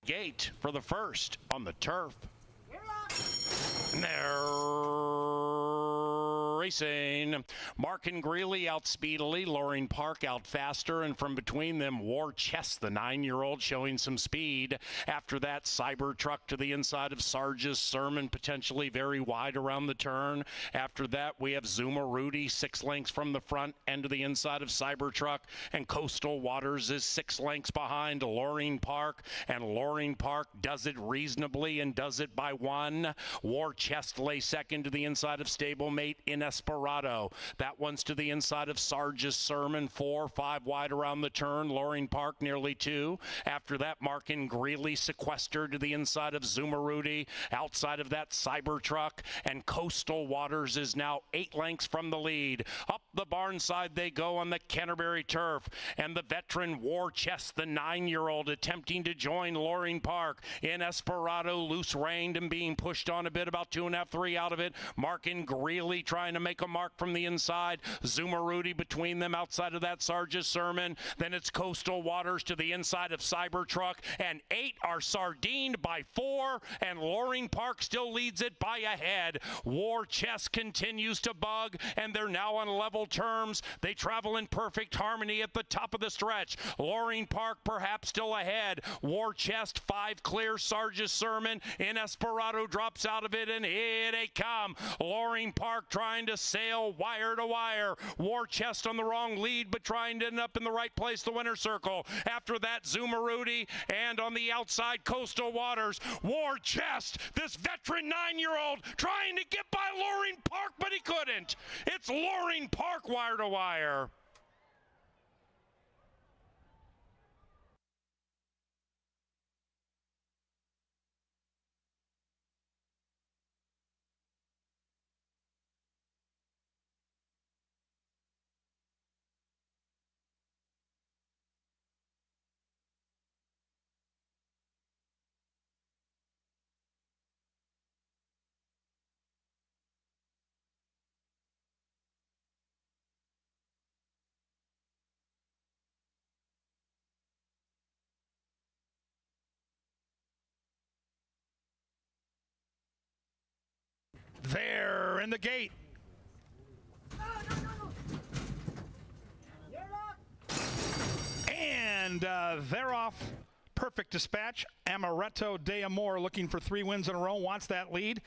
Gate for the first on the turf. And they're racing. Mark and Greeley out speedily. Loring Park out faster. And from between them, War Chest, the 9-year-old, showing some speed. After that, Cybertruck to the inside of Sarge's Sermon, potentially very wide around the turn. After that, we have Zuma Rudy, 6 lengths from the front and to the inside of Cybertruck. And Coastal Waters is 6 lengths behind Loring Park. And Loring Park does it reasonably and does it by 1. War Chest lay second to the inside of Stablemate Inesperado. That one's to the inside of Sarge's Sermon, 4, 5 wide around the turn. Loring Park nearly 2. After that, Mark and Greeley sequestered to the inside of Zumarudi. Outside of that, Cybertruck and Coastal Waters is now 8 lengths from the lead. Up the barn side they go on the Canterbury turf. And the veteran War Chest, the 9-year-old, attempting to join Loring Park. Inesperado loose-reined and being pushed on a bit, about 2.5, 3 out of it. Mark and Greeley trying to make a mark from the inside. Zumarudi between them outside of that Sarge's Sermon. Then it's Coastal Waters to the inside of Cybertruck. And 8 are sardined by 4. And Loring Park still leads it by a head. War Chest continues to bug. And they're now on level terms. They travel in perfect harmony at the top of the stretch. Loring Park perhaps still ahead. War Chest 5 clear. Sarge's Sermon. Inesperado drops out of it, and here they come. Loring Park trying to sail wire to wire. War Chest on the wrong lead, but trying to end up in the right place, the winner's circle. After that, Zumarudi, and on the outside, Coastal Waters. War Chest, this veteran 9-year-old, trying to get by Loring Park, but he couldn't. It's Loring Park wire to wire. There in the gate. And they're off. Perfect dispatch. Amaretto de Amor looking for 3 wins in a row, wants that lead.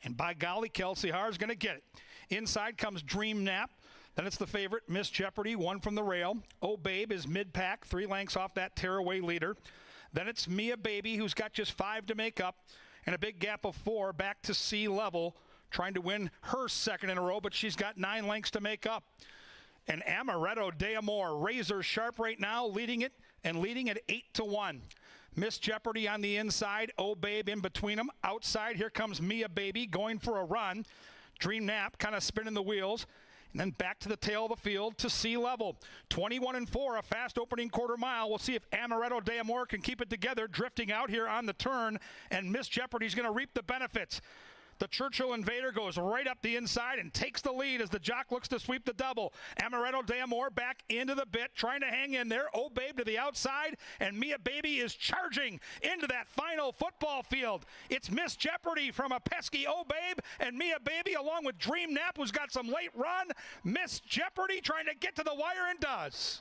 And by golly, Kelsey Haar's going to get it. Inside comes Dream Nap. Then it's the favorite, Miss Jeopardy, 1 from the rail. Oh Babe is mid-pack, 3 lengths off that tearaway leader. Then it's Mia Baby, who's got just 5 to make up. And a big gap of 4 back to sea level, trying to win her 2nd in a row, but she's got 9 lengths to make up. And Amaretto de Amor, razor sharp right now, leading it and leading at 8-1. Miss Jeopardy on the inside, Oh Babe in between them. Outside, here comes Mia Baby going for a run. Dream Nap kind of spinning the wheels. And then back to the tail of the field to sea level. 21-4, a fast opening quarter mile. We'll see if Amaretto de Amor can keep it together, drifting out here on the turn, and Miss Jeopardy's going to reap the benefits. The Churchill Invader goes right up the inside and takes the lead as the jock looks to sweep the double. Amaretto de Amor back into the bit, trying to hang in there. Oh Babe to the outside, and Mia Baby is charging into that final football field. It's Miss Jeopardy from a pesky Oh Babe, and Mia Baby along with Dream Nap, who's got some late run. Miss Jeopardy trying to get to the wire and does.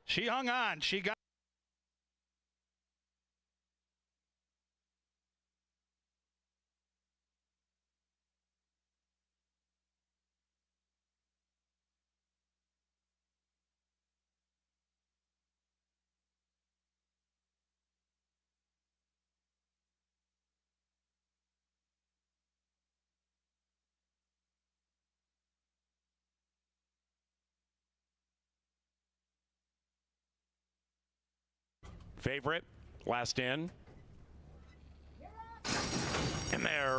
She hung on. She got Favorite, last in. And they're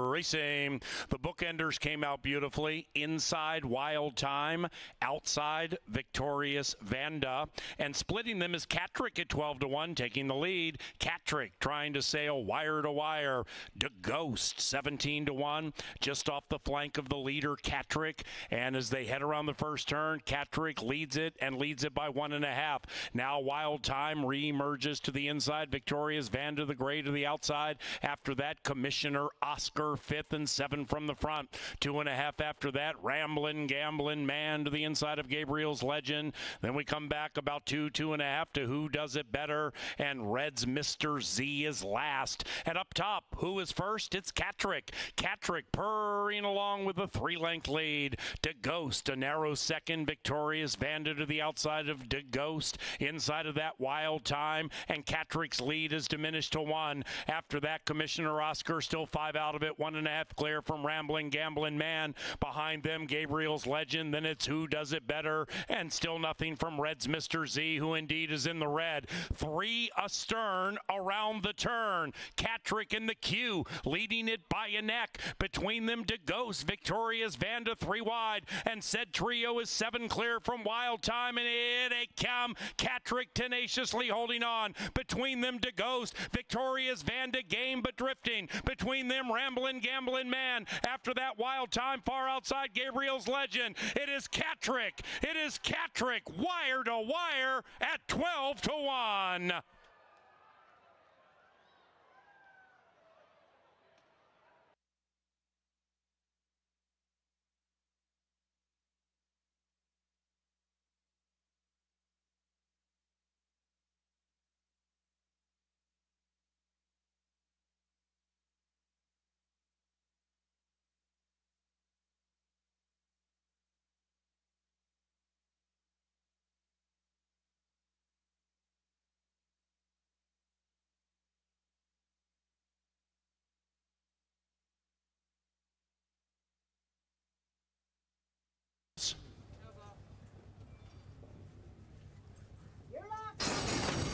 racing. Racing. The bookenders came out beautifully. Inside, Wild Time. Outside, Victorious Vanda. And splitting them is Catrick at 12-1, taking the lead. Catrick trying to sail wire to wire. De Ghost, 17-1, just off the flank of the leader, Catrick. And as they head around the first turn, Catrick leads it and leads it by 1.5. Now Wild Time re-emerges to the inside. Victorious Vanda the gray to the outside. After that, Commissioner Oscar 5th and 7 from the front. 2.5 after that, Ramblin' Gamblin' Man to the inside of Gabriel's Legend. Then we come back about 2.5 to Who Does It Better, and Red's Mr. Z is last. And up top, who is first? It's Catrick. Catrick purring along with a 3-length lead. De Ghost, a narrow second. Victorious Vanda to the outside of De Ghost. Inside of that, Wild Time, and Catrick's lead is diminished to 1. After that, Commissioner Oscar still 5 out of it. 1.5 clear from Rambling Gamblin' Man. Behind them, Gabriel's Legend. Then it's Who Does It Better, and still nothing from Red's Mr. Z, who indeed is in the red. 3 astern around the turn. Catrick in the queue, leading it by a neck. Between them, De Ghost, Victorious Vanda 3 wide, and said trio is 7 clear from Wild Time, and here they come. Catrick tenaciously holding on. Between them, De Ghost, Victorious Vanda game but drifting. Between them, Ramblin' Gamblin' Man. After that, Wild Time far outside Gabriel's Legend. It is Catrick. It is Catrick, wire to wire at 12-1.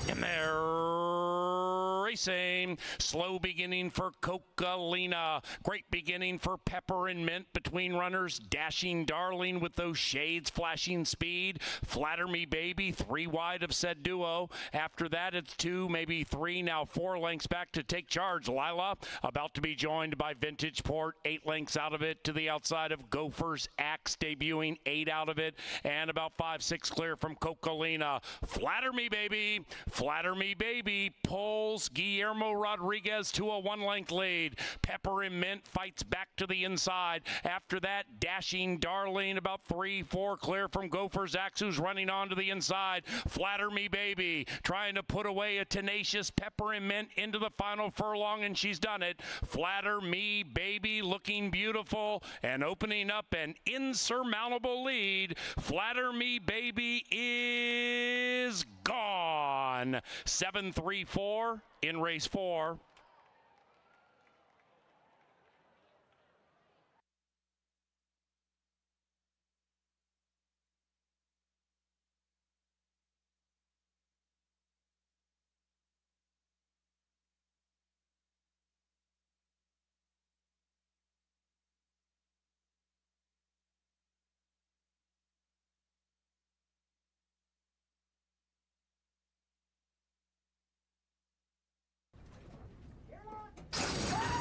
And they're racing. Slow beginning for Coca-Lina. Great beginning for Pepper and Mint between runners. Dashing Darling with those shades, flashing speed. Flatter Me Baby, 3 wide of said duo. After that, it's 2, maybe 3, now 4 lengths back to take charge. Lila about to be joined by Vintage Port, 8 lengths out of it to the outside of Gopher's Axe, debuting 8 out of it, and about 5-6 clear from Coca-Lina. Flatter Me Baby, Flatter Me Baby pulls Guillermo Rodriguez to a 1-length lead. Pepper and Mint fights back to the inside. After that, Dashing Darling about 3-4 clear from Gopher's Axe, who's running on to the inside. Flatter Me Baby trying to put away a tenacious Pepper and Mint into the final furlong, and she's done it. Flatter Me Baby looking beautiful and opening up an insurmountable lead. Flatter Me Baby is gone. 7-3-4 in race 4.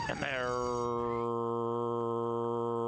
And they're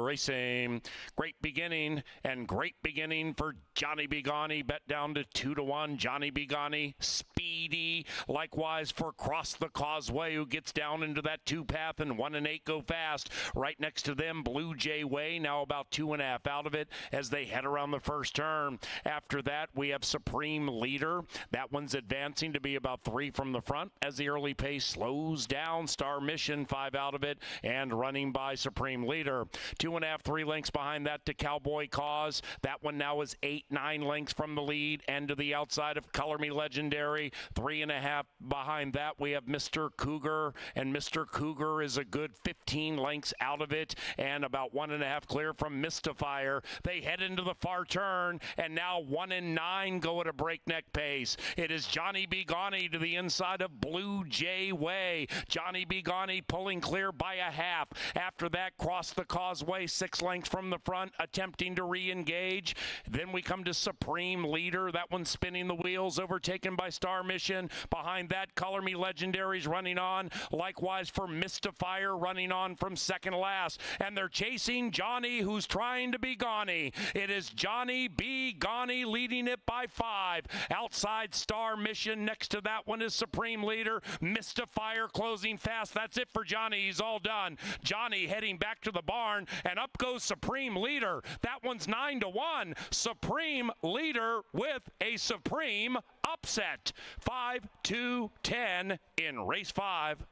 racing. Great beginning, and great beginning for Johnny Begani. Bet down to 2-1. Johnny Begani, speedy. Likewise for Cross the Causeway, who gets down into that 2-path, and 1 and 8 go fast. Right next to them, Blue Jay Way, now about 2.5 out of it as they head around the first turn. After that, we have Supreme Leader. That one's advancing to be about 3 from the front as the early pace slows down. Star Mission, 5 out of it, and running by Supreme Leader. 2.5 2.5, 3 lengths behind that to Cowboy Cause. That one now is 8, 9 lengths from the lead and to the outside of Color Me Legendary. 3.5 behind that we have Mr. Cougar, and Mr. Cougar is a good 15 lengths out of it and about 1.5 clear from Mystifier. They head into the far turn, and now 1 and 9 go at a breakneck pace. It is Johnny B. Gawney to the inside of Blue Jay Way. Johnny B. Gawney pulling clear by a half. After that, cross the causeway, 6 lengths from the front, attempting to re-engage. Then we come to Supreme Leader. That one's spinning the wheels, overtaken by Star Mission. Behind that, Color Me Legendary's running on. Likewise for Mystifier, running on from second last. And they're chasing Johnny, who's trying to be Gawney. It is Johnny B. Gawney leading it by 5. Outside Star Mission. Next to that one is Supreme Leader. Mystifier closing fast. That's it for Johnny. He's all done. Johnny heading back to the barn, and up goes Supreme Leader. That one's 9-1. Supreme Leader with a supreme upset. 5-2-10 in race 5.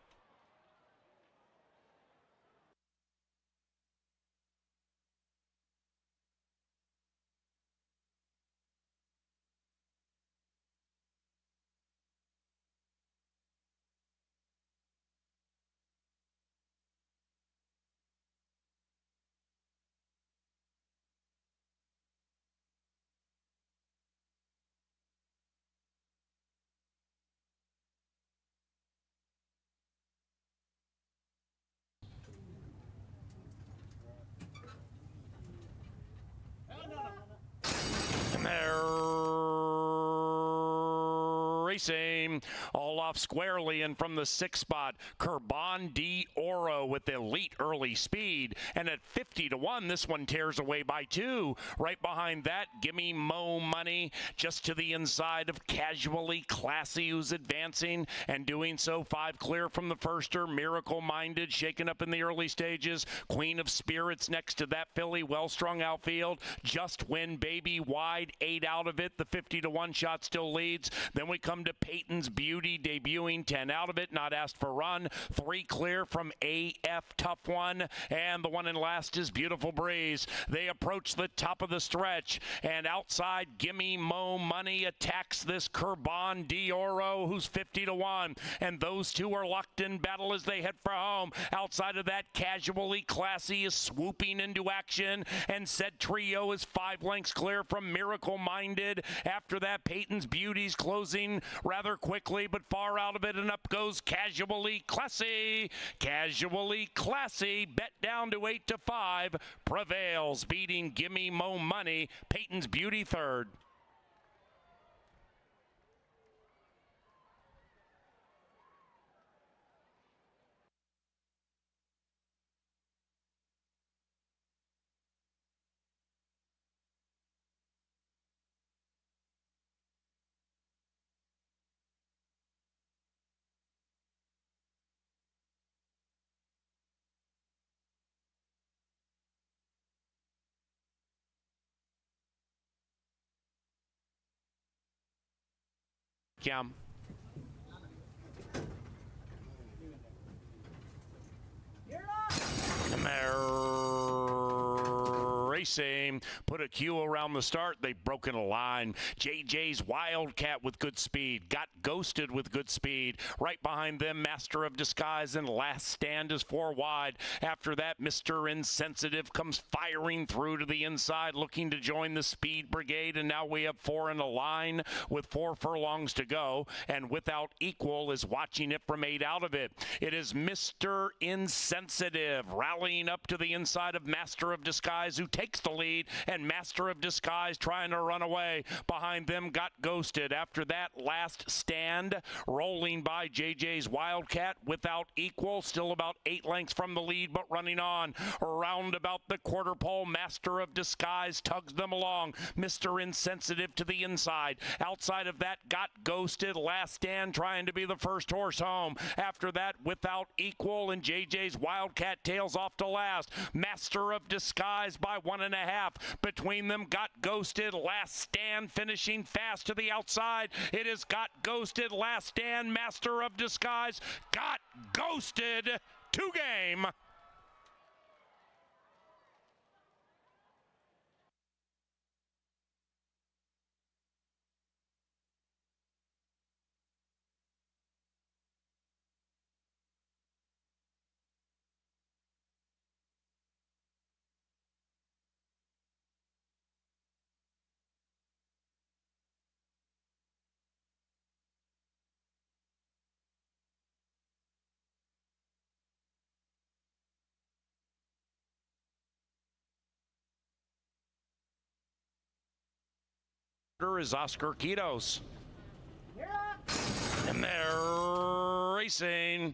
Racing all off squarely, and from the 6th spot, Kurban D. Oro with elite early speed, and at 50-1 this one tears away by 2. Right behind that, Gimme Mo Money just to the inside of Casually Classy, who's advancing and doing so 5 clear from the firster. Miracle Minded shaken up in the early stages. Queen of Spirits next to that filly, well strung outfield. Just Win Baby wide, 8 out of it. The 50-1 shot still leads. Then we come to Peyton's Beauty debuting, 10 out of it, not asked for run. 3 clear from AF Tough One, and the one in last is Beautiful Breeze. They approach the top of the stretch, and outside Gimme Mo Money attacks this Kurban Dioro, who's 50-1, and those two are locked in battle as they head for home. Outside of that, Casually Classy is swooping into action, and said trio is 5 lengths clear from Miracle Minded. After that, Peyton's Beauty's closing rather quickly, but far out of it, and up goes Casually Classy. Casually Classy, bet down to 8-5, prevails, beating Gimme Mo Money. Peyton's Beauty third. Cam. Racing put a cue around the start. They've broken a line. JJ's Wildcat with good speed. Got Ghosted with good speed. Right behind them, Master of Disguise, and Last Stand is 4 wide. After that, Mr. Insensitive comes firing through to the inside, looking to join the Speed Brigade. And now we have 4 in a line with 4 furlongs to go. And Without Equal is watching it from 8 out of it. It is Mr. Insensitive rallying up to the inside of Master of Disguise, who takes the lead, and Master of Disguise trying to run away. Behind them, Got Ghosted. After that, Last Stand rolling by JJ's Wildcat. Without Equal, still about 8 lengths from the lead, but running on. Around about the quarter pole, Master of Disguise tugs them along. Mr. Insensitive to the inside. Outside of that, Got Ghosted. Last Stand trying to be the first horse home. After that, Without Equal, and JJ's Wildcat tails off to last. Master of Disguise by 1.5. Between them, Got Ghosted. Last Stand finishing fast to the outside. It is Got Ghosted. Last Stand. Master of Disguise. Got Ghosted to game. Is Oscar Quitos. And they're racing.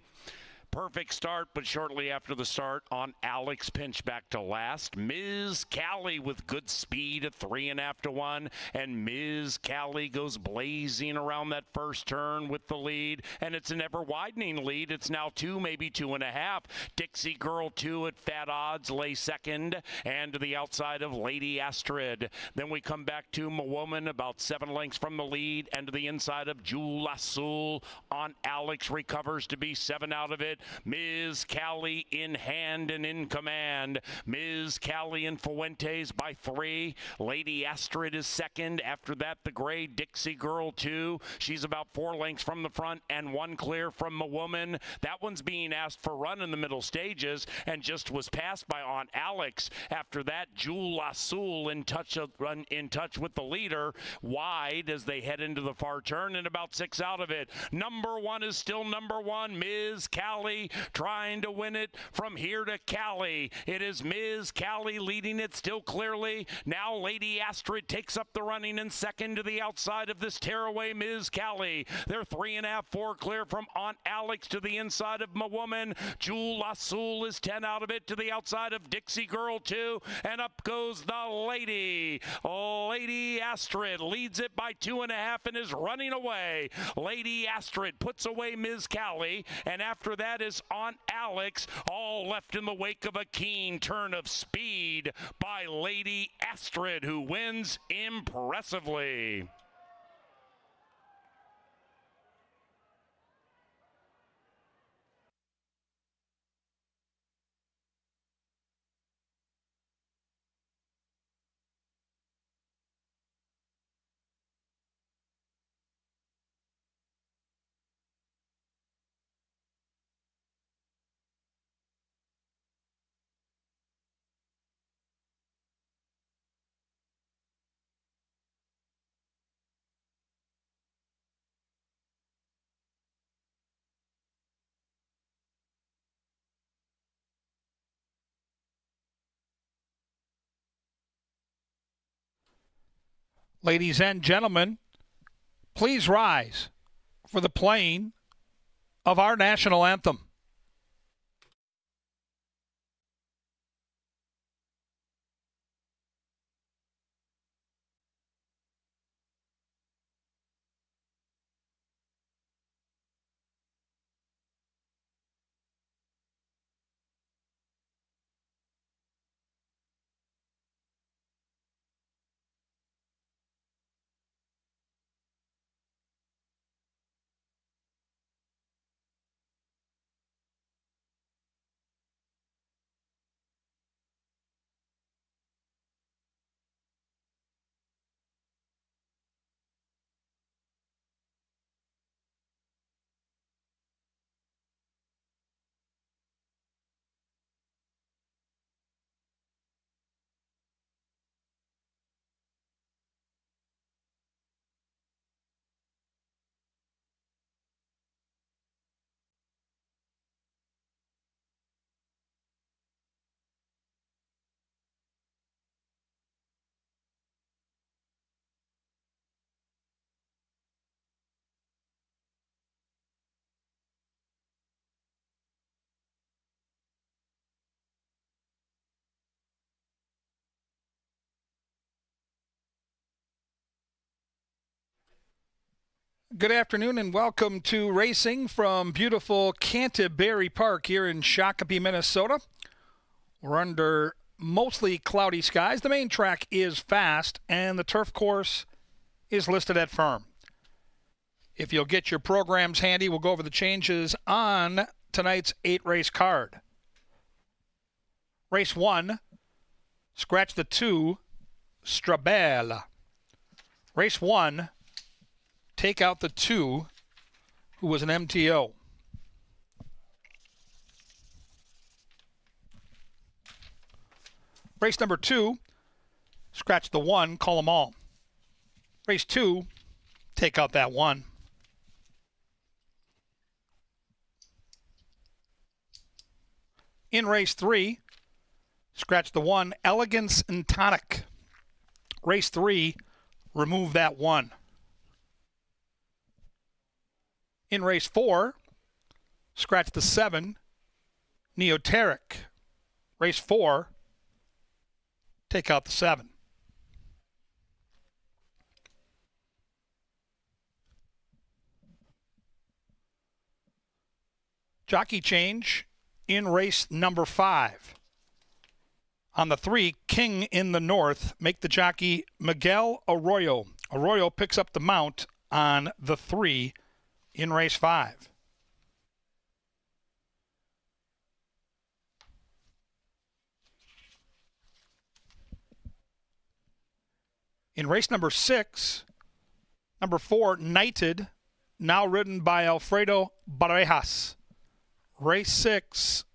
Perfect start, but shortly after the start on Alex pinch back to last. Ms. Callie with good speed at 3.5 to 1, and Ms. Callie goes blazing around that first turn with the lead, and it's an ever widening lead. It's now 2, maybe 2.5. Dixie Girl 2 at fat odds lay second, and to the outside of Lady Astrid. Then we come back to Woman about 7 lengths from the lead, and to the inside of Jewel Azul on Alex recovers to be 7 out of it. Ms. Callie in hand and in command. Ms. Callie and Fuentes by 3. Lady Astrid is second. After that, the gray Dixie Girl 2. She's about 4 lengths from the front and 1 clear from a woman. That one's being asked for run in the middle stages and just was passed by Aunt Alex. After that, Jewel Azul in touch with the leader wide as they head into the far turn and about 6 out of it. Number 1 is still number 1. Ms. Callie trying to win it from here to Callie. It is Ms. Callie leading it still clearly. Now Lady Astrid takes up the running in second to the outside of this tearaway Ms. Callie. They're 3.5, 4 clear from Aunt Alex to the inside of my woman. Jewel Azul is 10 out of it to the outside of Dixie Girl 2, and up goes the lady. Lady Astrid leads it by 2.5 and is running away. Lady Astrid puts away Ms. Callie, and after that is Aunt Alex, all left in the wake of a keen turn of speed by Lady Astrid, who wins impressively. Ladies and gentlemen, please rise for the playing of our national anthem. Good afternoon and welcome to racing from beautiful Canterbury Park here in Shakopee, Minnesota. We're under mostly cloudy skies. The main track is fast and the turf course is listed at firm. If you'll get your programs handy, we'll go over the changes on tonight's 8-race card. Race 1, scratch the 2, Strabel. Race 1, take out the 2, who was an MTO. Race number 2, scratch the 1, call them all. Race 2, take out that 1. In race 3, scratch the 1, Elegance and Tonic. Race 3, remove that 1. In race 4, scratch the 7, Neoteric. Race 4, take out the 7. Jockey change in race number 5. On the 3, King in the North, make the jockey Miguel Arroyo. Arroyo picks up the mount on the 3 in race 5. In race number 6, number 4, Knighted, now ridden by Alfredo Barejas. Race 6,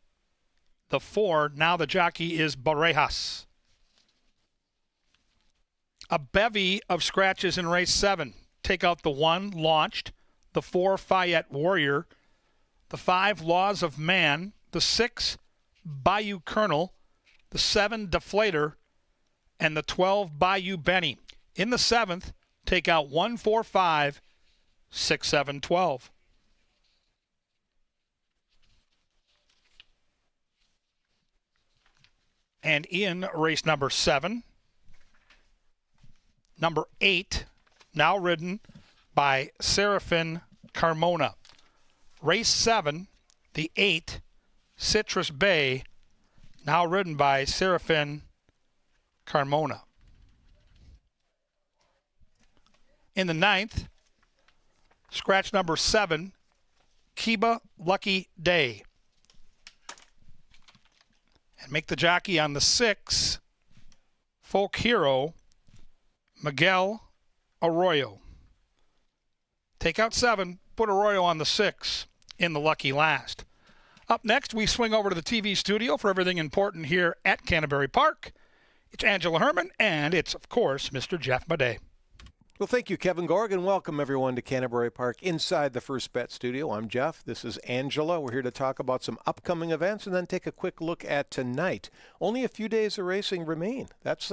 the 4, now the jockey is Barejas. A bevy of scratches in race 7. Take out the 1, Launched, the 4, Fayette Warrior, the 5, Laws of Man, the 6, Bayou Colonel, the 7, Deflator, and the 12, Bayou Benny. In the 7th, take out 1, 4, 5, 6, 7, 12. And in race number 7, number 8, now ridden by Serafin Carmona. Race 7, the 8, Citrus Bay, now ridden by Serafin Carmona. In the 9th, scratch number 7, Kiba Lucky Day. And make the jockey on the 6, Folk Hero, Miguel Arroyo. Take out 7, put Arroyo on the 6 in the lucky last. Up next, we swing over to the TV studio for everything important here at Canterbury Park. It's Angela Herman, and it's, of course, Mr. Jeff Madej. Well, thank you, Kevin Gorg, and welcome everyone to Canterbury Park inside the First Bet studio. I'm Jeff. This is Angela. We're here to talk about some upcoming events and then take a quick look at tonight. Only a few days of racing remain. That's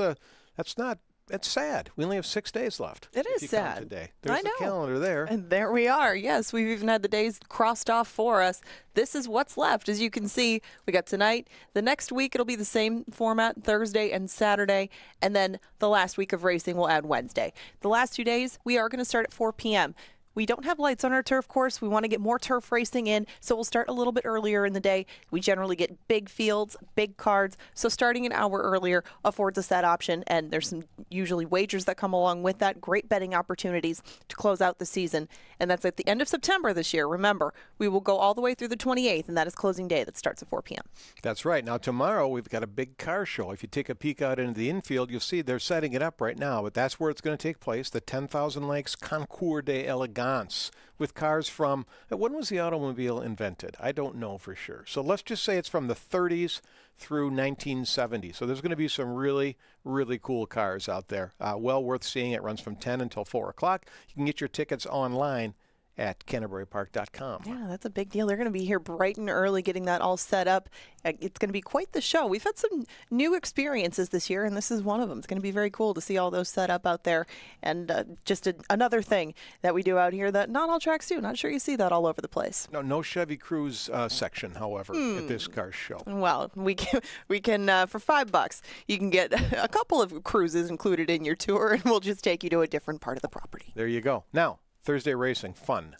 sad. We only have 6 days left. It is sad. Today. There's the calendar there. And there we are. Yes, we've even had the days crossed off for us. This is what's left. As you can see, we got tonight. The next week, it'll be the same format, Thursday and Saturday. And then the last week of racing, we'll add Wednesday. The last 2 days, we are going to start at 4 p.m. We don't have lights on our turf course. We want to get more turf racing in, so we'll start a little bit earlier in the day. We generally get big fields, big cards, so starting an hour earlier affords us that option, and there's some usually wagers that come along with that, great betting opportunities to close out the season, and that's at the end of September this year. Remember, we will go all the way through the 28th, and that is closing day. That starts at 4 p.m. That's right. Now, tomorrow, we've got a big car show. If you take a peek out into the infield, you'll see they're setting it up right now, but that's where it's going to take place, the 10,000 Lakes Concours d'Elegance. With cars from, when was the automobile invented? I don't know for sure. So let's just say it's from the 30s through 1970. So there's going to be some really, really cool cars out there. Well worth seeing. It runs from 10 until 4 o'clock. You can get your tickets online at CanterburyPark.com. Yeah, that's a big deal. They're going to be here bright and early getting that all set up. It's going to be quite the show. We've had some new experiences this year, and this is one of them. It's going to be very cool to see all those set up out there. And just another thing that we do out here that not all tracks do. Not sure you see that all over the place. No Chevy Cruze section, however, at this car show. Well, we can for $5, you can get a couple of cruises included in your tour, and we'll just take you to a different part of the property. There you go. Now, Thursday racing, fun.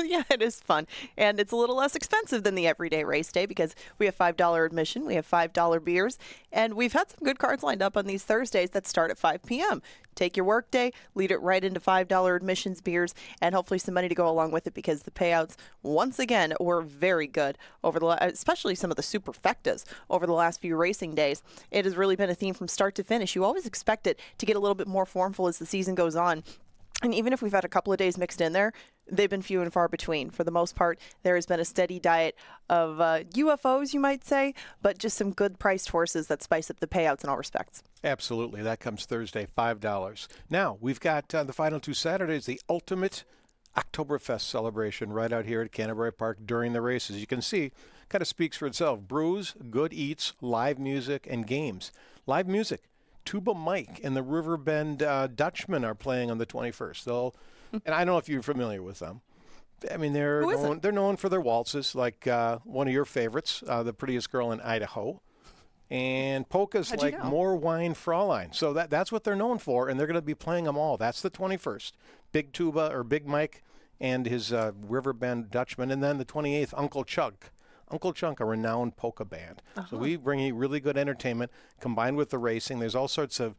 Yeah, it is fun. And it's a little less expensive than the everyday race day because we have $5 admission, we have $5 beers, and we've had some good cards lined up on these Thursdays that start at 5 p.m. Take your work day, lead it right into $5 admissions, beers, and hopefully some money to go along with it because the payouts, once again, were very good over especially some of the superfectas over the last few racing days. It has really been a theme from start to finish. You always expect it to get a little bit more formful as the season goes on. And even if we've had a couple of days mixed in there, they've been few and far between. For the most part, there has been a steady diet of UFOs, you might say, but just some good priced horses that spice up the payouts in all respects. Absolutely. That comes Thursday, $5. Now, we've got the final 2 Saturdays, the ultimate Oktoberfest celebration right out here at Canterbury Park during the races. You can see, kind of speaks for itself. Brews, good eats, live music, and games. Live music. Tuba Mike and the Riverbend Dutchman are playing on the 21st. And I don't know if you're familiar with them. I mean, they're known for their waltzes, like one of your favorites, The Prettiest Girl in Idaho. And polkas like More Wine Fraulein. So that's what they're known for, and they're going to be playing them all. That's the 21st. Big Tuba, or Big Mike, and his Riverbend Dutchman. And then the 28th, Uncle Chuck. Uncle Chunk, a renowned polka band. So we bring you really good entertainment combined with the racing. There's all sorts of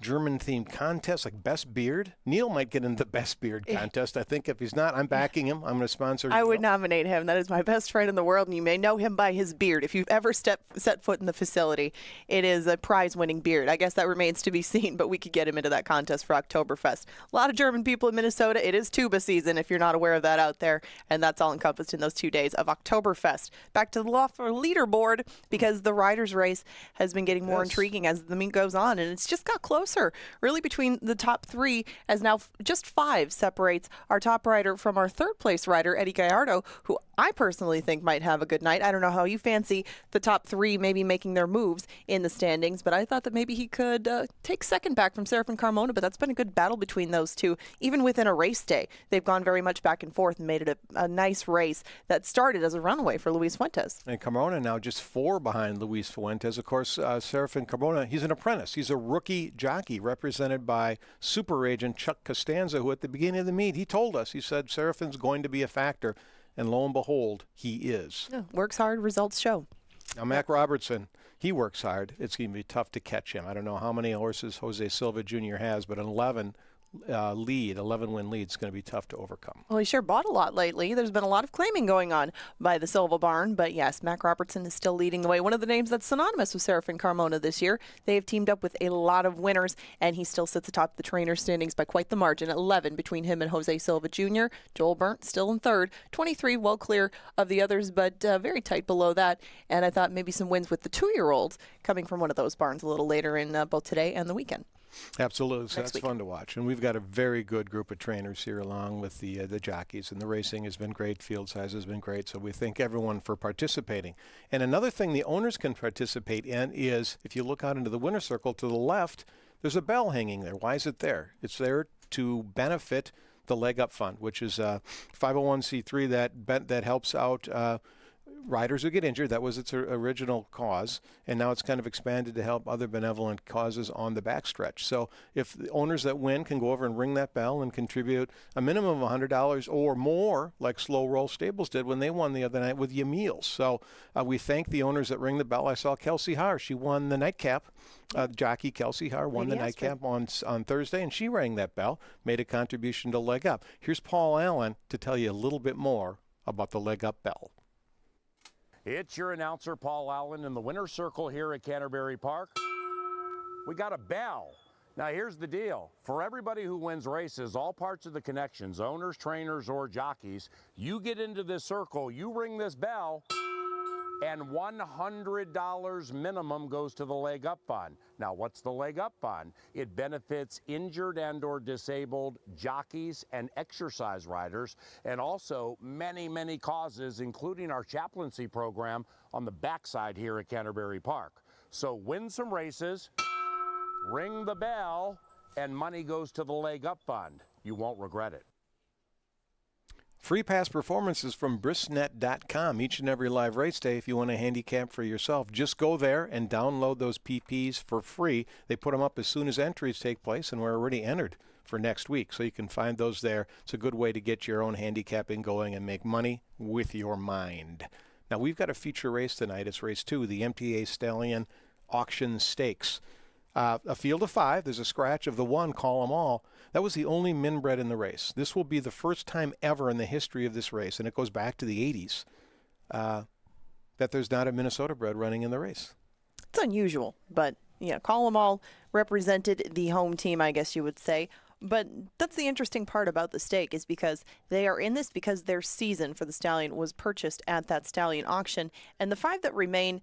German-themed contests, like Best Beard. Neil might get into the Best Beard contest. I think if he's not, I'm backing him. I'm going to sponsor. I would nominate him. That is my best friend in the world, and you may know him by his beard. If you've ever set foot in the facility, it is a prize-winning beard. I guess that remains to be seen, but we could get him into that contest for Oktoberfest. A lot of German people in Minnesota. It is tuba season, if you're not aware of that out there, and that's all encompassed in those 2 days of Oktoberfest. Back to the Loffer leaderboard, because the Riders race has been getting more intriguing as the meet goes on, and it's just got closer. Really between the top three, as now just 5 separates our top rider from our third place rider, Eddie Gallardo, who I personally think might have a good night. I don't know how you fancy the top 3 maybe making their moves in the standings, but I thought that maybe he could take second back from Serafin Carmona, but that's been a good battle between those two. Even within a race day, they've gone very much back and forth and made it a nice race that started as a runaway for Luis Fuentes. And Carmona now just 4 behind Luis Fuentes. Of course, Serafin Carmona, he's an apprentice. He's a rookie jockey represented by super agent Chuck Costanza, who at the beginning of the meet, he told us, he said, Serafin's going to be a factor. And lo and behold, he is. Yeah, works hard, results show. Now, Mac Robertson, he works hard. It's going to be tough to catch him. I don't know how many horses Jose Silva Jr. has, but an 11-win lead is going to be tough to overcome. Well, he sure bought a lot lately. There's been a lot of claiming going on by the Silva barn, but yes, Mac Robertson is still leading the way. One of the names that's synonymous with Serafin Carmona this year. They have teamed up with a lot of winners, and he still sits atop the trainer standings by quite the margin, 11 between him and Jose Silva Jr. Joel Burnt still in third, 23 well clear of the others, but very tight below that. And I thought maybe some wins with the 2-year-olds coming from one of those barns a little later in both today and the weekend. Absolutely. So that's fun to watch. And we've got a very good group of trainers here along with the jockeys. And the racing has been great. Field size has been great. So we thank everyone for participating. And another thing the owners can participate in is, if you look out into the winner's circle to the left, there's a bell hanging there. Why is it there? It's there to benefit the Leg Up Fund, which is a 501c3 that helps out riders who get injured. That was its original cause, and now it's kind of expanded to help other benevolent causes on the backstretch. So if the owners that win can go over and ring that bell and contribute a minimum of $100 or more, like Slow Roll Stables did when they won the other night with Yamils. So we thank the owners that ring the bell. I saw Kelsey Haar. She won the nightcap. Jockey Kelsey Haar won the nightcap on Thursday, and she rang that bell, made a contribution to Leg Up. Here's Paul Allen to tell you a little bit more about the Leg Up bell. It's your announcer, Paul Allen, in the winner's circle here at Canterbury Park. We got a bell. Now, here's the deal. For everybody who wins races, all parts of the connections, owners, trainers, or jockeys, you get into this circle, you ring this bell, and $100 minimum goes to the Leg Up Fund. Now, what's the Leg Up Fund? It benefits injured and or disabled jockeys and exercise riders, and also many, many causes, including our chaplaincy program on the backside here at Canterbury Park. So win some races, ring the bell, and money goes to the Leg Up Fund. You won't regret it. Free pass performances from brisnet.com each and every live race day. If you want to handicap for yourself, just go there and download those PPs for free. They put them up as soon as entries take place, and we're already entered for next week. So you can find those there. It's a good way to get your own handicapping going and make money with your mind. Now, we've got a feature race tonight. It's race 2, the MTA Stallion Auction Stakes. A field of 5. There's a scratch of the 1, Call 'em All. That was the only min-bred in the race. This will be the first time ever in the history of this race, and it goes back to the 80s, that there's not a Minnesota bred running in the race. It's unusual, but yeah, Call 'em All represented the home team, I guess you would say. But that's the interesting part about the stake, is because they are in this because their season for the stallion was purchased at that stallion auction, and the 5 that remain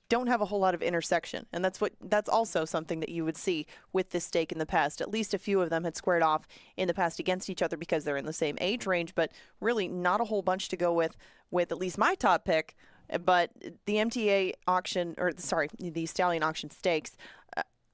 don't have a whole lot of intersection, and that's also something that you would see with this stake in the past. At least a few of them had squared off in the past against each other because they're in the same age range, but really not a whole bunch to go with at least my top pick. But the MTA auction, the Stallion Auction Stakes,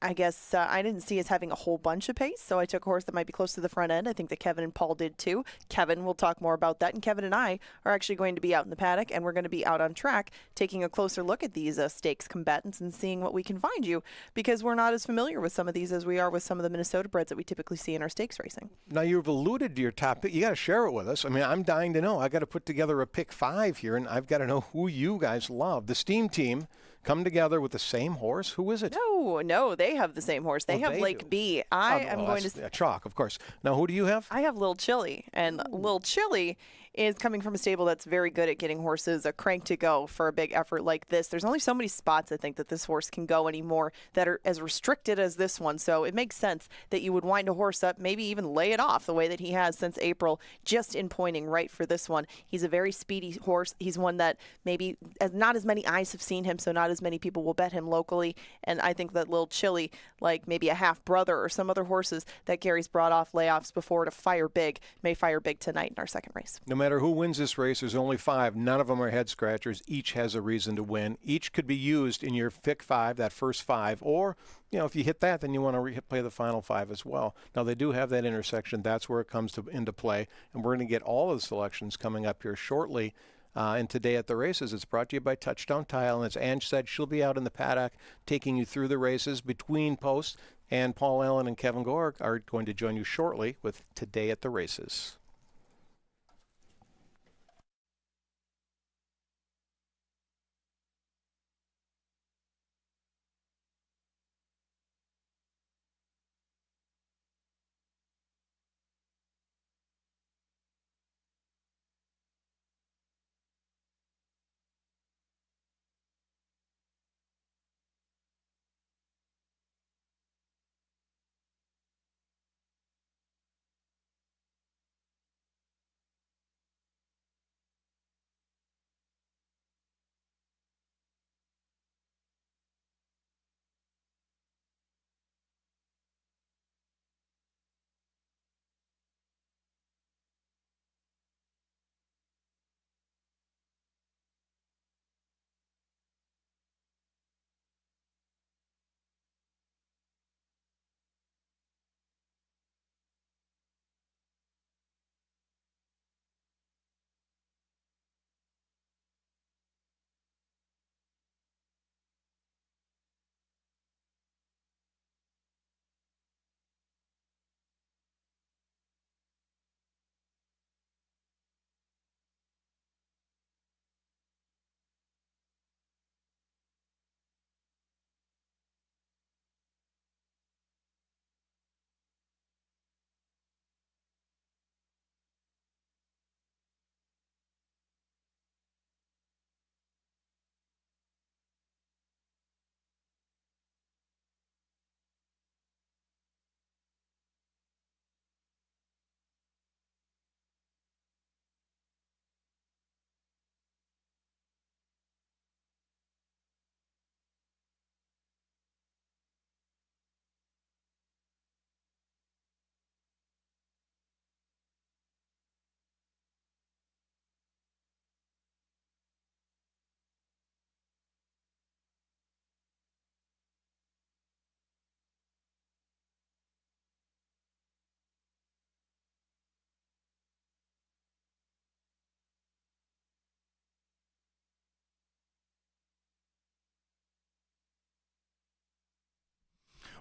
I guess I didn't see us having a whole bunch of pace, so I took a horse that might be close to the front end. I think that Kevin and Paul did too. Kevin, we'll talk more about that, and Kevin and I are actually going to be out in the paddock, and we're going to be out on track taking a closer look at these stakes combatants and seeing what we can find you, because we're not as familiar with some of these as we are with some of the Minnesota breds that we typically see in our stakes racing. Now, you've alluded to your top pick. You got to share it with us. I mean, I'm dying to know. I got to put together a pick 5 here, and I've got to know who you guys love. The Steam team come together with the same horse. Who is it? No, they have the same horse. They have Lake do. B. I am going to chalk, of course. Now, who do you have? I have Little Chili, and Little Chili is coming from a stable that's very good at getting horses a crank to go for a big effort like this. There's only so many spots, I think, that this horse can go anymore that are as restricted as this one. So it makes sense that you would wind a horse up, maybe even lay it off the way that he has since April, just in pointing right for this one. He's a very speedy horse. He's one that maybe not as many eyes have seen him, so not as many people will bet him locally. And I think that Little Chili, like maybe a half brother or some other horses that Gary's brought off layoffs before to fire big, may fire big tonight in our second race. No matter who wins this race, there's only 5. None of them are head scratchers. Each has a reason to win. Each could be used in your pick 5, that first 5, or if you hit that, then you want to play the final 5 as well. Now, they do have that intersection. That's where it comes into play, and we're going to get all of the selections coming up here shortly. And today at the races, it's brought to you by Touchdown Tile, and as Ange said, she'll be out in the paddock taking you through the races between posts, and Paul Allen and Kevin Gorg are going to join you shortly with Today at the Races.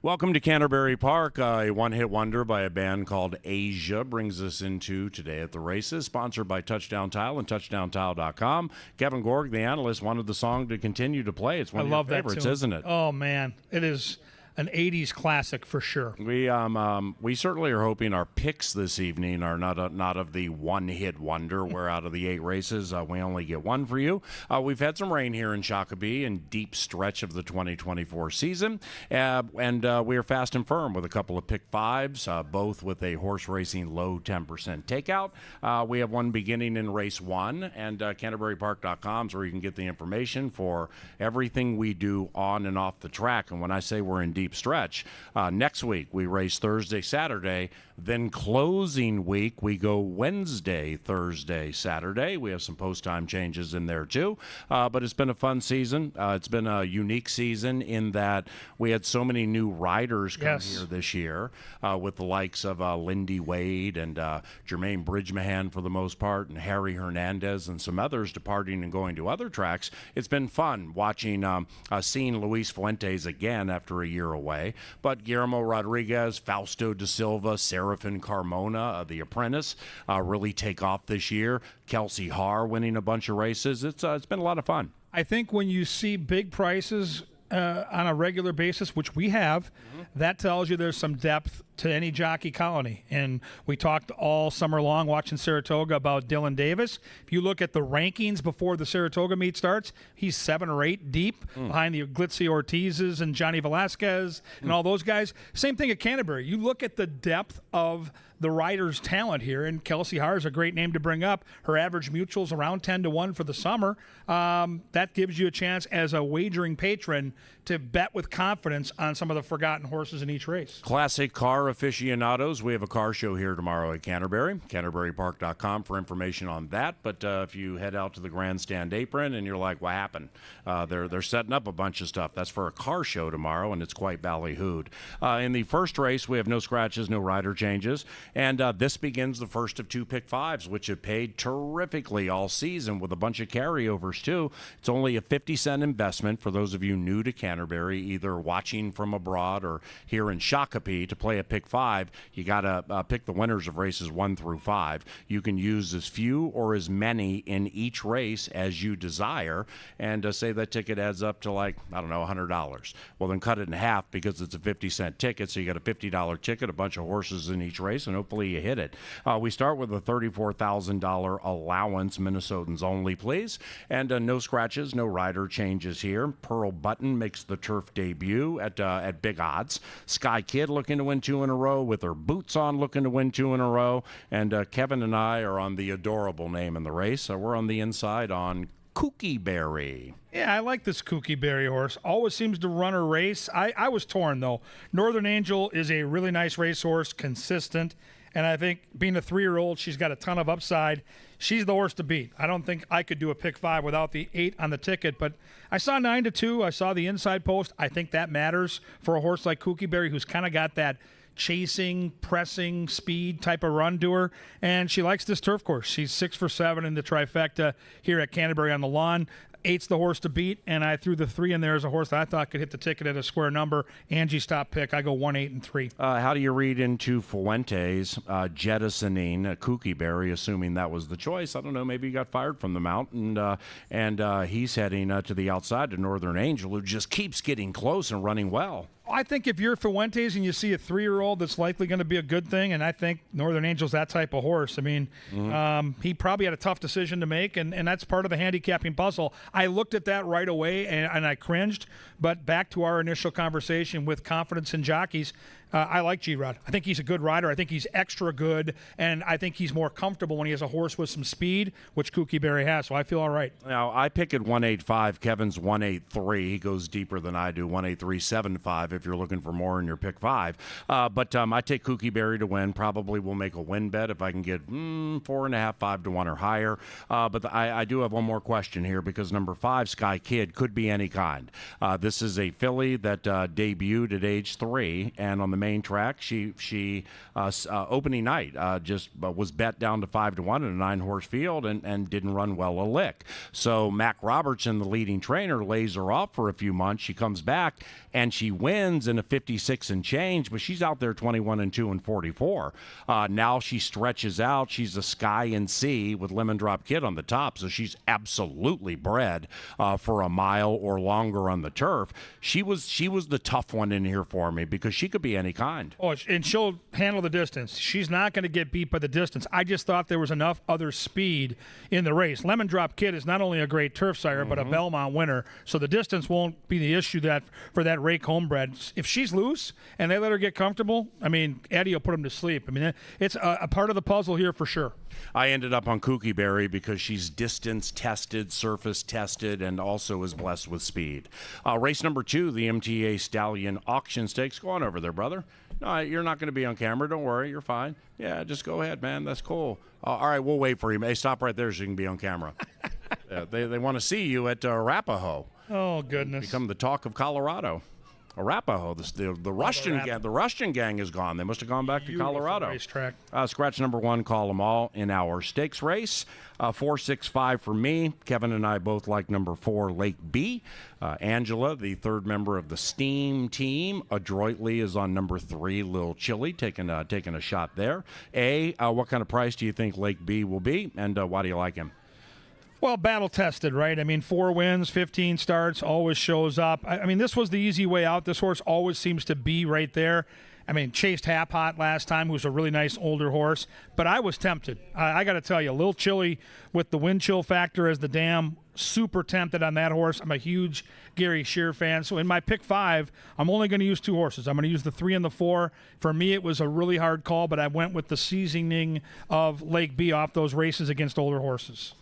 Welcome to Canterbury Park. A one-hit wonder by a band called Asia brings us into Today at the Races, sponsored by Touchdown Tile and TouchdownTile.com. Kevin Gorg, the analyst, wanted the song to continue to play. It's one of your favorites, isn't it? Oh, man. It is an 80s classic for sure. We certainly are hoping our picks this evening are not of the one-hit wonder, where out of the 8 races, we only get 1 for you. We've had some rain here in Shakopee in deep stretch of the 2024 season, and we are fast and firm with a couple of pick 5s, both with a horse racing low 10% takeout. We have one beginning in race 1, and CanterburyPark.com is where you can get the information for everything we do on and off the track. And when I say we're in deep deep stretch. Next week, we race Thursday, Saturday. Then closing week, we go Wednesday, Thursday, Saturday. We have some post-time changes in there, too. But it's been a fun season. It's been a unique season in that we had so many new riders come here this year with the likes of Lindy Wade and Jermaine Bridgemahan for the most part, and Harry Hernandez and some others departing and going to other tracks. It's been fun watching, seeing Luis Fuentes again after a year away. But Guillermo Rodriguez, Fausto da Silva, Serafin Carmona, the apprentice, really take off this year. Kelsey Haar winning a bunch of races. It's been a lot of fun. I think when you see big prices on a regular basis, which we have, that tells you there's some depth to any jockey colony. And we talked all summer long watching Saratoga about Dylan Davis. If you look at the rankings before the Saratoga meet starts, he's 7 or 8 deep behind the Glitzy Ortizes and Johnny Velasquez and all those guys. Same thing at Canterbury. You look at the depth of the rider's talent here, and Kelsey Haar is a great name to bring up. Her average mutual's around 10-1 for the summer. That gives you a chance as a wagering patron to bet with confidence on some of the forgotten horses in each race. Classic car aficionados, we have a car show here tomorrow at Canterbury. CanterburyPark.com for information on that. But if you head out to the grandstand apron and you're like, what happened? They're setting up a bunch of stuff. That's for a car show tomorrow, and it's quite ballyhooed. In the first race, we have no scratches, no rider changes. And this begins the first of 2 pick fives, which have paid terrifically all season with a bunch of carryovers, too. It's only a 50-cent investment for those of you new to Canterbury, either watching from abroad or here in Shakopee. To play a pick five, you got to pick the winners of races 1 through 5. You can use as few or as many in each race as you desire. And say that ticket adds up to $100. Well, then cut it in half because it's a 50-cent ticket. So you got a $50 ticket, a bunch of horses in each race, and hopefully you hit it. We start with a $34,000 allowance, Minnesotans only, please. And no scratches, no rider changes here. Pearl Button makes the turf debut at big odds. Sky Kid looking to win 2 in a row with her boots on, looking to win 2 in a row. And Kevin and I are on the adorable name in the race. We're on the inside on Kooky Berry. Yeah, I like this Kooky Berry horse. Always seems to run a race. I was torn, though. Northern Angel is a really nice racehorse, consistent. And I think being a 3-year-old, she's got a ton of upside. She's the horse to beat. I don't think I could do a pick 5 without the 8 on the ticket, but I saw 9-2. I saw the inside post. I think that matters for a horse like Kooky Berry, who's kind of got that chasing, pressing, speed type of run to her, and she likes this turf course. She's 6 for 7 in the trifecta here at Canterbury on the lawn. 8's the horse to beat, and I threw the 3 in there as a horse that I thought could hit the ticket at a square number. Angie's top pick. I go 1, 8, and 3. How do you read into Fuentes jettisoning Kooky Berry, assuming that was the choice? I don't know. Maybe he got fired from the mount, and he's heading to the outside to Northern Angel, who just keeps getting close and running well. I think if you're Fuentes and you see a 3-year-old, that's likely going to be a good thing, and I think Northern Angel's that type of horse. I mean, he probably had a tough decision to make, and that's part of the handicapping puzzle. I looked at that right away, and I cringed, but back to our initial conversation with confidence in jockeys, I like G-Rod. I think he's a good rider. I think he's extra good, and I think he's more comfortable when he has a horse with some speed, which Kooky Berry has, so I feel all right. Now, I pick at 185. Kevin's 183. He goes deeper than I do, 183.75 if you're looking for more in your pick 5. But I take Kooky Berry to win. Probably will make a win bet if I can get 4.5, 5-1 or higher. But I do have one more question here because number 5, Sky Kid, could be any kind. This is a filly that debuted at age 3, and on the main track, she opening night just was bet down to 5-1 in a 9-horse field and didn't run well a lick. So Mac Robertson, the leading trainer, lays her off for a few months. She comes back and she wins in a 56 and change, but she's out there 21-2 and 44. Now she stretches out. She's a Sky and Sea with Lemon Drop Kid on the top, so she's absolutely bred for a mile or longer on the turf. She was the tough one in here for me because she could be any kind. Oh, and she'll handle the distance. She's not going to get beat by the distance. I just thought there was enough other speed in the race. Lemon Drop Kid is not only a great turf sire, but a Belmont winner, so the distance won't be the issue for that rake homebred. If she's loose and they let her get comfortable, I mean, Eddie will put him to sleep. I mean, it's a part of the puzzle here for sure. I ended up on Kooky Berry because she's distance tested, surface tested, and also is blessed with speed. Race number 2, the MTA Stallion Auction Stakes. Go on over there, brother. No, you're not going to be on camera. Don't worry. You're fine. Yeah, just go ahead, man. That's cool. All right, we'll wait for you. Hey, stop right there so you can be on camera. They want to see you at Arapahoe. Oh, goodness. Become the talk of Colorado. Arapahoe, the Rushton gang is gone. They must have gone back to Colorado. Racetrack. Scratch number 1, call them all in our stakes race. 4, 6, 5 for me. Kevin and I both like number 4, Lake B. Angela, the third member of the Steam team, adroitly is on number 3, Lil Chili, taking a shot there. What kind of price do you think Lake B will be, and why do you like him? Well, battle tested, right? I mean, 4 wins, 15 starts, always shows up. I mean, this was the easy way out. This horse always seems to be right there. I mean, chased Hap Hot last time, who's a really nice older horse. But I was tempted. I got to tell you, a little chilly with the wind chill factor as the dam. Super tempted on that horse. I'm a huge Gary Shear fan. So in my pick 5, I'm only going to use 2 horses. I'm going to use the 3 and the 4. For me, it was a really hard call, but I went with the seasoning of Lake B off those races against older horses.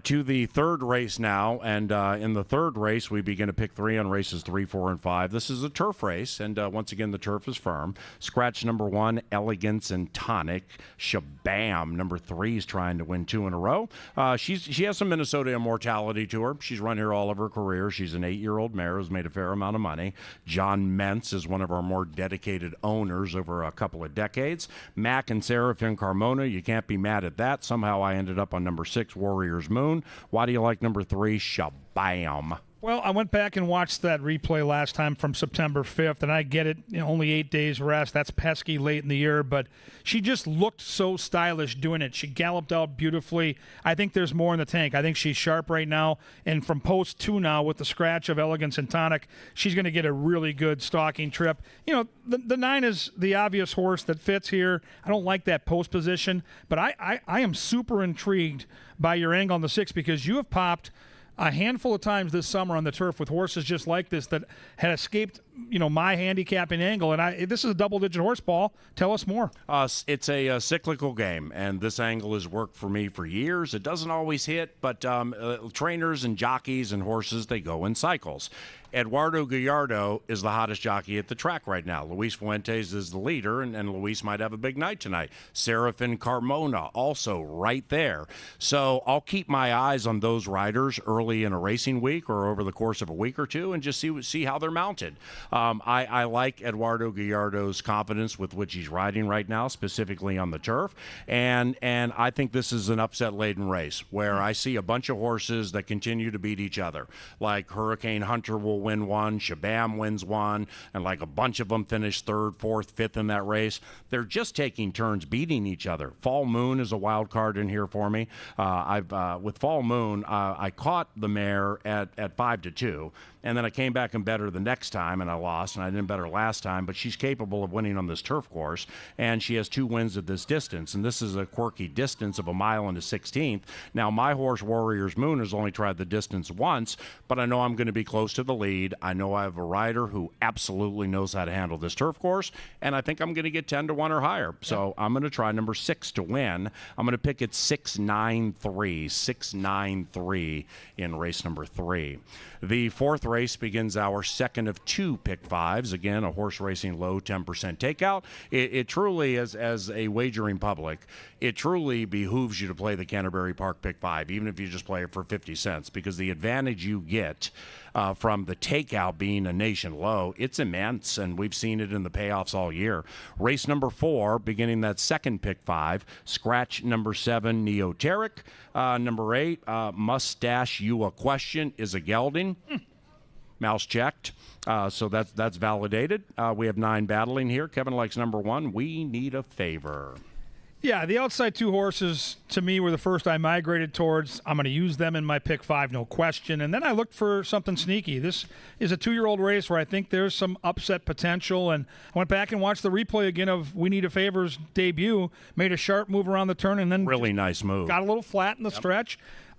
To the third race now, and in the third race, we begin to pick 3 on races 3, 4, and 5. This is a turf race, and once again, the turf is firm. Scratch number 1, Elegance and Tonic. Shabam, number 3 is trying to win 2 in a row. She has some Minnesota immortality to her. She's run here all of her career. She's an 8-year-old mare who's made a fair amount of money. John Mentz is one of our more dedicated owners over a couple of decades. Mac and Serafin Carmona, you can't be mad at that. Somehow I ended up on number 6, Warriors Moon. Why do you like number 3, Shabam? Well, I went back and watched that replay last time from September 5th, and I get it, only 8 days rest. That's pesky late in the year, but she just looked so stylish doing it. She galloped out beautifully. I think there's more in the tank. I think she's sharp right now, and from post 2 now with the scratch of Elegance and Tonic, she's going to get a really good stalking trip. The 9 is the obvious horse that fits here. I don't like that post position, but I am super intrigued by your angle on the 6 because you have popped a handful of times this summer on the turf with horses just like this that had escaped, my handicapping angle. And this is a double-digit horse, Paul. Tell us more. It's a cyclical game, and this angle has worked for me for years. It doesn't always hit, but trainers and jockeys and horses, they go in cycles. Eduardo Gallardo is the hottest jockey at the track right now. Luis Fuentes is the leader, and Luis might have a big night tonight. Serafin Carmona also right there. So I'll keep my eyes on those riders early in a racing week or over the course of a week or two and just see how they're mounted. I like Eduardo Gallardo's confidence with which he's riding right now, specifically on the turf. And I think this is an upset-laden race where I see a bunch of horses that continue to beat each other. Like Hurricane Hunter will win 1, Shabam wins 1, and like a bunch of them finish 3rd, 4th, 5th in that race. They're just taking turns beating each other. Fall Moon is a wild card in here for me. With Fall Moon, I caught the mare at 5-2, and then I came back and bet her the next time, and I lost, and I didn't bet her last time, but she's capable of winning on this turf course, and she has 2 wins at this distance, and this is a quirky distance of 1 mile and a 16th. Now, my horse, Warriors Moon, has only tried the distance once, but I know I'm going to be close to the lead. I know I have a rider who absolutely knows how to handle this turf course, and I think I'm going to get 10-1 or higher. So I'm going to try number 6 to win. I'm going to pick it 6-9-3 in race number 3. The 4th race begins our second of 2 pick 5s. Again, a horse racing low 10% takeout. It truly, as a wagering public, it truly behooves you to play the Canterbury Park pick 5, even if you just play it for 50 cents, because the advantage you get from the takeout being a nation low, it's immense, and we've seen it in the payoffs all year. Race number 4, beginning that second pick 5, scratch number 7, Neoteric. Number 8, Mustache You a Question is a gelding. Mouse checked. So that's validated. We have 9 battling here. Kevin likes number 1. We Need a Favor. Yeah, the outside 2 horses, to me, were the first I migrated towards. I'm going to use them in my pick 5, no question. And then I looked for something sneaky. This is a 2-year-old race where I think there's some upset potential. And I went back and watched the replay again of We Need a Favor's debut, made a sharp move around the turn, and then really nice move. Got a little flat in the stretch.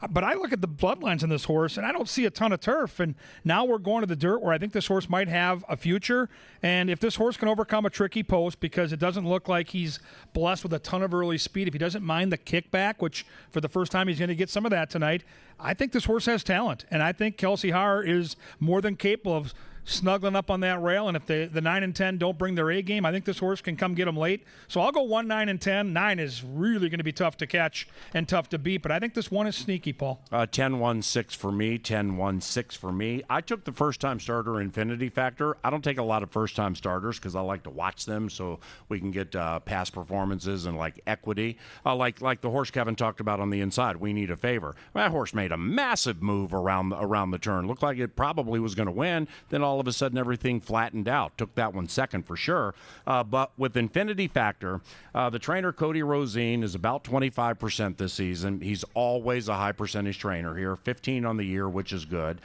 But I look at the bloodlines in this horse, and I don't see a ton of turf. And now we're going to the dirt where I think this horse might have a future. And if this horse can overcome a tricky post, because it doesn't look like he's blessed with a ton of early speed, if he doesn't mind the kickback, which for the first time he's going to get some of that tonight, I think this horse has talent. And I think Kelsey Haar is more than capable of snuggling up on that rail, and if the 9 and 10 don't bring their A game, I think this horse can come get them late. So I'll go 1, 9, and 10. 9 is really going to be tough to catch and tough to beat, but I think this one is sneaky, Paul. 10, 1, 6 for me. 10, 1, 6 for me. I took the first-time starter Infinity Factor. I don't take a lot of first-time starters because I like to watch them so we can get past performances and like equity. Like the horse Kevin talked about on the inside, We Need a Favor. That horse made a massive move around the turn. Looked like it probably was going to win. Then all of a sudden everything flattened out. Took that one second for sure. But with Infinity Factor, the trainer Cody Rosine is about 25% this season. He's always a high percentage trainer here, 15 on the year, which is good.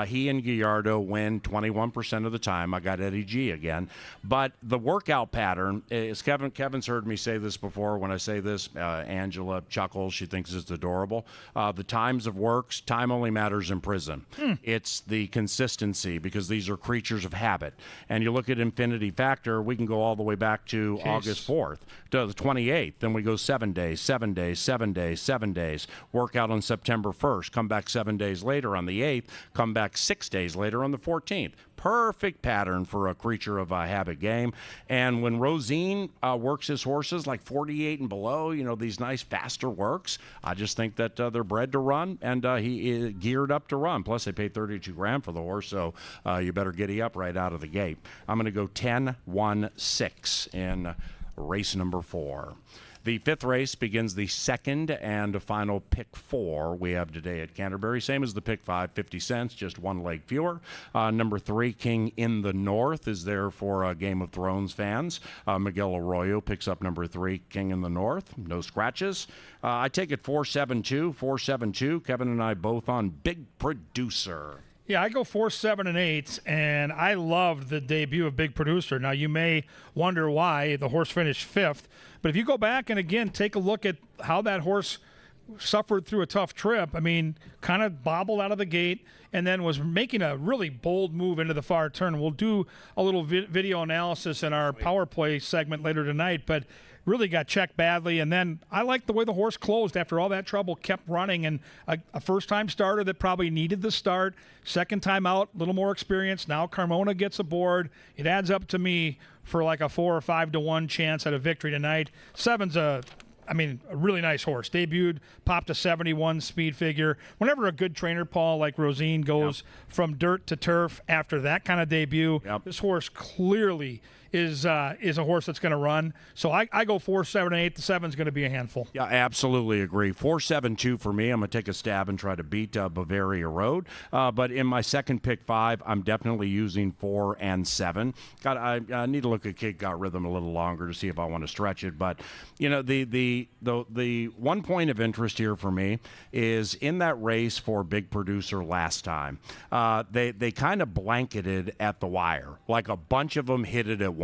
He and Gallardo win 21% of the time. I got Eddie G again. But the workout pattern is, Kevin's heard me say this before. When I say this, Angela chuckles. She thinks it's adorable. The times of works, time only matters in prison. It's the consistency, because these are creatures of habit. And you look at Infinity Factor, we can go all the way back to August 4th to the 28th. Then we go 7 days, 7 days, 7 days, 7 days. Work out on September 1st. Come back 7 days later on the 8th. Come back 6 days later on the 14th. Perfect pattern for a creature of a habit game. And when Rosine works his horses like 48 and below, these nice faster works, I just think that they're bred to run, and he is geared up to run. Plus, they paid $32,000 for the horse, so you better giddy up right out of the gate. I'm going to go 10, 1, 6 in race number 4. The fifth race begins the second and final pick 4 we have today at Canterbury. Same as the pick 5, 50 cents, just one leg fewer. Number 3, King in the North, is there for Game of Thrones fans. Miguel Arroyo picks up number 3, King in the North. No scratches. I take it 4-7-2, 4-7-2. Kevin and I both on Big Producer. Yeah, I go 4, 7, and 8, and I loved the debut of Big Producer. Now, you may wonder why the horse finished 5th, but if you go back and, again, take a look at how that horse suffered through a tough trip, I mean, kind of bobbled out of the gate and then was making a really bold move into the far turn. We'll do a little video analysis in our power play segment later tonight, but really got checked badly. And then I like the way the horse closed after all that trouble, kept running, and a first-time starter that probably needed the start. Second time out, a little more experience. Now Carmona gets aboard. It adds up to me for like a 4 or 5 to 1 chance at a victory tonight. 7's a really nice horse. Debuted, popped a 71 speed figure. Whenever a good trainer, Paul, like Rosine, goes from dirt to turf after that kind of debut, this horse clearly is a horse that's going to run. So I go 4, 7, 8. The 7's going to be a handful. Yeah, absolutely agree. 4-7-2 for me. I'm going to take a stab and try to beat Bavaria Road. But in my second pick 5, I'm definitely using 4 and 7. I need to look at Kid Got Rhythm a little longer to see if I want to stretch it. But the one point of interest here for me is in that race for Big Producer last time. They kind of blanketed at the wire, like a bunch of them hit it at once.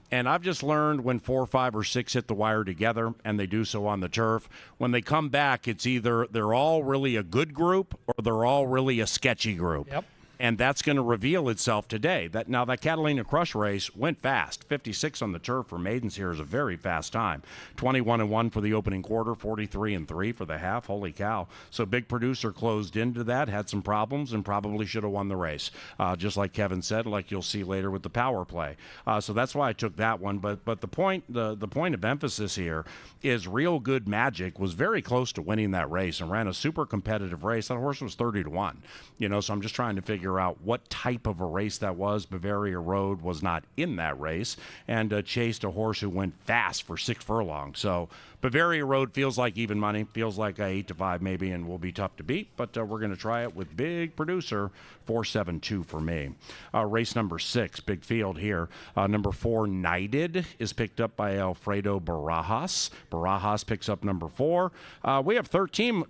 And I've just learned when 4, 5, or 6 hit the wire together, and they do so on the turf, when they come back, it's either they're all really a good group or they're all really a sketchy group. Yep. And that's going to reveal itself today. That Catalina Crush race went fast. 56 on the turf for maidens here is a very fast time. 21-1 for the opening quarter, 43-3 for the half. Holy cow. So Big Producer closed into that, had some problems, and probably should have won the race. Just like Kevin said, like you'll see later with the power play. So that's why I took that one. But the point of emphasis here is Real Good Magic was very close to winning that race and ran a super competitive race. That horse was 30-1. So I'm just trying to figure out what type of a race that was. Bavaria Road was not in that race and chased a horse who went fast for 6 furlongs. So Bavaria Road feels like even money, feels like 8-5 maybe, and will be tough to beat, but we're going to try it with Big Producer, 4-7-2 for me. Race number 6, big field here. Number 4, Knighted, is picked up by Alfredo Barajas. Barajas picks up number 4. We have 13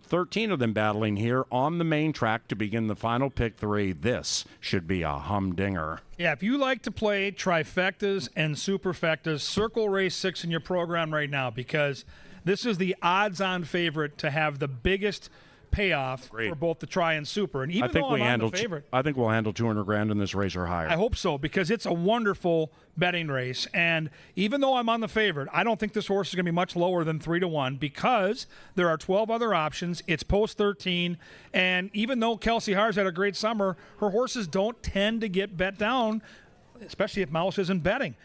of them battling here on the main track to begin the final pick 3. This should be a humdinger. Yeah, if you like to play trifectas and superfectas, circle race 6 in your program right now, because this is the odds-on favorite to have the biggest payoff Great. for both the try and super. And even I think though we I'm on handle. the favorite, I think we'll handle 200 grand in this race or higher. I hope so, because it's a wonderful betting race. And even though I'm on the favorite, I don't think this horse is going to be much lower than 3-1 because there are 12 other options. It's post 13. And even though Kelsey Haar's had a great summer, her horses don't tend to get bet down, especially if Mouse isn't betting.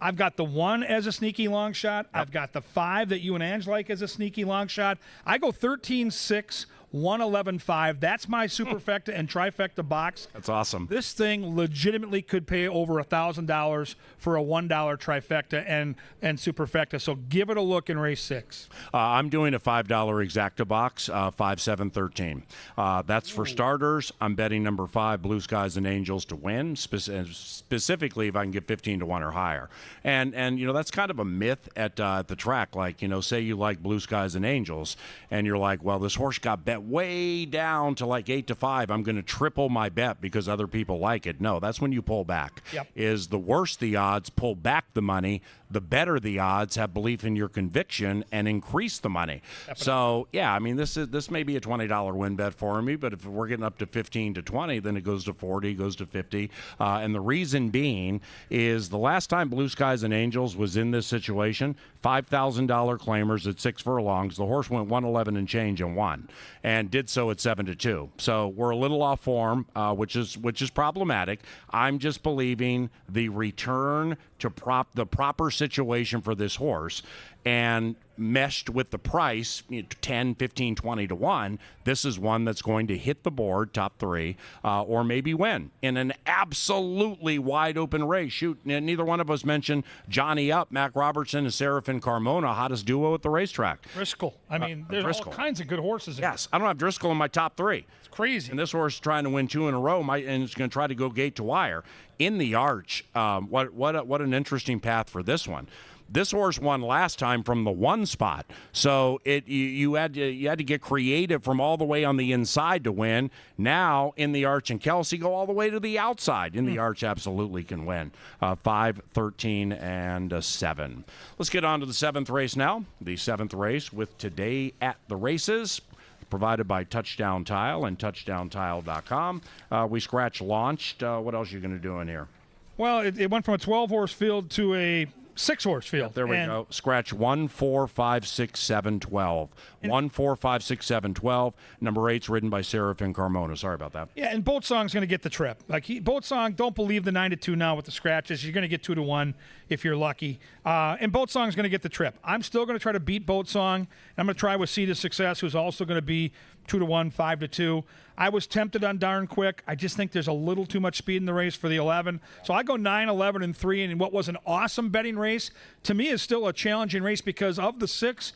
I've got the 1 as a sneaky long shot. I've got the 5 that you and Ange like as a sneaky long shot. I go 13-6, 111.5. That's my superfecta and trifecta box. That's awesome. This thing legitimately could pay over $1,000 for a $1 trifecta and superfecta. So give it a look in race 6. I'm doing a $5 exacta box, 5, 7, 13. That's for starters. I'm betting number 5, Blue Skies and Angels to win, specifically if I can get 15-1 or higher. And that's kind of a myth at the track. Like, say you like Blue Skies and Angels, and you're like, well, this horse got bet way down to like 8-5. I'm going to triple my bet because other people like it. No, that's when you pull back. Yep. Is the worse the odds, pull back the money. The better the odds, have belief in your conviction and increase the money. Definitely. So yeah, I mean this may be a $20 win bet for me, but if we're getting up to 15 to 20, then it goes to 40, goes to 50. And the reason being is the last time Blue Skies and Angels was in this situation, $5,000 claimers at 6 furlongs. The horse went 111 and change and won, and did so at 7-2. So we're a little off form, which is problematic. I'm just believing the return to the proper situation for this horse, and meshed with the price, 10, 15, 20 to 1, this is one that's going to hit the board, top 3, or maybe win in an absolutely wide open race. Shoot, neither one of us mentioned Johnny Up, Mac Robertson, and Seraphin Carmona, hottest duo at the racetrack. Driscoll. I mean, there's Driscoll. all kinds of good horses in Yes, I don't have Driscoll in my top 3. It's crazy. And this horse is trying to win 2 in a row, and it's going to try to go gate to wire. In the Arch, what an interesting path for this one. This horse won last time from the 1 spot, so you had to get creative from all the way on the inside to win. Now in the Arch and Kelsey go all the way to the outside. In the Arch, absolutely can win. 5, 13, and 7. Let's get on to the 7th race now. The 7th race with Today at the Races, provided by Touchdown Tile and touchdowntile.com. We scratch launched. What else are you going to do in here? Well, it went from a 12-horse field to a 6-horse field. There we go. Scratch 1, 4, 5, 6, 7, 12. 1, 4, 5, 6, 7, 12. Number 8's ridden by Seraphin Carmona. Sorry about that. Yeah, and Boatsong's going to get the trip. Boatsong, don't believe the 9-2 now with the scratches. You're going to get 2-1 if you're lucky. And Boatsong's going to get the trip. I'm still going to try to beat Boatsong. I'm going to try with Seed of Success, who's also going to be 2-1, 5-2. I was tempted on Darn Quick. I just think there's a little too much speed in the race for the 11. So I go 9, 11, and 3. And what was an awesome betting race, to me, is still a challenging race because of the 6,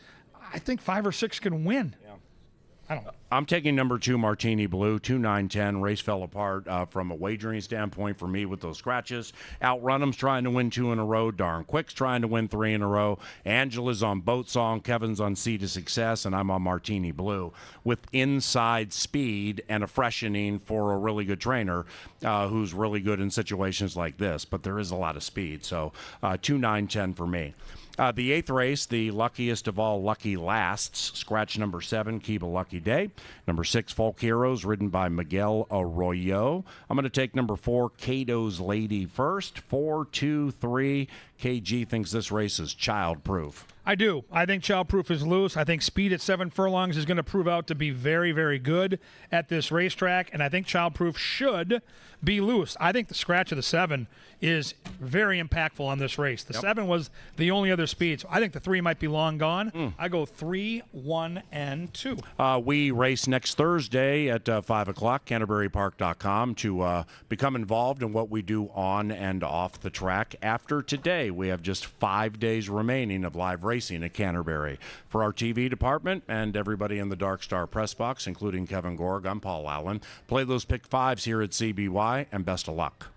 I think 5 or 6 can win. Yeah. I don't know. I'm taking number 2, Martini Blue, 2, 9, 10. Race fell apart from a wagering standpoint for me with those scratches. Outrun'em's trying to win 2 in a row. Darn Quick's trying to win 3 in a row. Angela's on Boatsong. Kevin's on Seed of Success, and I'm on Martini Blue with inside speed and a freshening for a really good trainer who's really good in situations like this. But there is a lot of speed. So 2, 9, 10 for me. The 8th race, the luckiest of all lucky lasts. Scratch number 7, Keep a Lucky Day. Number 6, Folk Heroes, ridden by Miguel Arroyo. I'm going to take number 4, Cato's Lady first. 4, 2, 3. KG thinks this race is child-proof. I do. I think Childproof is loose. I think speed at 7 furlongs is going to prove out to be very, very good at this racetrack, and I think Childproof should be loose. I think the scratch of the 7 is very impactful on this race. The 7 was the only other speed, so I think the 3 might be long gone. I go 3, 1, and 2. We race next Thursday at 5 o'clock, CanterburyPark.com, to become involved in what we do on and off the track. After today, we have just 5 days remaining of live racing at Canterbury. For our TV department and everybody in the Dark Star press box, including Kevin Gorg, I'm Paul Allen. Play those pick 5s here at CBY, and best of luck.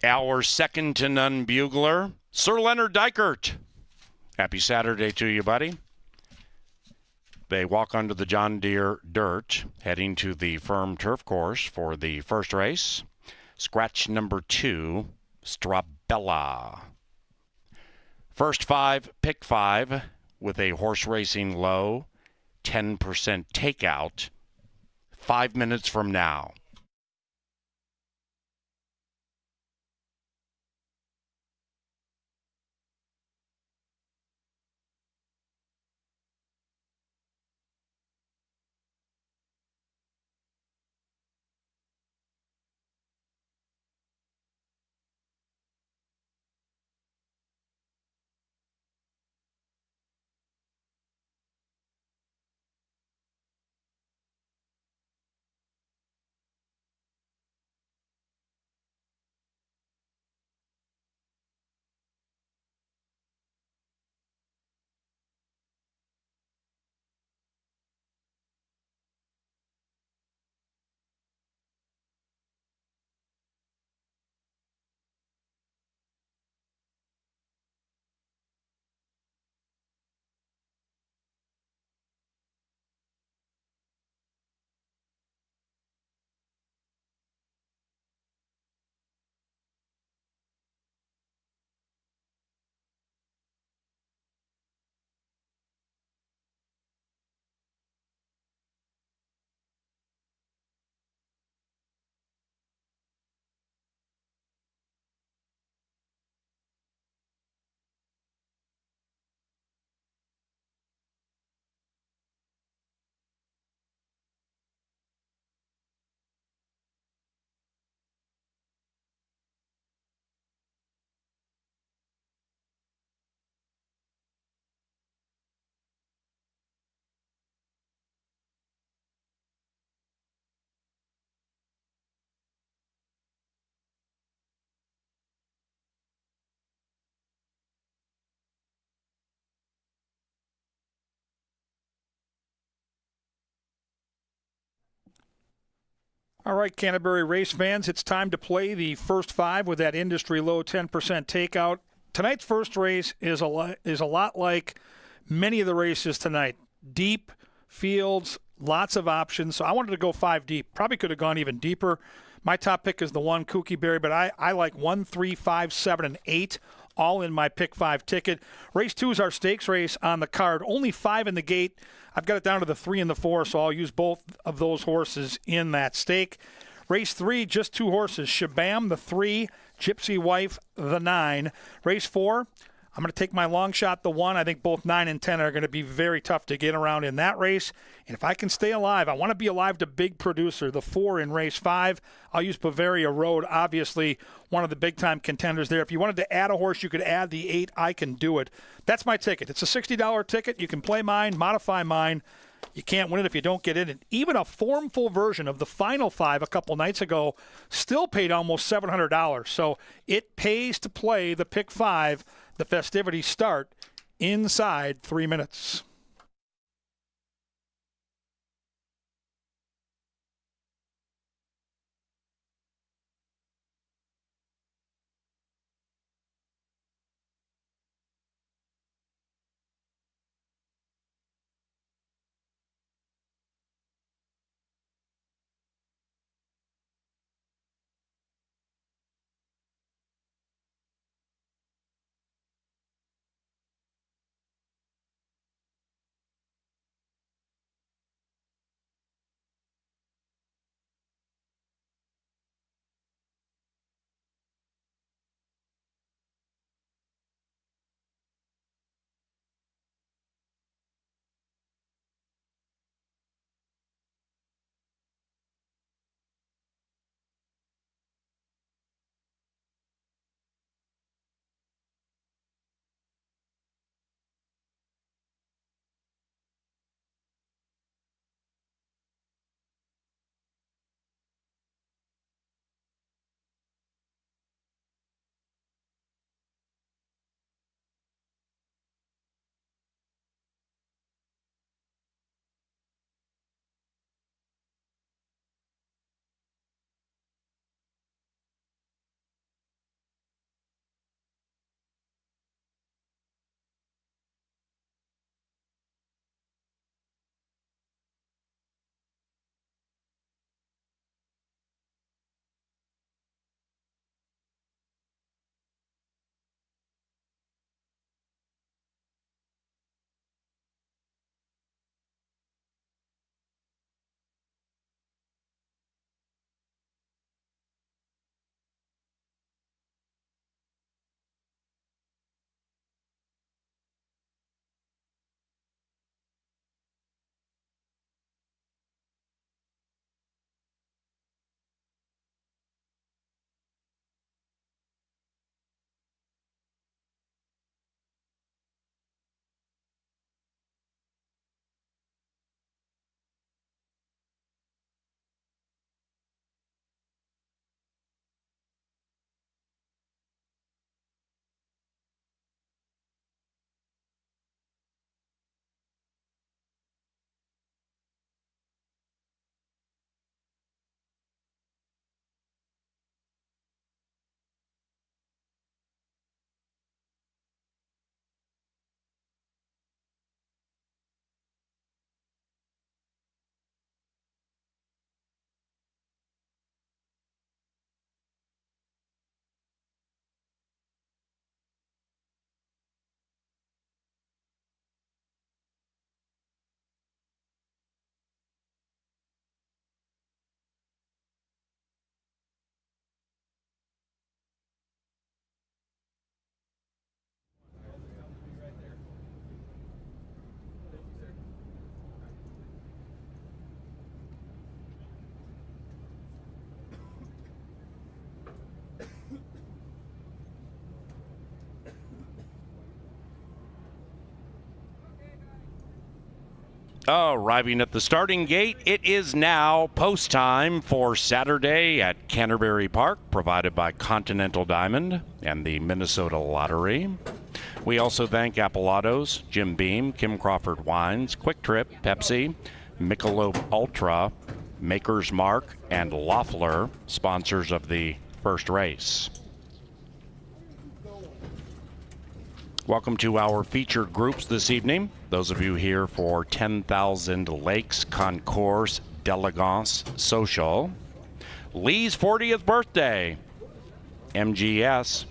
Our second to none bugler, Sir Leonard Dykert. Happy Saturday to you, buddy. They walk onto the John Deere dirt, heading to the firm turf course for the first race. Scratch number 2, Strabella. First 5, pick 5, with a horse racing low, 10% takeout, 5 minutes from now. All right, Canterbury race fans, it's time to play the first 5 with that industry low 10% takeout. Tonight's first race is a lot like many of the races tonight. Deep fields, lots of options. So I wanted to go 5 deep. Probably could have gone even deeper. My top pick is the 1 Kooky Berry, but I like 1, 3, 5, 7, and 8 all in my pick 5 ticket. Race 2 is our stakes race on the card. Only 5 in the gate. I've got it down to the 3 and the 4, so I'll use both of those horses in that stake. Race 3, just 2 horses. Shabam, the 3, Gypsy Wife, the 9. Race 4, I'm going to take my long shot, the 1. I think both 9 and 10 are going to be very tough to get around in that race. And if I can stay alive, I want to be alive to Big Producer, the 4 in race 5. I'll use Bavaria Road, obviously one of the big-time contenders there. If you wanted to add a horse, you could add the 8. I can do it. That's my ticket. It's a $60 ticket. You can play mine, modify mine. You can't win it if you don't get in it. Even a formful version of the final 5 a couple nights ago still paid almost $700. So it pays to play the pick 5. The festivities start inside 3 minutes. Arriving at the starting gate, it is now post time for Saturday at Canterbury Park, provided by Continental Diamond and the Minnesota Lottery. We also thank Appalatos, Jim Beam, Kim Crawford Wines, Quick Trip, Pepsi, Michelob Ultra, Maker's Mark, and Loeffler, sponsors of the first race. Welcome to our featured groups this evening. Those of you here for 10,000 Lakes Concourse d'Elegance Social. Lee's 40th birthday. MGS.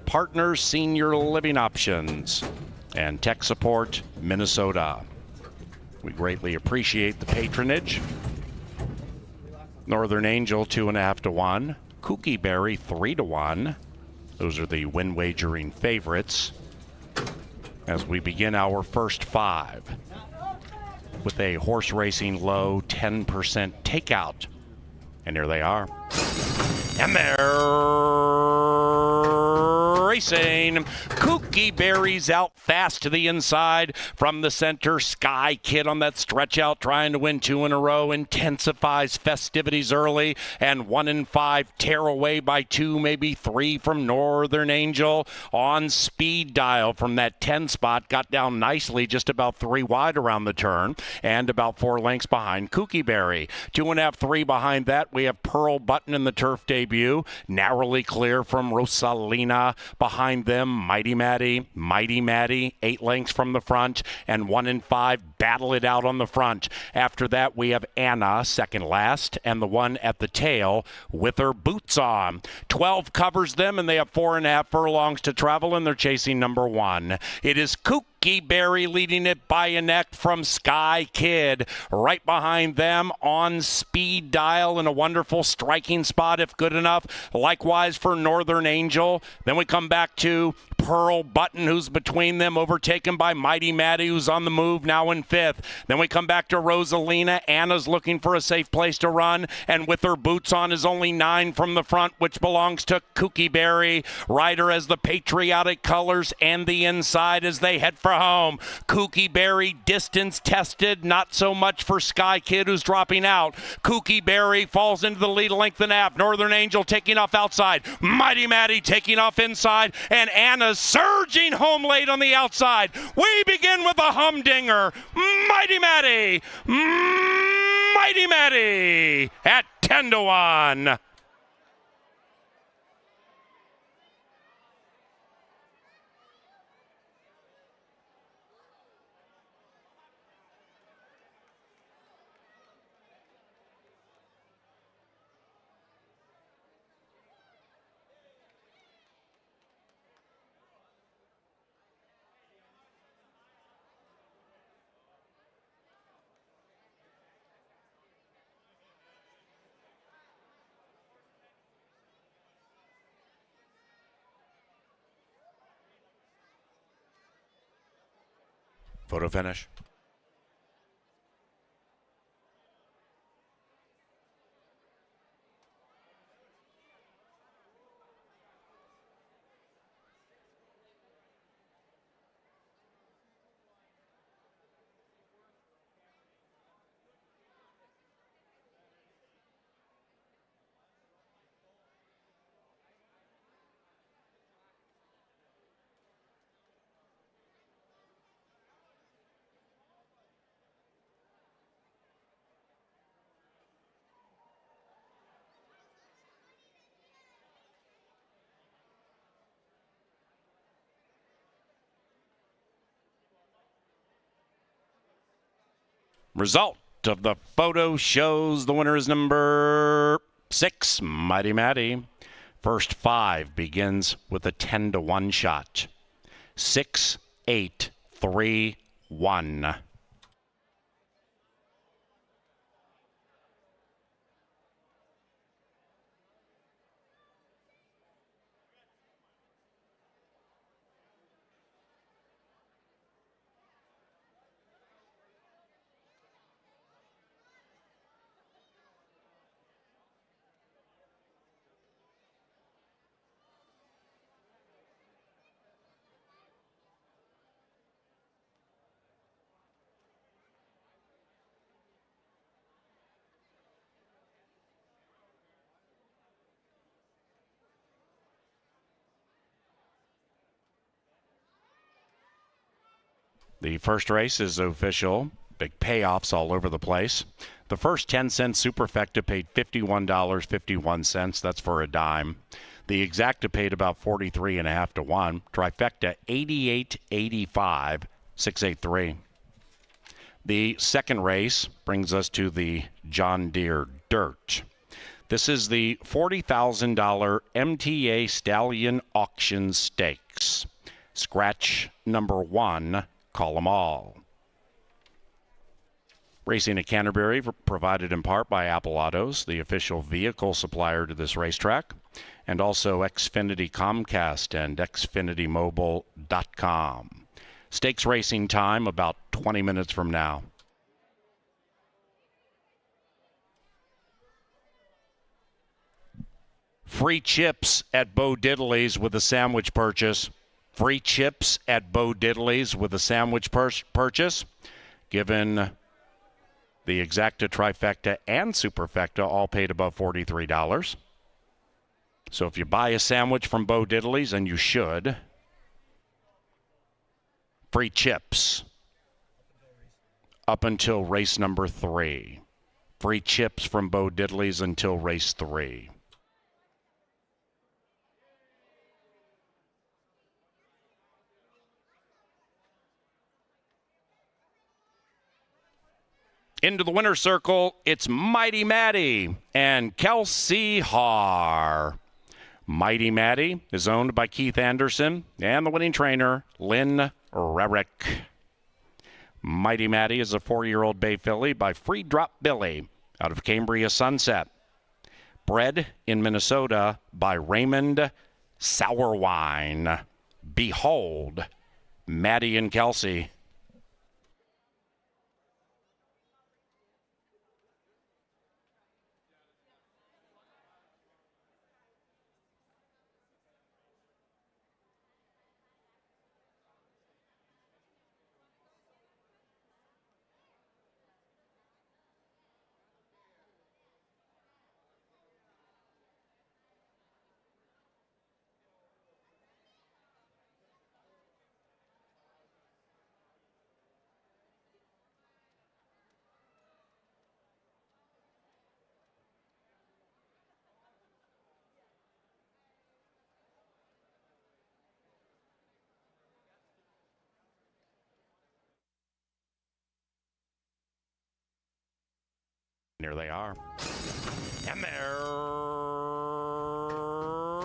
Partners Senior Living Options. And Tech Support Minnesota. We greatly appreciate the patronage. Northern Angel 2.5 to 1. Kooky Berry 3 to 1. Those are the win wagering favorites. As we begin our first 5 with a horse racing low 10% takeout. And here they are. And they're racing. Kooky Berry's out fast to the inside from the center. Sky Kid on that stretch out trying to win 2 in a row. Intensifies festivities early. And 1 and 5 tear away by 2, maybe 3 from Northern Angel. On speed dial from that 10 spot. Got down nicely, just about 3 wide around the turn. And about 4 lengths behind Kooky Berry. 2.5, 3 behind that. We have Pearl Button in the turf debut. Narrowly clear from Rosalina. Behind them, Mighty Maddie, 8 lengths from the front, and 1 and 5 battle it out on the front. After that, we have Anna, second last, and the one at the tail with her boots on. 12 covers them, and they have 4.5 furlongs to travel, and they're chasing number 1. It is Kooky Berry leading it by a neck from Sky Kid. Right behind them on speed dial in a wonderful striking spot if good enough. Likewise for Northern Angel. Then we come back to Pearl Button, who's between them, overtaken by Mighty Maddie, who's on the move now in 5th. Then we come back to Rosalina. Anna's looking for a safe place to run, and with her boots on is only 9 from the front, which belongs to Kooky Berry. Rider as the patriotic colors and the inside as they head for home. Kooky Berry distance tested, not so much for Sky Kid, who's dropping out. Kooky Berry falls into the lead, length and a half. Northern Angel taking off outside. Mighty Maddie taking off inside, and Anna's surging home late on the outside. We begin with a humdinger. Mighty Maddie at 10 to 1. Photo finish. Result of the photo shows the winner is number 6, Mighty Maddie. First 5 begins with a 10 to 1 shot. 6, 8, 3, 1. The first race is official. Big payoffs all over the place. The first 10-cent superfecta paid $51.51. That's for a dime. The exacta paid about 43.5 to 1. Trifecta 88.85, 683. The second race brings us to the John Deere Dirt. This is the $40,000 MTA Stallion Auction Stakes. Scratch number 1, call them all. Racing at Canterbury, provided in part by Apple Autos, the official vehicle supplier to this racetrack, and also Xfinity Comcast and XfinityMobile.com. Stakes racing time about 20 minutes from now. Free chips at Bo Diddley's with a sandwich purchase. Free chips at Bo Diddley's with a sandwich purchase. Given the exacta, trifecta, and superfecta all paid above $43. So if you buy a sandwich from Bo Diddley's, and you should, free chips up until race number 3. Free chips from Bo Diddley's until race 3. Into the winner's circle, it's Mighty Matty and Kelsey Haar. Mighty Matty is owned by Keith Anderson and the winning trainer, Lynn Rarick. Mighty Matty is a 4-year-old bay filly by Free Drop Billy out of Cambria Sunset. Bred in Minnesota by Raymond Sourwine. Behold, Matty and Kelsey. Here they are. And they're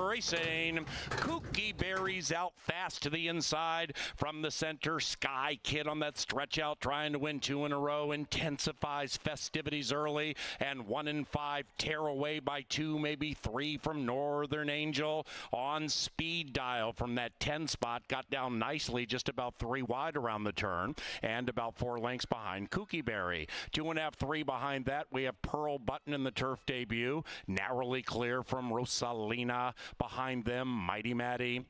racing. Kooky Berry's out fast to the inside from the center. Sky Kid on that stretch out, trying to win 2 in a row. Intensifies festivities early. And 1 in 5 tear away by 2, maybe 3 from Northern Angel. On speed dial from that 10 spot. Got down nicely, just about 3 wide around the turn. And about 4 lengths behind Kooky Berry. 2.5, 3 behind that. We have Pearl Button in the turf debut. Narrowly clear from Rosalina. Behind them, Mighty Matty,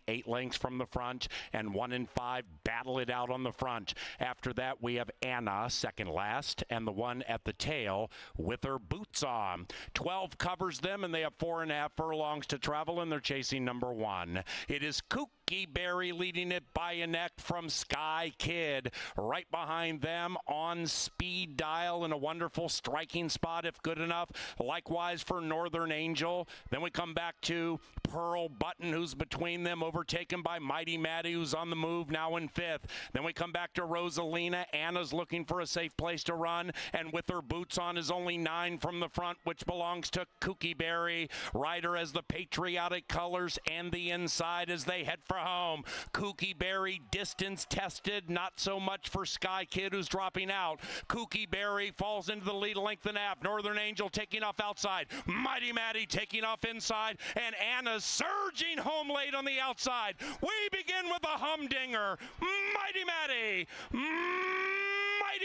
8 lengths from the front, and 1 in 5 battle it out on the front. After that, we have Anna, second last, and the one at the tail with her boots on. 12 covers them, and they have 4.5 furlongs to travel, and they're chasing number 1. It is Kooky Berry leading it by a neck from Sky Kid. Right behind them on speed dial in a wonderful striking spot, if good enough. Likewise for Northern Angel. Then we come back to Pearl Button, who's between them, overtaken by Mighty Matty, who's on the move now in 5th. Then we come back to Rosalina. Anna's looking for a safe place to run, and with her boots on is only 9 from the front, which belongs to Kooky Berry. Rider as the patriotic colors and the inside as they head for home. Kooky Berry distance tested, not so much for Sky Kid, who's dropping out. Kooky Berry falls into the lead, length and a half. Northern Angel taking off outside. Mighty Matty taking off inside, and Anna's surging home late on the outside. We begin with a humdinger. Mighty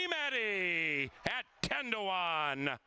Matty at 10 to 1.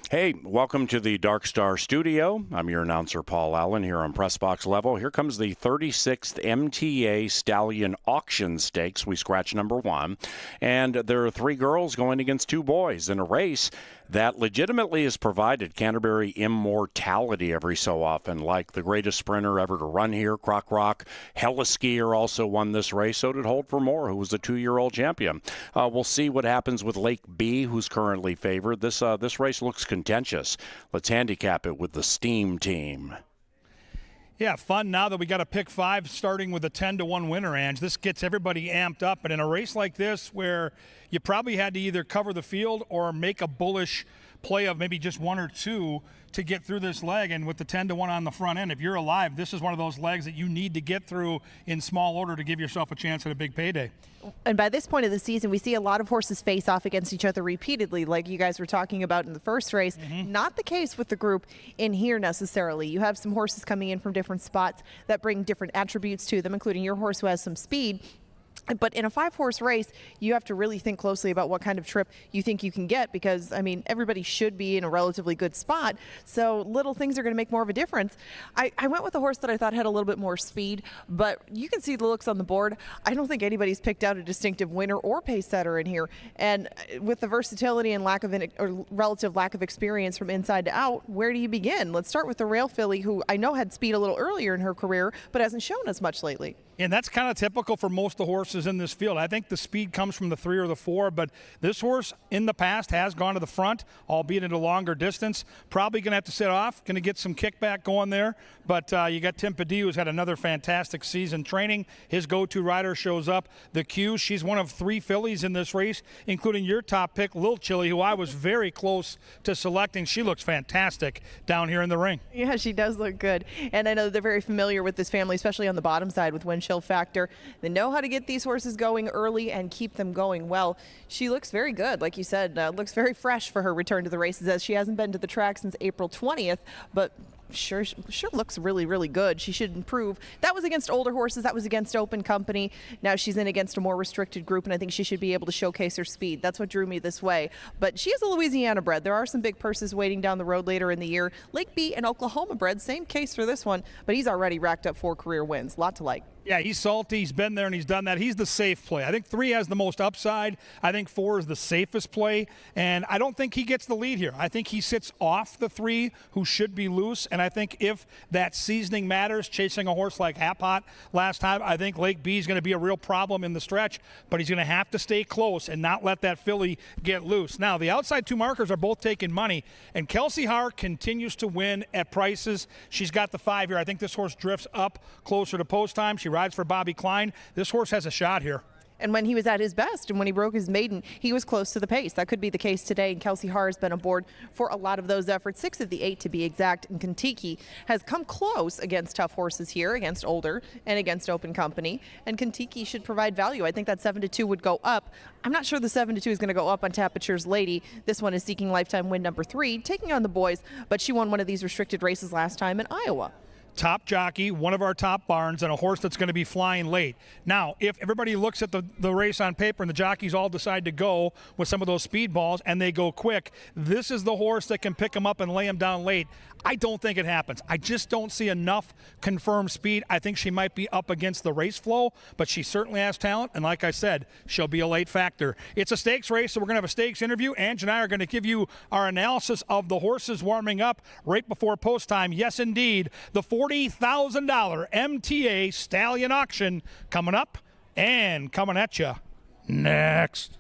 Hey, welcome to the Dark Star Studio. I'm your announcer, Paul Allen, here on Press Box Level. Here comes the 36th MTA Stallion Auction Stakes. We scratch number 1. And there are 3 girls going against 2 boys in a race that legitimately has provided Canterbury immortality every so often, like the greatest sprinter ever to run here, Croc Rock. Heliskier also won this race. So did Hold for More, who was the 2-year-old champion. We'll see what happens with Lake B, who's currently favored. This race looks contentious. Let's handicap it with the Steam team. Yeah, fun now that we got a pick 5 starting with a 10-1 winner, Ange. This gets everybody amped up. And in a race like this where you probably had to either cover the field or make a bullish play of maybe just 1 or 2 to get through this leg, and with the 10-1 on the front end, if you're alive, this is one of those legs that you need to get through in small order to give yourself a chance at a big payday. And by this point of the season, we see a lot of horses face off against each other repeatedly, like you guys were talking about in the first race. Not the case with the group in here necessarily. You have some horses coming in from different spots that bring different attributes to them, including your horse who has some speed. But in a 5-horse race, you have to really think closely about what kind of trip you think you can get because, I mean, everybody should be in a relatively good spot. So little things are going to make more of a difference. I went with a horse that I thought had a little bit more speed, but you can see the looks on the board. I don't think anybody's picked out a distinctive winner or pace setter in here. And with the versatility and relative lack of experience from inside to out, where do you begin? Let's start with the Rail Filly, who I know had speed a little earlier in her career, but hasn't shown as much lately. And that's kind of typical for most of the horses in this field. I think the speed comes from the 3 or the 4, but this horse in the past has gone to the front, albeit at a longer distance. Probably going to have to sit off, going to get some kickback going there. But you got Tim Padilla, who's had another fantastic season training. His go-to rider shows up. The Q, she's one of 3 fillies in this race, including your top pick, Lil Chili, who I was very close to selecting. She looks fantastic down here in the ring. Yeah, she does look good. And I know they're very familiar with this family, especially on the bottom side with Wind Chill Factor. They know how to get these horses going early and keep them going well. She looks very good. Like you said, looks very fresh for her return to the races, as she hasn't been to the track since April 20th, but sure looks really, really good. She should improve. That was against older horses. That was against Open Company. Now she's in against a more restricted group, and I think she should be able to showcase her speed. That's what drew me this way. But she is a Louisiana bred. There are some big purses waiting down the road later in the year. Lake B, an Oklahoma bred. Same case for this one, but he's already racked up 4 career wins. Lot to like. Yeah, he's salty. He's been there and he's done that. He's the safe play. I think 3 has the most upside. I think 4 is the safest play. And I don't think he gets the lead here. I think he sits off the 3 who should be loose. And I think if that seasoning matters, chasing a horse like Hapot last time, I think Lake B is going to be a real problem in the stretch. But he's going to have to stay close and not let that filly get loose. Now, the outside 2 markers are both taking money. And Kelsey Haar continues to win at prices. She's got the 5 here. I think this horse drifts up closer to post time. She rides for Bobby Klein. This horse has a shot here. And when he was at his best and when he broke his maiden, he was close to the pace. That could be the case today, and Kelsey Haar has been aboard for a lot of those efforts, 6 of the 8 to be exact, and Kentucky has come close against tough horses here, against older and against Open Company, and Kentucky should provide value. I think that 7-2 would go up. I'm not sure the 7-2 is going to go up on Tapature's Lady. This one is seeking lifetime win number 3, taking on the boys, but she won one of these restricted races last time in Iowa. Top jockey, one of our top barns, and a horse that's going to be flying late. Now, if everybody looks at the race on paper and the jockeys all decide to go with some of those speed balls and they go quick, this is the horse that can pick them up and lay them down late. I don't think it happens. I just don't see enough confirmed speed. I think she might be up against the race flow, but she certainly has talent, and like I said, she'll be a late factor. It's a stakes race, so we're going to have a stakes interview. Ange and I are going to give you our analysis of the horses warming up right before post time. Yes, indeed, the $40,000 MTA Stallion Auction coming up and coming at you next.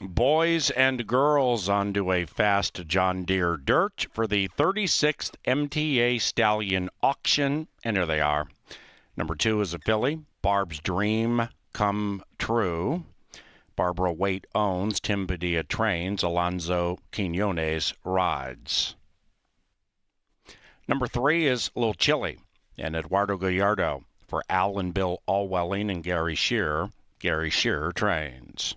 Boys and girls onto a fast John Deere dirt for the 36th MTA Stallion Auction. And here they are. Number 2 is a filly, Barb's Dream Come True. Barbara Waite owns, Tim Padilla trains, Alonzo Quinones rides. Number 3 is Little Chili and Eduardo Gallardo for Al and Bill Allwelling and Gary Shearer. Gary Shearer trains.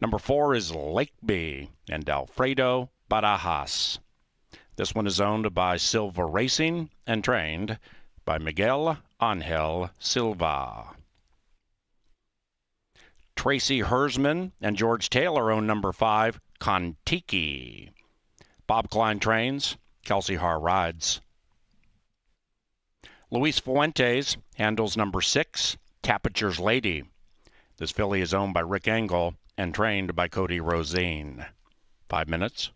Number 4 is Lake Bee and Alfredo Barajas. This one is owned by Silva Racing and trained by Miguel Angel Silva. Tracy Hersman and George Taylor own number 5, Kontiki. Bob Klein trains, Kelsey Haar rides. Luis Fuentes handles number 6, Capiture's Lady. This filly is owned by Rick Engel and trained by Cody Rosine. 5 minutes.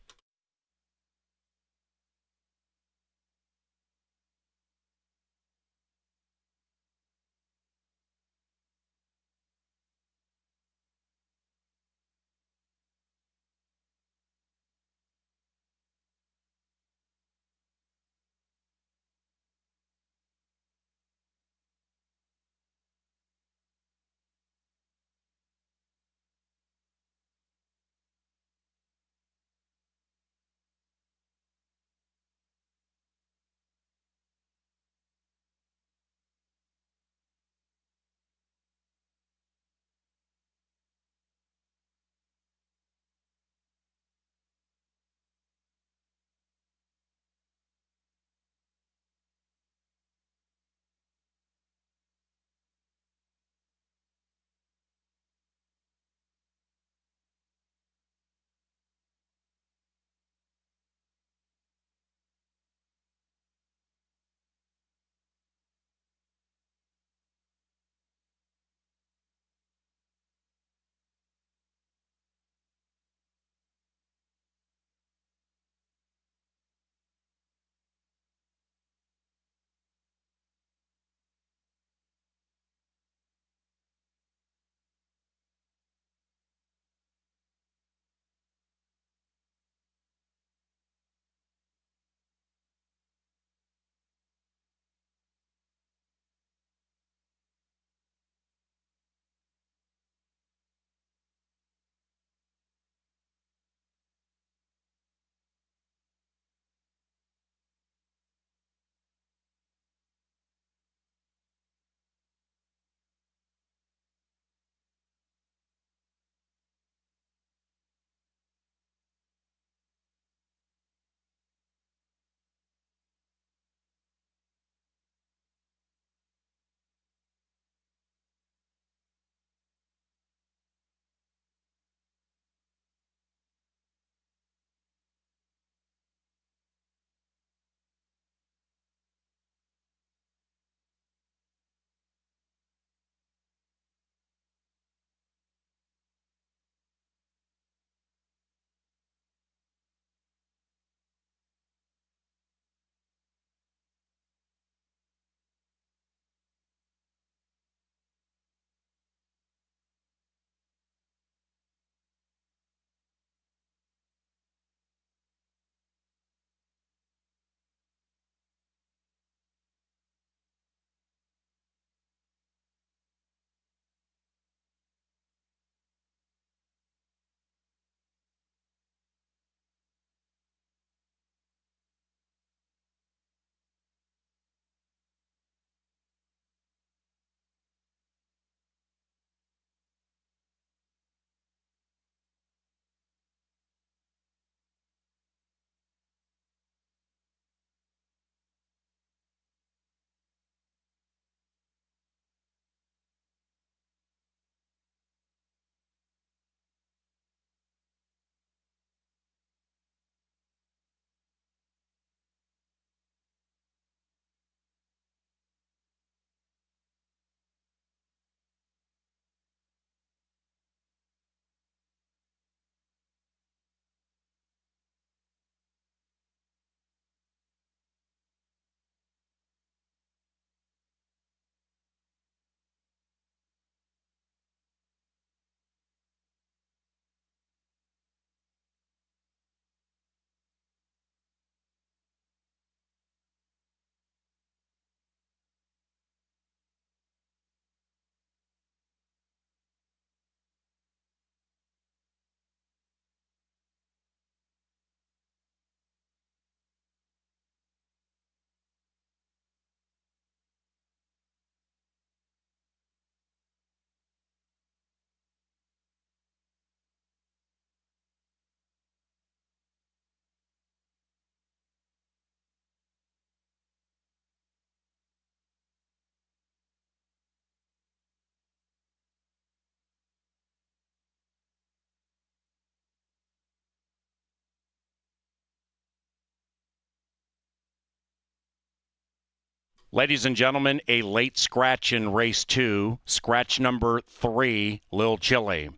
Ladies and gentlemen, a late scratch in race 2. Scratch number 3, Lil Chili.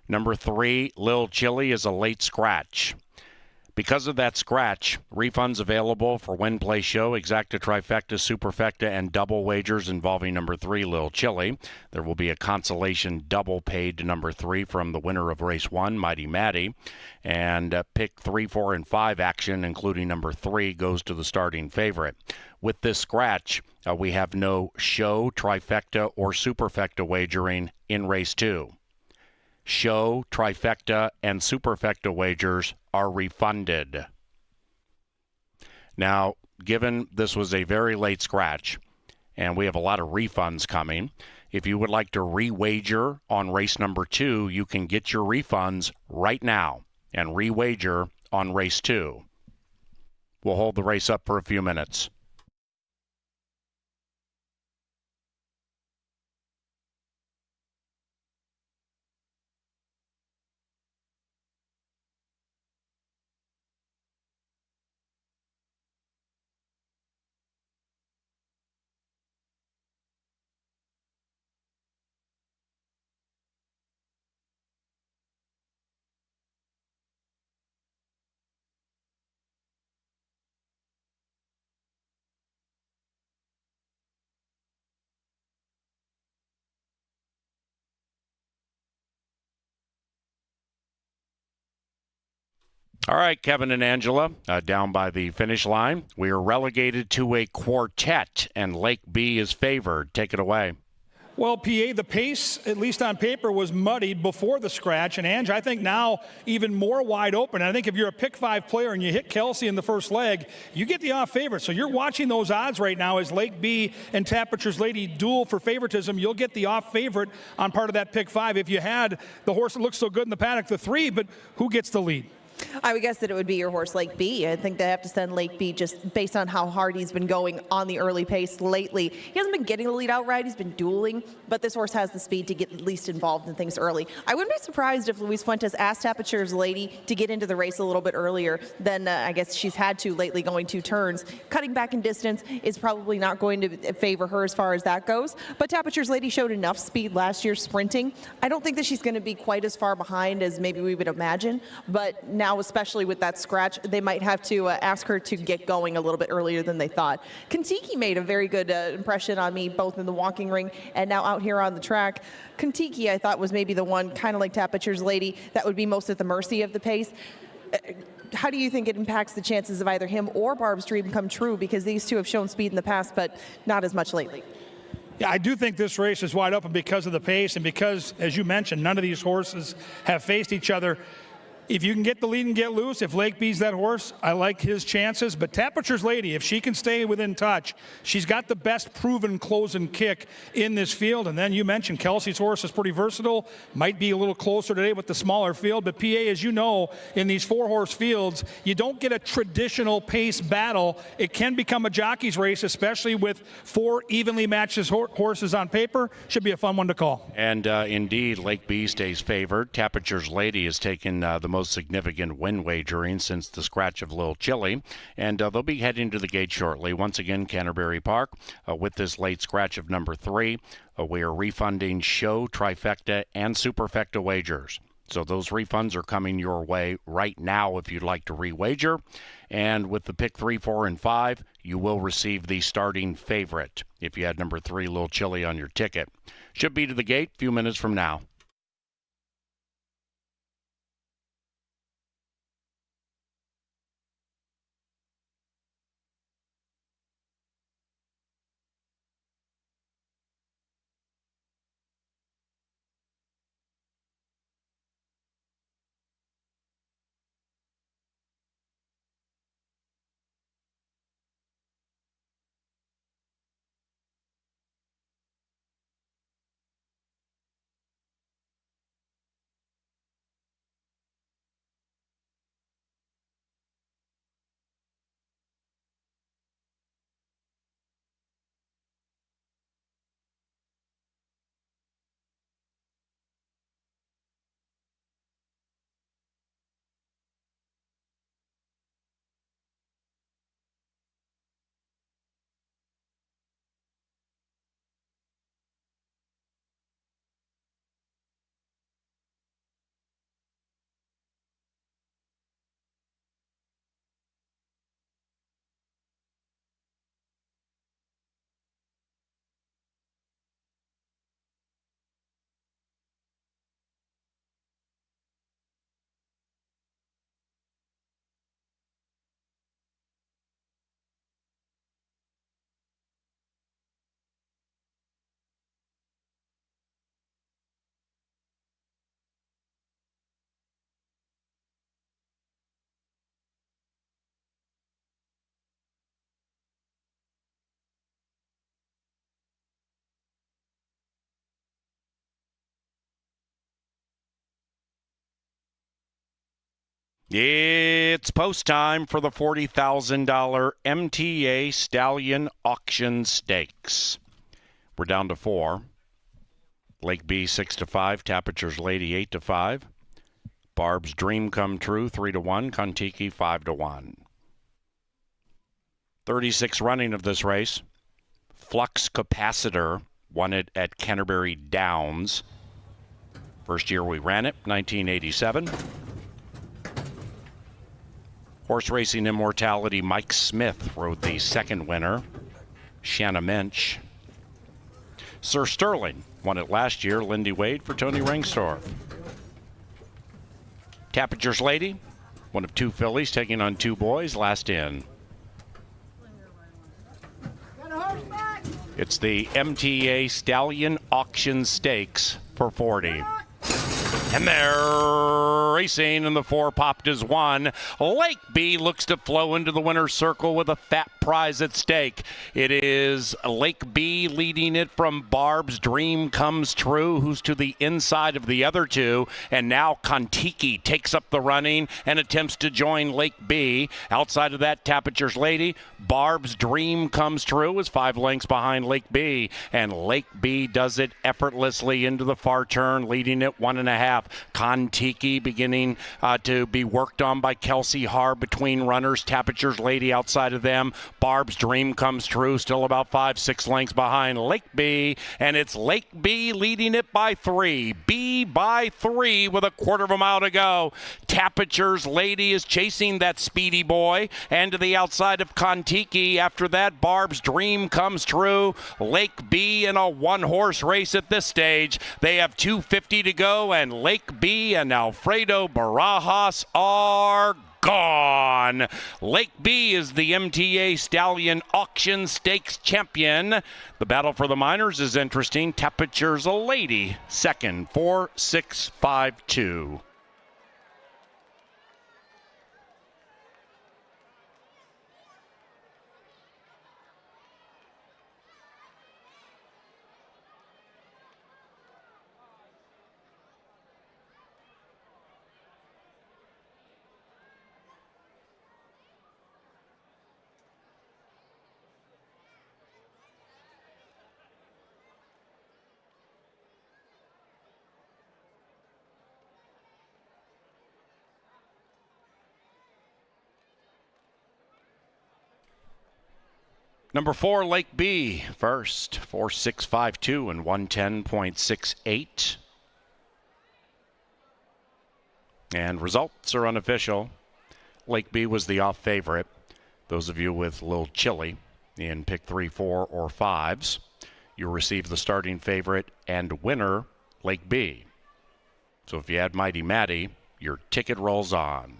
Number 3, Lil Chili, is a late scratch. Because of that scratch, refunds available for win, play, show, exacta, trifecta, superfecta, and double wagers involving number 3, Lil Chili. There will be a consolation double paid to number 3 from the winner of race 1, Mighty Maddie. And pick 3, 4, and 5 action, including number 3, goes to the starting favorite. With this scratch, we have no show, trifecta, or superfecta wagering in race 2. Show, trifecta, and superfecta wagers are refunded. Now, given this was a very late scratch, and we have a lot of refunds coming, if you would like to re-wager on race number 2, you can get your refunds right now and re-wager on race 2. We'll hold the race up for a few minutes. All right, Kevin and Angela, down by the finish line. We are relegated to a quartet, and Lake B is favored. Take it away. Well, PA, the pace, at least on paper, was muddied before the scratch. And, Ange, I think now even more wide open. I think if you're a pick 5 player and you hit Kelsey in the first leg, you get the off favorite. So you're watching those odds right now as Lake B and Tapatur's Lady duel for favoritism. You'll get the off favorite on part of that pick 5. If you had the horse that looks so good in the paddock, the 3, but who gets the lead? I would guess that it would be your horse, Lake B. I think they have to send Lake B just based on how hard he's been going on the early pace lately. He hasn't been getting the lead outright. He's been dueling, but this horse has the speed to get at least involved in things early. I wouldn't be surprised if Luis Fuentes asked Tapatur's Lady to get into the race a little bit earlier than I guess she's had to lately, going 2 turns. Cutting back in distance is probably not going to favor her as far as that goes, but Tapatur's Lady showed enough speed last year sprinting. I don't think that she's going to be quite as far behind as maybe we would imagine, but now, especially with that scratch, they might have to ask her to get going a little bit earlier than they thought. Kentucky made a very good impression on me, both in the walking ring and now out here on the track. Kentucky, I thought, was maybe the one, kind of like Tapatur's Lady, that would be most at the mercy of the pace. How do you think it impacts the chances of either him or Barb's dream come true? Because these two have shown speed in the past, but not as much lately. Yeah, I do think this race is wide open because of the pace and because, as you mentioned, none of these horses have faced each other. If you can get the lead and get loose, if Lake B's that horse, I like his chances. But Tapatur's Lady, if she can stay within touch, she's got the best proven close and kick in this field. And then you mentioned Kelsey's horse is pretty versatile, might be a little closer today with the smaller field. But PA, as you know, in these 4-horse fields, you don't get a traditional pace battle. It can become a jockey's race, especially with 4 evenly matched horses on paper. Should be a fun one to call. And indeed, Lake B stays favored. Tapatur's Lady has taken the most significant win wagering since the scratch of Lil Chili, and they'll be heading to the gate shortly. Once again, Canterbury Park, with this late scratch of number 3, we are refunding show, trifecta, and superfecta wagers. So those refunds are coming your way right now if you'd like to re-wager. And with the pick 3, 4, and 5, you will receive the starting favorite if you had number 3, Lil Chili, on your ticket. Should be to the gate a few minutes from now. It's post time for the $40,000 MTA Stallion Auction Stakes. We're down to 4. Lake B 6-5, Tapiture's Lady 8-5, Barb's Dream Come True 3-1, Kontiki 5-1. 36 running of this race. Flux Capacitor won it at Canterbury Downs. First year we ran it, 1987. Horse Racing Immortality Mike Smith rode the second winner, Shanna Mensch. Sir Sterling won it last year, Lindy Wade for Tony Rengstorff. Tapiture's Lady, one of 2 fillies taking on 2 boys, last in. It's the MTA Stallion Auction Stakes for 40. And they're racing, and the 4 popped as 1. Lake B looks to flow into the winner's circle with a fat prize at stake. It is Lake B leading it from Barb's Dream Comes True, who's to the inside of the other 2. And now Kontiki takes up the running and attempts to join Lake B. Outside of that, Tapiture's Lady, Barb's Dream Comes True is 5 lengths behind Lake B. And Lake B does it effortlessly into the far turn, leading it 1.5. Kontiki beginning to be worked on by Kelsey Harb between runners. Tapiture's Lady outside of them. Barb's Dream Comes True still about 5-6 lengths behind Lake B. And it's Lake B leading it by 3. B by 3 with a quarter of a mile to go. Tapiture's Lady is chasing that speedy boy. And to the outside of Kontiki. After that, Barb's Dream Comes True. Lake B in a 1-horse race at this stage. They have 2:50 to go, and Lake B and Alfredo Barajas are gone. Lake B is the MTA Stallion Auction Stakes champion. The battle for the minors is interesting. Tapiture's Lady, second, 4-6-5-2. Number 4, Lake B, first, 4-6-5-2 and 110.68. And results are unofficial. Lake B was the off favorite. Those of you with a little chili in pick 3, 4, or 5s, you'll receive the starting favorite and winner, Lake B. So if you add Mighty Matty, your ticket rolls on.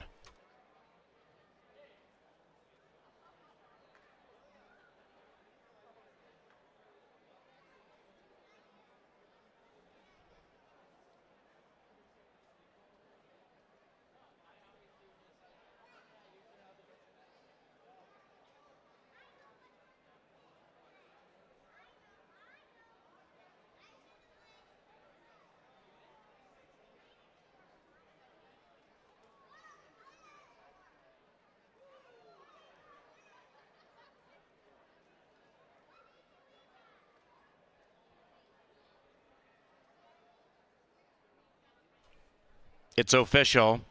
It's official.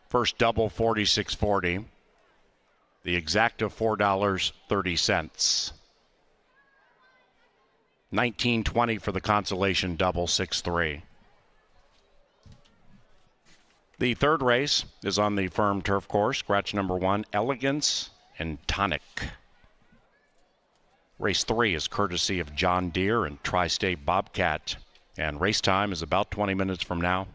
First double, 46.40. The exacta, $4.30. 19.20 for the consolation double, 6-3. The third race is on the firm turf course. Scratch number 1, Elegance and Tonic. Race 3 is courtesy of John Deere and Tri-State Bobcat. And race time is about 20 minutes from now.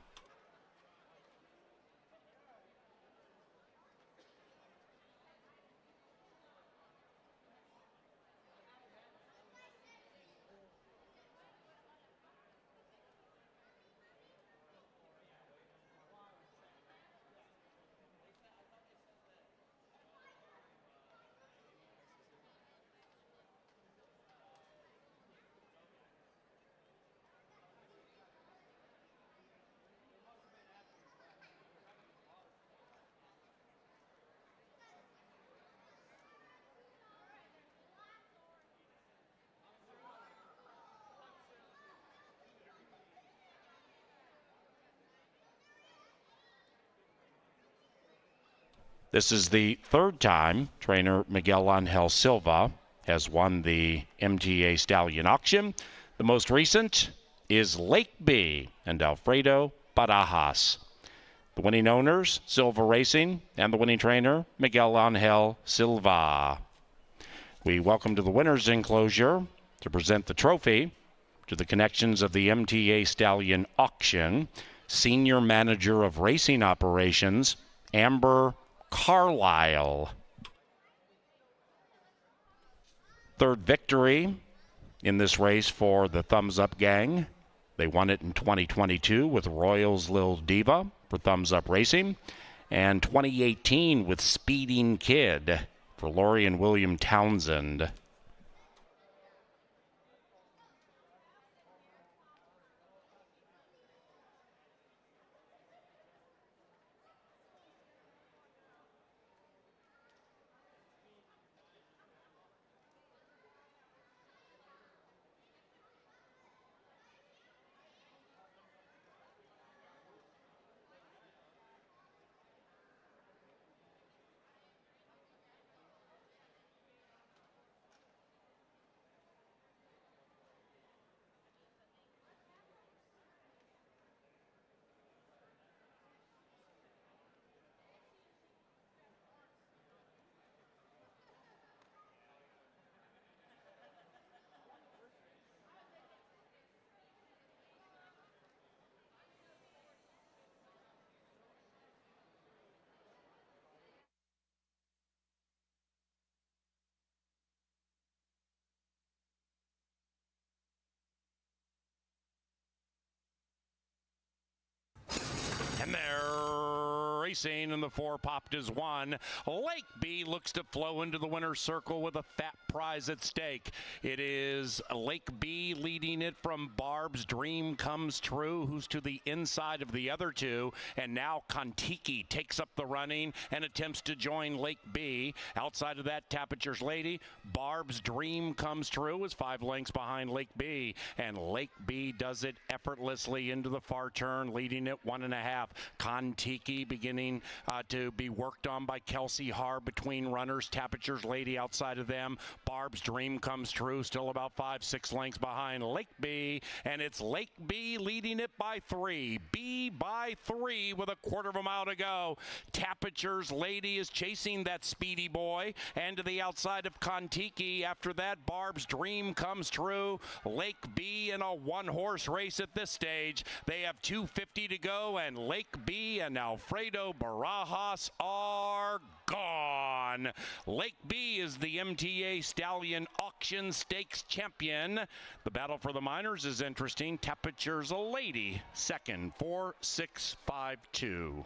This is the third time trainer Miguel Angel Silva has won the MTA Stallion auction. The most recent is Lake B and Alfredo Barajas. The winning owners, Silva Racing, and the winning trainer, Miguel Angel Silva. We welcome to the winner's enclosure to present the trophy to the connections of the MTA Stallion auction, Senior Manager of Racing Operations, Amber Carlisle. Third victory in this race for the Thumbs Up Gang. They won it in 2022 with Royals Lil Diva for Thumbs Up Racing, and 2018 with Speeding Kid for Lori and William Townsend. And they're racing, and the 4 popped as 1. Lake B looks to flow into the winner's circle with a fat prize at stake. It is Lake B leading it from Barb's Dream Comes True, who's to the inside of the other two. And now Kontiki takes up the running and attempts to join Lake B. Outside of that, Tapiture's Lady, Barb's Dream Comes True is 5 lengths behind Lake B. And Lake B does it effortlessly into the far turn, leading it 1.5. Kontiki beginning to be worked on by Kelsey Harb between runners. Tapiture's Lady outside of them. Barb's Dream Comes True still about 5-6 lengths behind Lake B, and it's Lake B leading it by 3. B by 3 with a quarter of a mile to go. Tapiture's Lady is chasing that speedy boy, and to the outside of Kontiki. After that, Barb's Dream Comes True. Lake B in a 1-horse race at this stage. They have 2:50 to go, and Lake B and Alfredo Barajas are gone. Lake B is the MTA Stallion Auction Stakes champion. The battle for the minors is interesting. Tapiture's Lady, second, 4-6-5-2.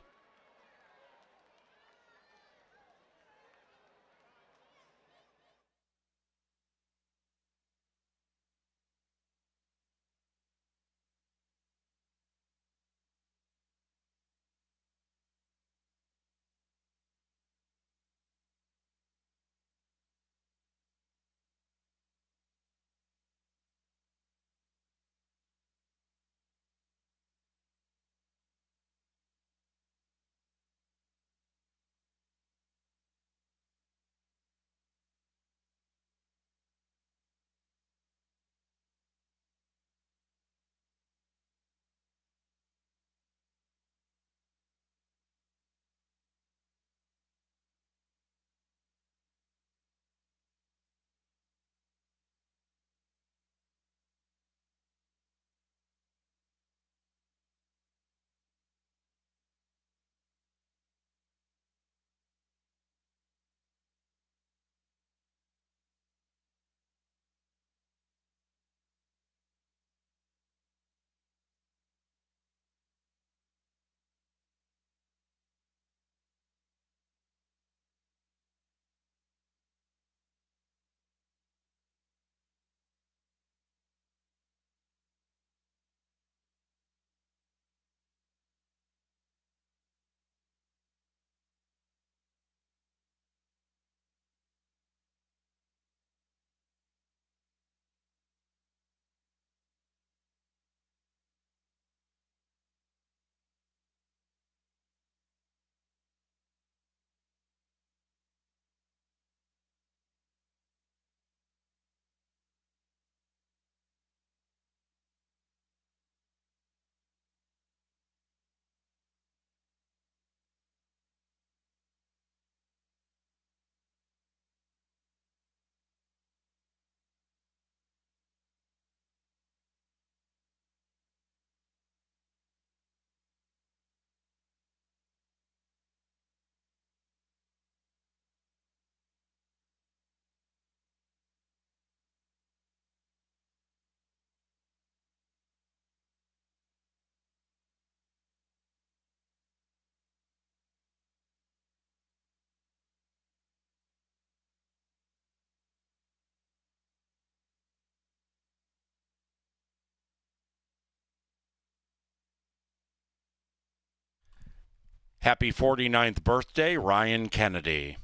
Happy 49th birthday, Ryan Kennedy.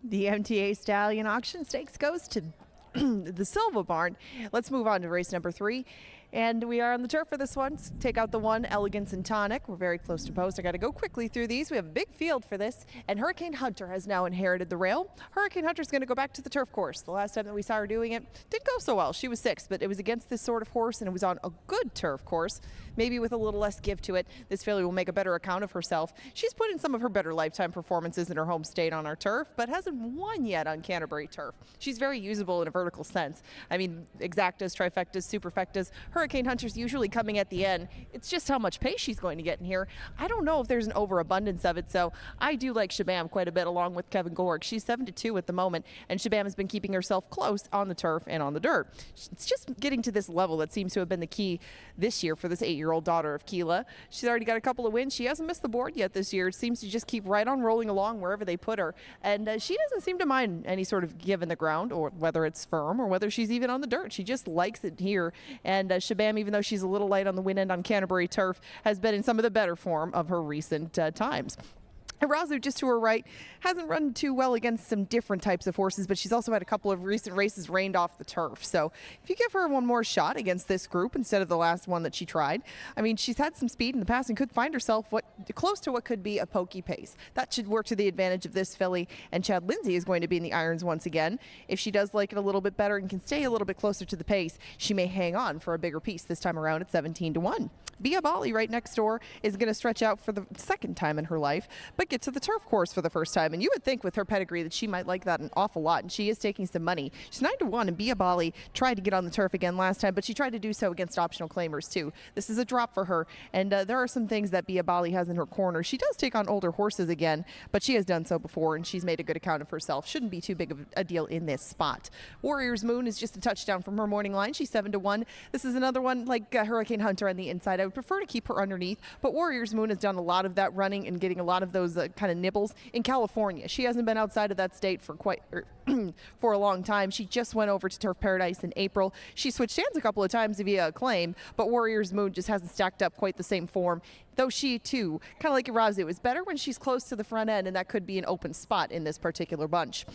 The MTA Stallion Auction Stakes goes to the Silva Barn. Let's move on to race number 3. And we are on the turf for this one. Take out the 1, Elegance and Tonic. We're very close to post. I got to go quickly through these. We have a big field for this. And Hurricane Hunter has now inherited the rail. Hurricane Hunter's going to go back to the turf course. The last time that we saw her doing it didn't go so well. She was 6th, but it was against this sort of horse, and it was on a good turf course, maybe with a little less give to it. This filly will make a better account of herself. She's put in some of her better lifetime performances in her home state on our turf, but hasn't won yet on Canterbury turf. She's very usable in a vertical sense. I mean, exactas, trifectas, superfectas. Hurricane Hunter's usually coming at the end. It's just how much pace she's going to get in here. I don't know if there's an overabundance of it, so I do like Shabam quite a bit along with Kevin Gorg. She's 7-2 at the moment, and Shabam has been keeping herself close on the turf and on the dirt. It's just getting to this level that seems to have been the key this year for this 8-year-old daughter of Keela. She's already got a couple of wins. She hasn't missed the board yet this year. It seems to just keep right on rolling along wherever they put her, and she doesn't seem to mind any sort of give in the ground, or whether it's firm or whether she's even on the dirt. She just likes it here, and Shabam, even though she's a little light on the win end on Canterbury turf, has been in some of the better form of her recent times. Arazu, just to her right, hasn't run too well against some different types of horses, but she's also had a couple of recent races rained off the turf. So if you give her one more shot against this group instead of the last one that she tried, I mean, she's had some speed in the past and could find herself close to what could be a pokey pace. That should work to the advantage of this filly, and Chad Lindsay is going to be in the irons once again. If she does like it a little bit better and can stay a little bit closer to the pace, she may hang on for a bigger piece this time around at 17-1. Bia Bali right next door is going to stretch out for the second time in her life, but get to the turf course for the first time. And you would think with her pedigree that she might like that an awful lot, and she is taking some money. She's 9-1, and Bia Bali tried to get on the turf again last time, but she tried to do so against optional claimers too. This is a drop for her, and there are some things that Bia Bali has in her corner. She does take on older horses again, but she has done so before, and she's made a good account of herself. Shouldn't be too big of a deal in this spot. Warrior's Moon is just a touchdown from her morning line. She's 7-1. This is another one like Hurricane Hunter on the inside. I would prefer to keep her underneath, but Warrior's Moon has done a lot of that running and getting a lot of those kind of nibbles in California. She hasn't been outside of that state for for a long time. She just went over to Turf Paradise in April. She switched hands a couple of times via Acclaim, but Warrior's Moon just hasn't stacked up quite the same form, though she too, kind of like Irazu, is better when she's close to the front end, and that could be an open spot in this particular bunch.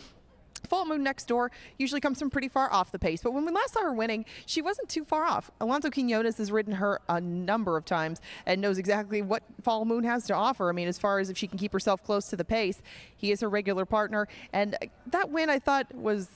Full Moon next door usually comes from pretty far off the pace, but when we last saw her winning, she wasn't too far off. Alonso Quinones has ridden her a number of times and knows exactly what Full Moon has to offer. I mean, as far as if she can keep herself close to the pace, he is her regular partner, and that win I thought was,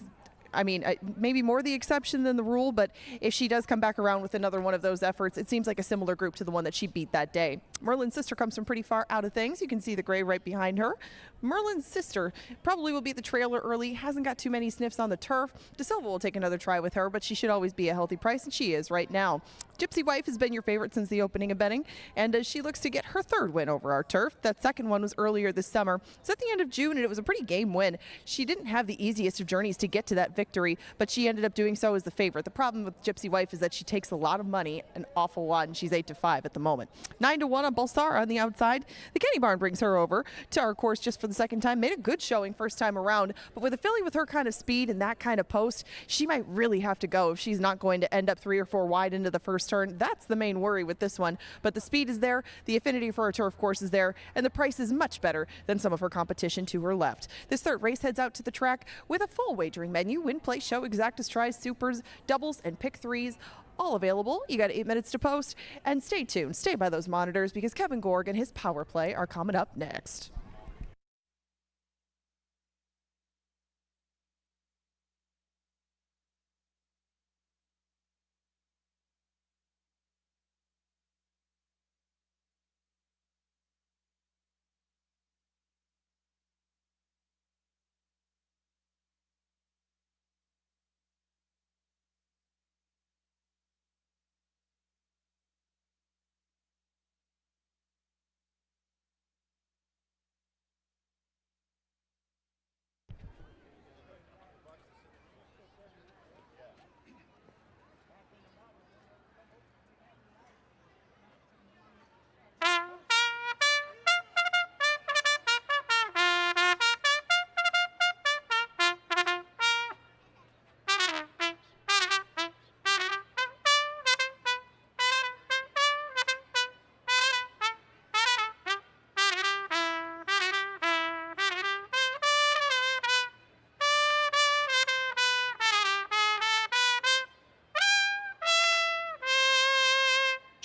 I mean, maybe more the exception than the rule, but if she does come back around with another one of those efforts, it seems like a similar group to the one that she beat that day. Merlin's Sister comes from pretty far out of things. You can see the gray right behind her. Merlin's Sister probably will be the trailer early, hasn't got too many sniffs on the turf. De Silva will take another try with her, but she should always be a healthy price, and she is right now. Gypsy Wife has been your favorite since the opening of betting, and she looks to get her third win over our turf. That second one was earlier this summer. It's at the end of June, and it was a pretty game win. She didn't have the easiest of journeys to get to that victory, but she ended up doing so as the favorite. The problem with Gypsy Wife is that she takes a lot of money, an awful lot, and she's 8-5 at the moment. 9-1 on Balsara on the outside. The Kenny Barn brings her over to our course just for the second time. Made a good showing first time around, but with a filly with her kind of speed and that kind of post, she might really have to go if she's not going to end up 3 or 4 wide into the first turn. That's the main worry with this one, but the speed is there, the affinity for her turf course is there, and the price is much better than some of her competition to her left. This third race heads out to the track with a full wagering menu: win, play, show, exactas, tries, supers, doubles, and pick threes. All available. You got 8 minutes to post, and stay tuned. Stay by those monitors because Kevin Gorg and his power play are coming up next.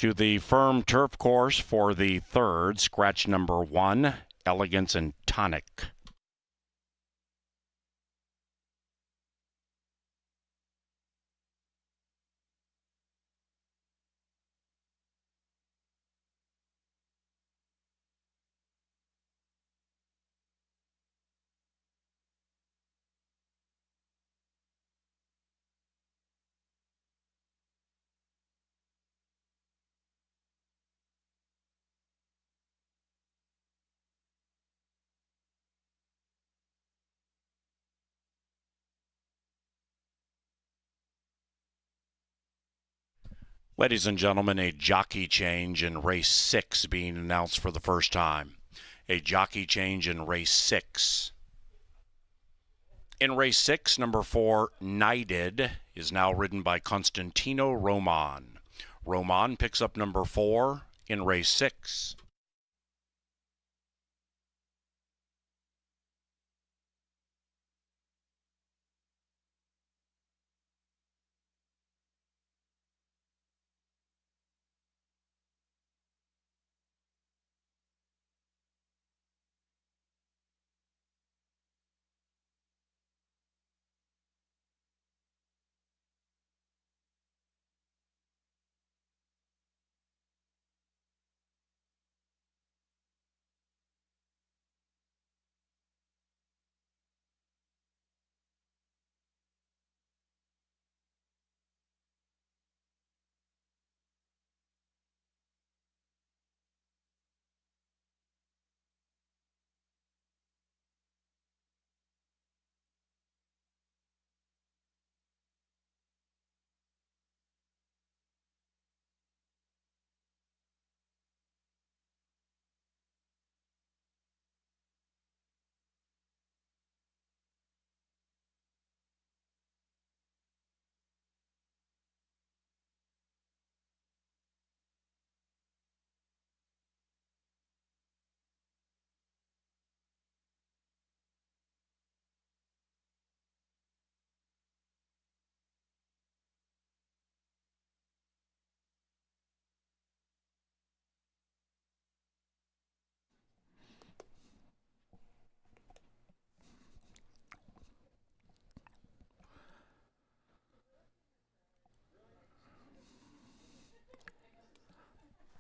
To the firm turf course for the third, scratch number 1, Elegance and Tonic. Ladies and gentlemen, a jockey change in race 6 being announced for the first time. A jockey change in race 6. In race 6, number 4, Knighted, is now ridden by Constantino Roman. Roman picks up number 4 in race 6.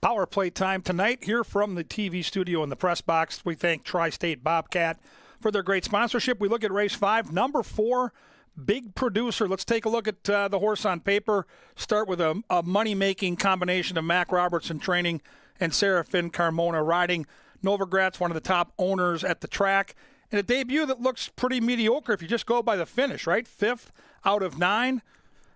Power play time tonight here from the TV studio in the press box. We thank Tri-State Bobcat for their great sponsorship. We look at race 5, number 4, Big Producer. Let's take a look at the horse on paper. Start with a money-making combination of Mac Robertson training and Serafin Carmona riding. Novogratz, one of the top owners at the track. And a debut that looks pretty mediocre if you just go by the finish, right? 5th out of 9.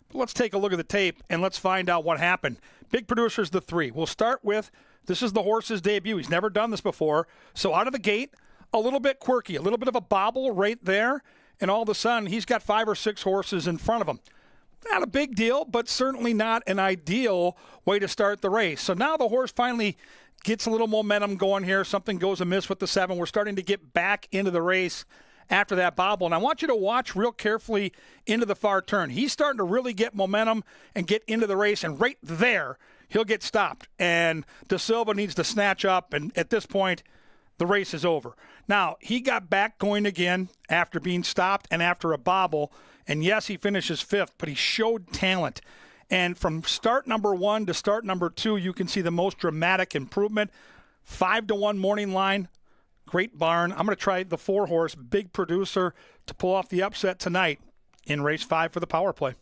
But let's take a look at the tape and let's find out what happened. Big Producer's the 3. We'll start with, this is the horse's debut. He's never done this before. So out of the gate, a little bit quirky, a little bit of a bobble right there. And all of a sudden, he's got 5 or 6 horses in front of him. Not a big deal, but certainly not an ideal way to start the race. So now the horse finally gets a little momentum going here. Something goes amiss with the 7. We're starting to get back into the race after that bobble. And I want you to watch real carefully into the far turn. He's starting to really get momentum and get into the race. And right there, he'll get stopped. And De Silva needs to snatch up. And at this point, the race is over. Now, he got back going again after being stopped and after a bobble. And yes, he finishes 5th, but he showed talent. And from start number 1 to start number 2, you can see the most dramatic improvement. 5-1 morning line. Great barn. I'm going to try the 4-horse, Big Producer, to pull off the upset tonight in race 5 for the power play.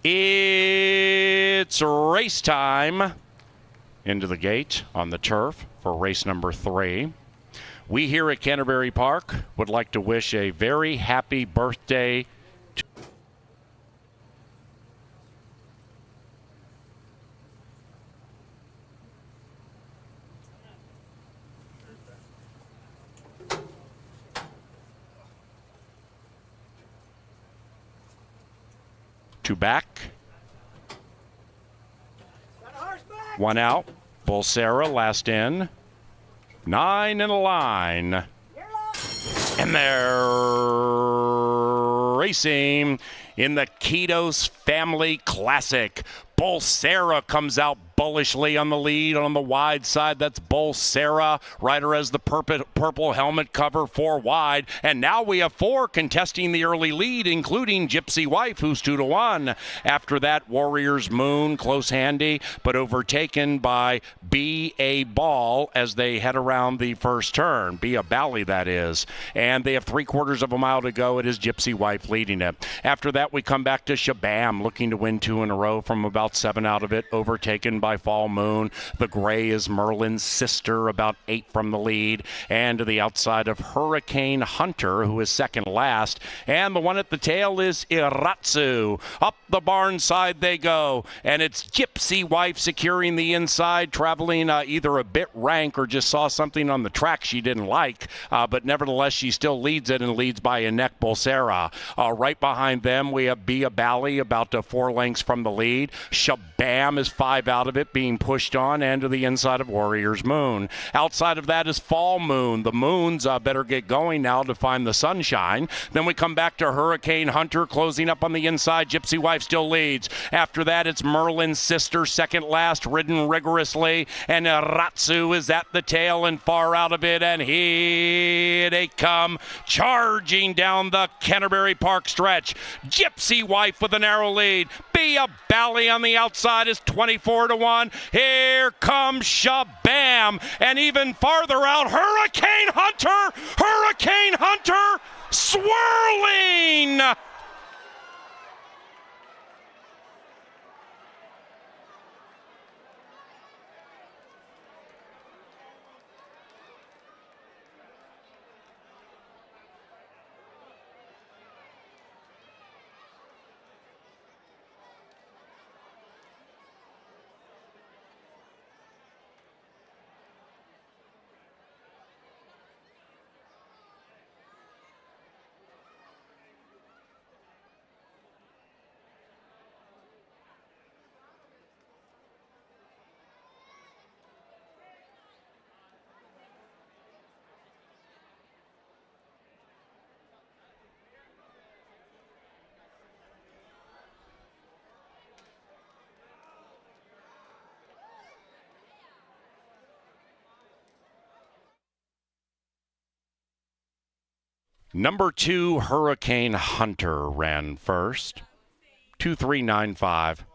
It's race time. Into the gate on the turf for race number 3. We here at Canterbury Park would like to wish a very happy birthday to back. One out. Bull Sarah last in. 9 in a line. And they're racing in the Kitos Family Classic. Bull Sarah comes out bullishly on the lead on the wide side. That's Bull Sarah. Rider has the purple helmet cover, 4 wide. And now we have 4 contesting the early lead, including Gypsy Wife, who's 2-1. After that, Warriors Moon, close handy, but overtaken by Be a Ball as they head around the first turn. Be a Bally, that is. And they have 3/4 of a mile to go. It is Gypsy Wife leading it. After that, we come back to Shabam, looking to win 2 in a row from about 7 out of it, overtaken by Fall Moon. The gray is Merlin's Sister, about 8 from the lead. And to the outside of Hurricane Hunter, who is second last. And the one at the tail is Iratsu. Up the barn side they go. And it's Gypsy Wife securing the inside, traveling either a bit rank or just saw something on the track she didn't like. But nevertheless, she still leads it and leads by a neck. Bull Sarah. Right behind them, we have Be a Bally, about 4 lengths from the lead. Shabam is 5 out of it, being pushed on, and to the inside of Warriors Moon. Outside of that is Fall Moon. The Moons better get going now to find the sunshine. Then we come back to Hurricane Hunter, closing up on the inside. Gypsy Wife still leads. After that, it's Merlin's Sister, second last, ridden rigorously. And Ratsu is at the tail and far out of it. And here they come, charging down the Canterbury Park stretch. Gypsy Wife with a narrow lead. Be a Bally on the outside is 24-1. Here comes Shabam, and even farther out, Hurricane Hunter! Hurricane Hunter swirling! Number 2, Hurricane Hunter ran first. 2:395.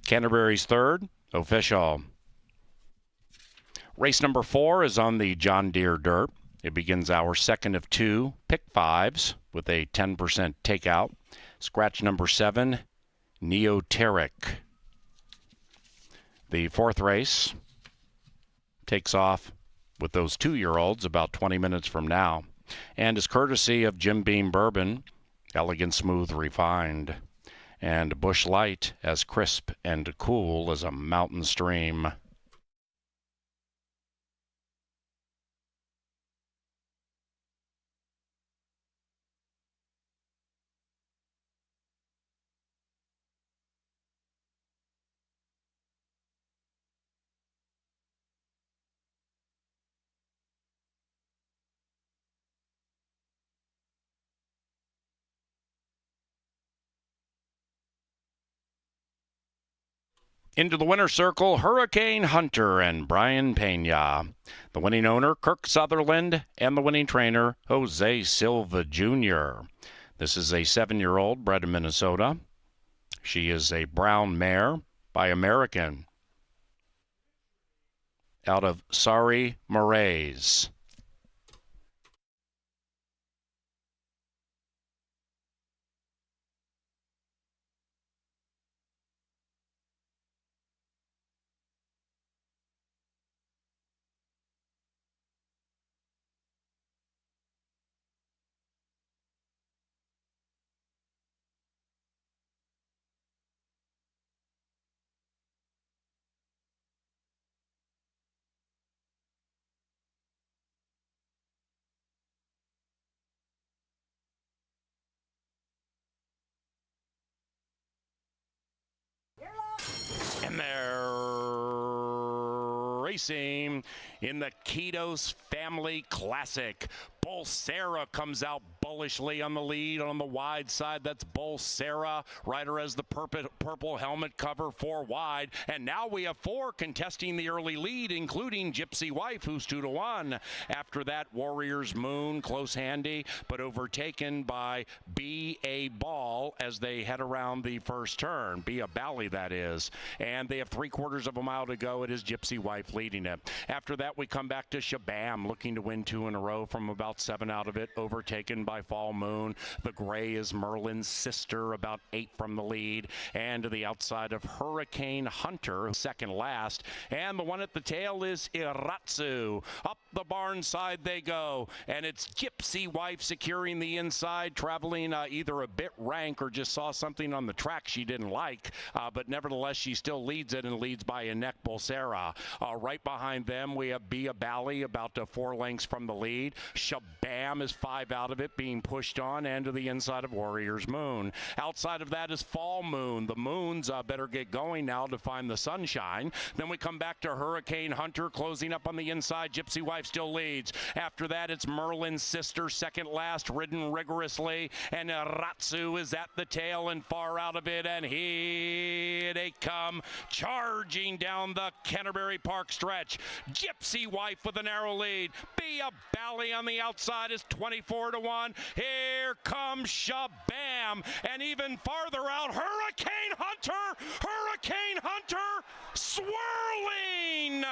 Canterbury's third, official. Race number 4 is on the John Deere Dirt. It begins our second of 2 pick fives with a 10% takeout. Scratch number 7, Neoteric. The fourth race takes off with those 2-year-olds about 20 minutes from now and is courtesy of Jim Beam Bourbon, elegant, smooth, refined, and Busch Light, as crisp and cool as a mountain stream. Into the winner's circle, Hurricane Hunter and Brian Pena. The winning owner, Kirk Sutherland, and the winning trainer, Jose Silva Jr. This is a 7-year-old bred in Minnesota. She is a brown mare by American out of Sari Moraes. And they're racing in the Kitos Family Classic. Bolsera comes out bullishly on the lead on the wide side. That's Bolsera. Rider has the purple helmet cover, 4 wide. And now we have 4 contesting the early lead, including Gypsy Wife, who's 2-1. After that, Warriors Moon, close handy, but overtaken by Be a Ball as they head around the first turn. Be a Bally, that is. And they have 3/4 of a mile to go. It is Gypsy Wife leading it. After that, we come back to Shabam, looking to win 2 in a row from about 7 out of it, overtaken by Fall Moon. The gray is Merlin's Sister, about 8 from the lead. And to the outside of Hurricane Hunter, second last. And the one at the tail is Iratsu. Up the barn side they go. And it's Gypsy Wife securing the inside, traveling either a bit rank or just saw something on the track she didn't like. But nevertheless, she still leads it and leads by a neck, Bolsera. Right behind them, we have Be a Bally, about 4 lengths from the lead. Shabam is 5 out of it, being pushed on, and to the inside of Warriors Moon. Outside of that is Fall Moon. The Moons better get going now to find the sunshine. Then we come back to Hurricane Hunter, closing up on the inside. Gypsy Wife still leads. After that, it's Merlin's Sister, second last, ridden rigorously, and Ratsu is at the tail and far out of it, and here they come, charging down the Canterbury Park stretch. Gypsy Wife with a narrow lead. Be a Bally on the outside is 24-1. Here comes Shabam, and even farther out, Hurricane Hunter! Hurricane Hunter swirling!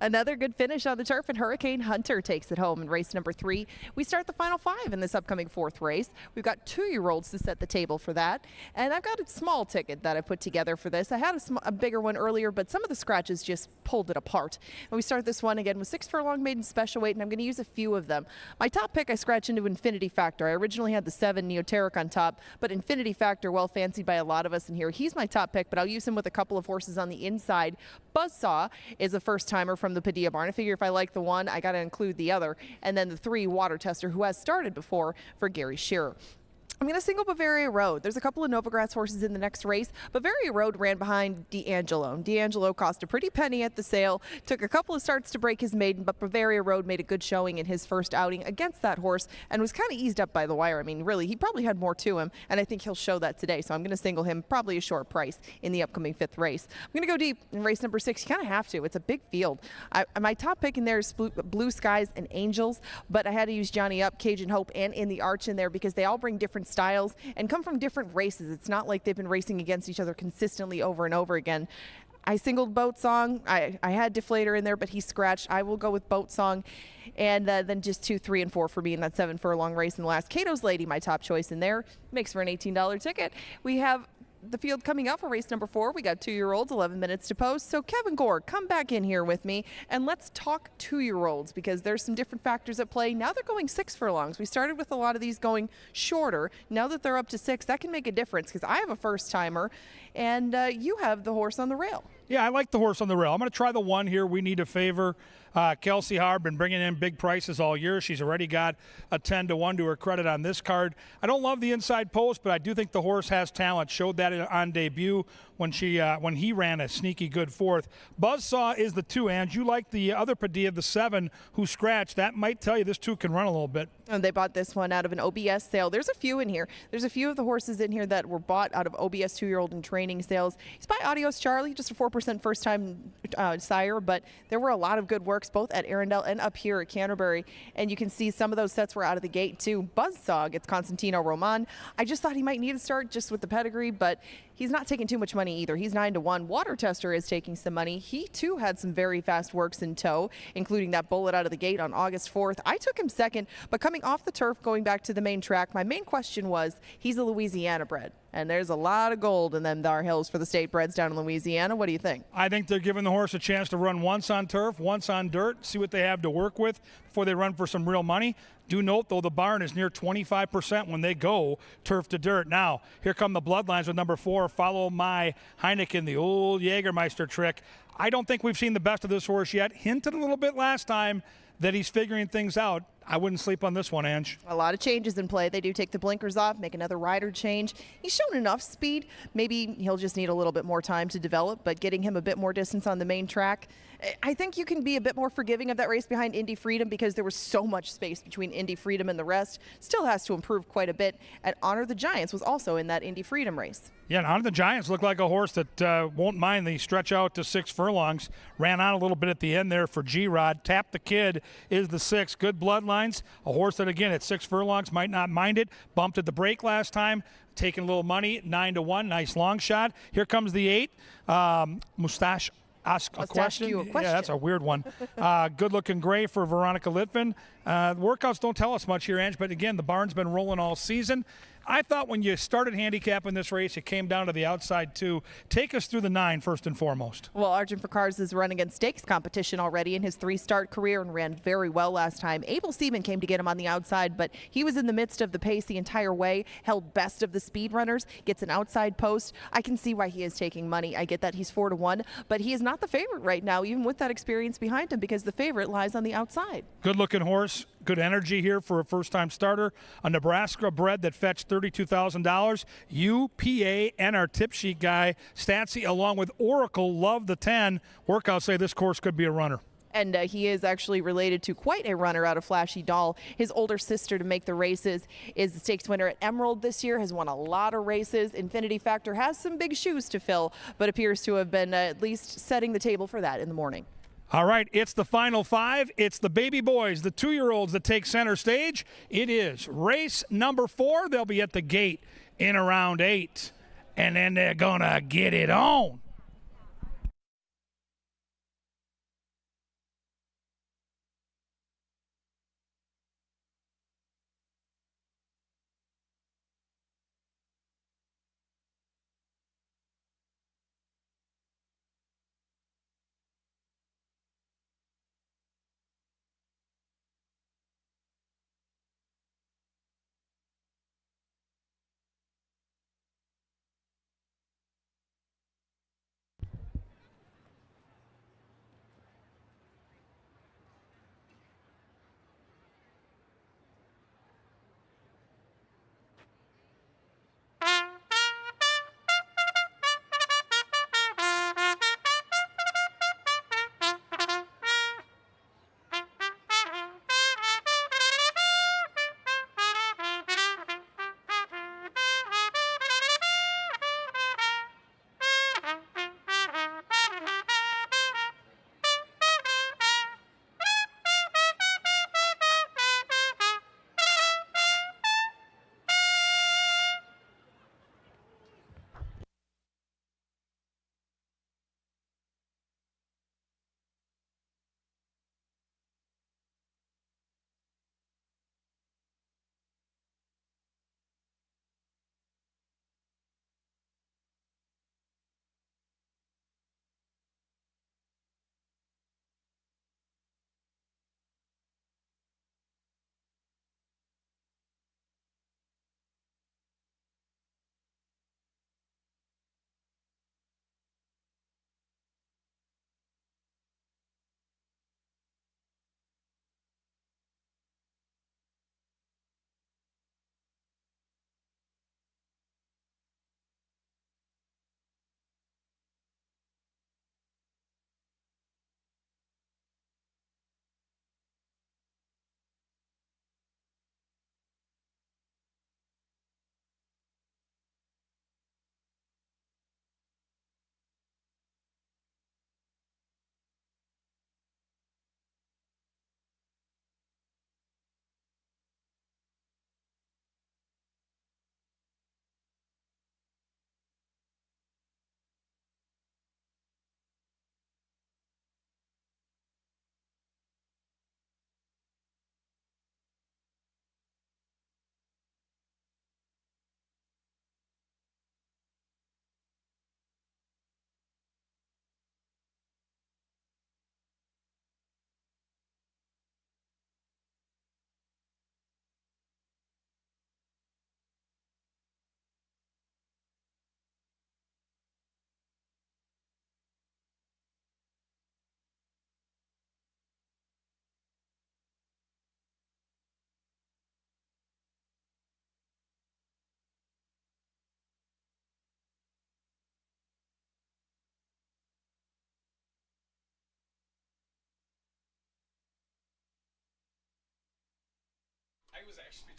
Another good finish on the turf, and Hurricane Hunter takes it home in race number 3. We start the final 5 in this upcoming 4th race. We've got 2-year-olds to set the table for that, and I've got a small ticket that I put together for this. I had a bigger one earlier, but some of the scratches just pulled it apart. And we start this one again with 6 furlong maiden special weight, and I'm going to use a few of them. My top pick, I scratch into Infinity Factor. I originally had the 7 Neoteric on top, but Infinity Factor, well fancied by a lot of us in here. He's my top pick, but I'll use him with a couple of horses on the inside. Buzzsaw is a first-timer from the Padilla barn. I figure if I like the one, I got to include the other. And then the 3 Water Tester, who has started before, for Gary Shearer. I'm going to single Bavaria Road. There's a couple of Novigrass horses in the next race. Bavaria Road ran behind D'Angelo. D'Angelo cost a pretty penny at the sale, took a couple of starts to break his maiden, but Bavaria Road made a good showing in his first outing against that horse and was kind of eased up by the wire. I mean, really, he probably had more to him, and I think he'll show that today. So I'm going to single him probably a short price in the upcoming 5th race. I'm going to go deep in race number 6. You kind of have to. It's a big field. My top pick in there is Blue Skies and Angels, but I had to use Johnny Up, Cajun Hope, and In the Arch in there because they all bring different styles and come from different races. It's not like they've been racing against each other consistently over and over again. I singled Boat Song. I had Deflator in there, but he scratched. I will go with Boat Song. And then just 2, 3, and 4 for me in that 7 furlong race in the last. Cato's Lady, my top choice in there. Makes for an $18 ticket. We have the field coming up for race number 4. We got 2-year-olds, 11 minutes to post. So Kevin Gore, come back in here with me and let's talk 2-year-olds because there's some different factors at play. Now they're going 6 furlongs. We started with a lot of these going shorter. Now that they're up to 6, that can make a difference because I have a first timer and you have the horse on the rail. Yeah, I like the horse on the rail. I'm going to try the 1 here. We Need a Favor. Kelsey Harb been bringing in big prices all year. She's already got a 10-1 to her credit on this card. I don't love the inside post, but I do think the horse has talent. Showed that on debut when he ran a sneaky good 4th. Buzzsaw is the 2, and you like the other Padilla, the 7, who scratched. That might tell you this 2 can run a little bit. And they bought this one out of an OBS sale. There's a few in here. There's a few of the horses in here that were bought out of OBS 2-year-old and training sales. He's by Adios Charlie, just a 4% first-time sire, but there were a lot of good works both at Arundel and up here at Canterbury, and you can see some of those sets were out of the gate too. Buzzsaw gets Constantino Roman. I just thought he might need a start just with the pedigree, but he's not taking too much money either. He's 9-1. Water Tester is taking some money. He too had some very fast works in tow, including that bullet out of the gate on August 4th. I took him 2nd, but coming off the turf, going back to the main track, my main question was, he's a Louisiana bred. And there's a lot of gold in them Dar Hills for the state breds down in Louisiana. What do you think? I think they're giving the horse a chance to run once on turf, once on dirt, see what they have to work with before they run for some real money. Do note, though, the barn is near 25% when they go turf to dirt. Now, here come the Bloodlines with number 4, Follow My Heineken, the old Jägermeister trick. I don't think we've seen the best of this horse yet. Hinted a little bit last time that he's figuring things out. I wouldn't sleep on this one, Ange. A lot of changes in play. They do take the blinkers off, make another rider change. He's shown enough speed. Maybe he'll just need a little bit more time to develop, but getting him a bit more distance on the main track. I think you can be a bit more forgiving of that race behind Indy Freedom because there was so much space between Indy Freedom and the rest. Still has to improve quite a bit. And Honor the Giants was also in that Indy Freedom race. Yeah, and Honor the Giants look like a horse that won't mind the stretch out to 6 furlongs. Ran on a little bit at the end there for G-Rod. Tap the Kid is the 6. Good Bloodlines. A horse that, again, at 6 furlongs might not mind it. Bumped at the break last time. Taking a little money. 9-1. Nice long shot. Here comes the 8. Mustache. Ask a question. You a question. Yeah, that's a weird one. Good-looking gray for Veronica Litvin. Workouts don't tell us much here, Ange, but again, the barn's been rolling all season. I thought when you started handicapping this race, it came down to the outside two. Take us through the 9 first and foremost. Well, Argent for Cars is running in stakes competition already in his 3-start career and ran very well last time. Abel Seaman came to get him on the outside, but he was in the midst of the pace the entire way, held best of the speed runners, gets an outside post. I can see why he is taking money. I get that he's 4-1, but he is not the favorite right now, even with that experience behind him, because the favorite lies on the outside. Good-looking horse. Good energy here for a first-time starter. A Nebraska bred that fetched $32,000. UPA and our tip sheet guy, Statsy, along with Oracle, love the 10. Workouts say this course could be a runner. And he is actually related to quite a runner out of Flashy Doll. His older sister to make the races is the stakes winner at Emerald this year, has won a lot of races. Infinity Factor has some big shoes to fill, but appears to have been at least setting the table for that in the morning. All right, it's the final 5. It's the baby boys, the 2-year-olds that take center stage. It is race number 4. They'll be at the gate in around 8, and then they're going to get it on.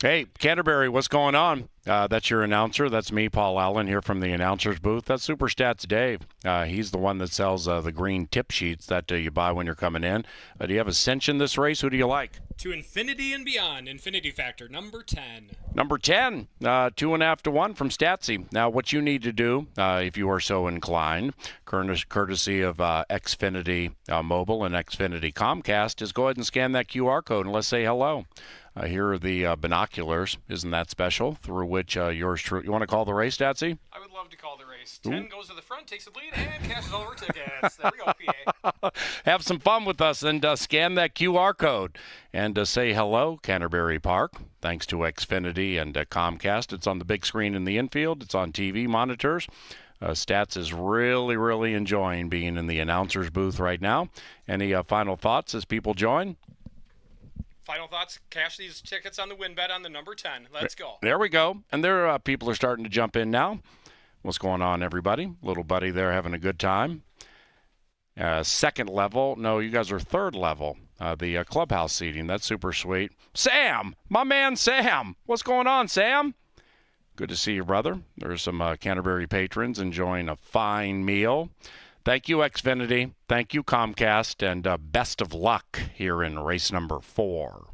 Hey, Canterbury, what's going on? That's your announcer. That's me, Paul Allen, here from the announcer's booth. That's Super Stats Dave. He's the one that sells the green tip sheets that you buy when you're coming in. Do you have a cinch in this race? Who do you like? To infinity and beyond, Infinity Factor, number 10. Number 10, 2.5 to 1 from Statsy. Now, what you need to do, if you are so inclined, courtesy of Xfinity Mobile and Xfinity Comcast, is go ahead and scan that QR code and let's say hello. Here are the binoculars. Isn't that special? Through which yours truly. You want to call the race, Statsy? I would love to call the race. 10 goes to the front, takes the lead, and cashes all of her tickets. There we go, PA. Have some fun with us and scan that QR code and say hello, Canterbury Park. Thanks to Xfinity and Comcast. It's on the big screen in the infield. It's on TV monitors. Stats is really, really enjoying being in the announcer's booth right now. Any final thoughts as people join? Final thoughts, cash these tickets on the win bet on the number 10. Let's go. There we go. And there people are starting to jump in now. What's going on, everybody? Little buddy there having a good time. Second level. No, you guys are third level. The clubhouse seating. That's super sweet. Sam! My man Sam! What's going on, Sam? Good to see you, brother. There's some Canterbury patrons enjoying a fine meal. Thank you, Xfinity. Thank you, Comcast. And best of luck here in race number 4.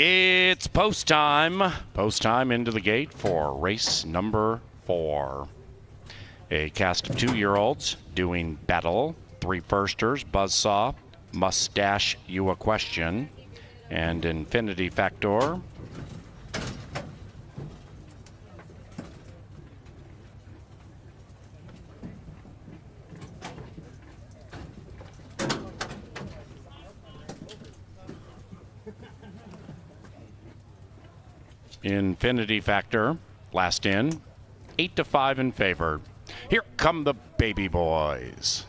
It's post time. Post time into the gate for race number 4. A cast of 2-year-olds doing battle. 3 firsters, Buzzsaw, Mustache You a Question, and Infinity Factor. Infinity Factor, last in, 8-5 in favor. Here come the baby boys.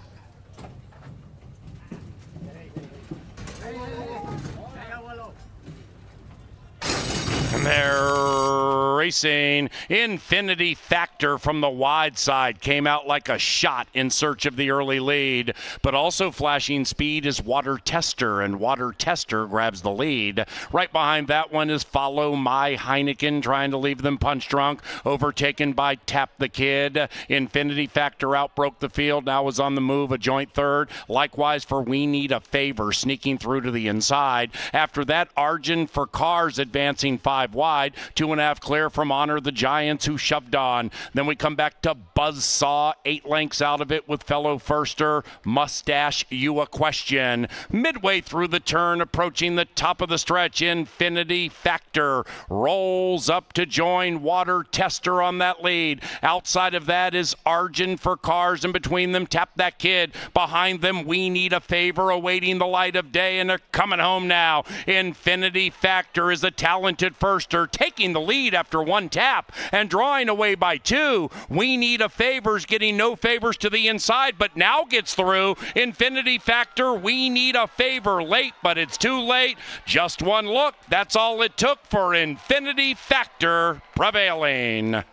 And they're racing. Infinity Factor from the wide side came out like a shot in search of the early lead, but also flashing speed is Water Tester, and Water Tester grabs the lead. Right behind that one is Follow My Heineken, trying to leave them punch drunk, overtaken by Tap the Kid. Infinity Factor outbroke the field, now is on the move, a joint third. Likewise for We Need a Favor, sneaking through to the inside. After that, Argent for Cars advancing 5 wide, 2.5 clear from Honor the Giants, who shoved on. Then we come back to Buzzsaw, 8 lengths out of it with fellow firster Mustache You a Question. Midway through the turn, approaching the top of the stretch, Infinity Factor rolls up to join Water Tester on that lead. Outside of that is Argent for Cars, and between them Tap That Kid. Behind them We Need a Favor, awaiting the light of day, and they're coming home now. Infinity Factor is a talented firster, taking the lead after 1 tap and drawing away by 2. We Need a Favor's getting no favors to the inside, but now gets through. Infinity Factor, We Need a Favor, late, but it's too late. Just 1 look, that's all it took for Infinity Factor prevailing.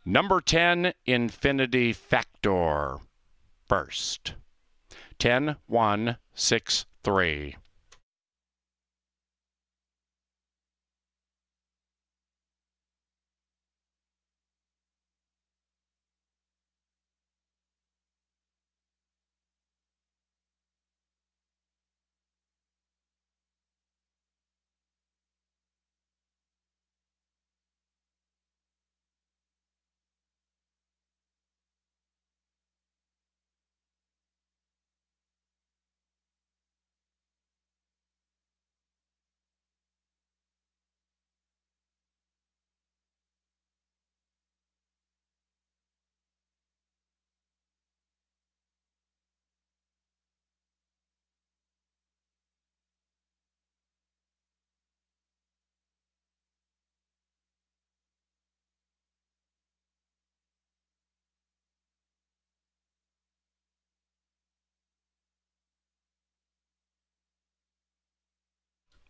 Number 10, Infinity Factor. First. 10-1-6-3.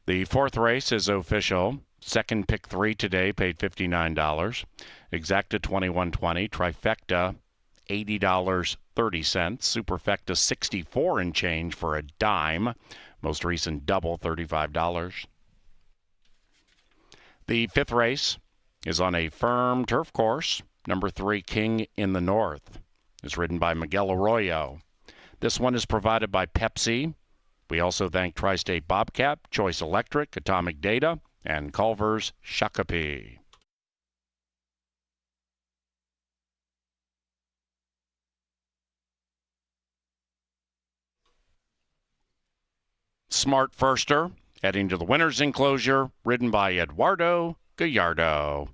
The 4th race is official. Second pick 3 today paid $59. Exacta $21.20. Trifecta $80.30. Superfecta $64 and change for a dime. Most recent double $35. The 5th race is on a firm turf course. Number 3, King in the North, is ridden by Miguel Arroyo. This one is provided by Pepsi. We also thank Tri-State Bobcat, Choice Electric, Atomic Data, and Culver's Shakopee. Smart Firster, heading to the winner's enclosure, ridden by Eduardo Gallardo.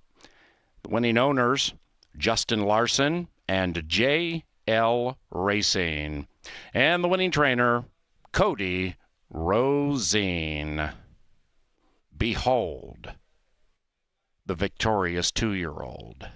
The winning owners, Justin Larson and J.L. Racing. And the winning trainer, Cody Rosine. Behold, the victorious 2-year-old.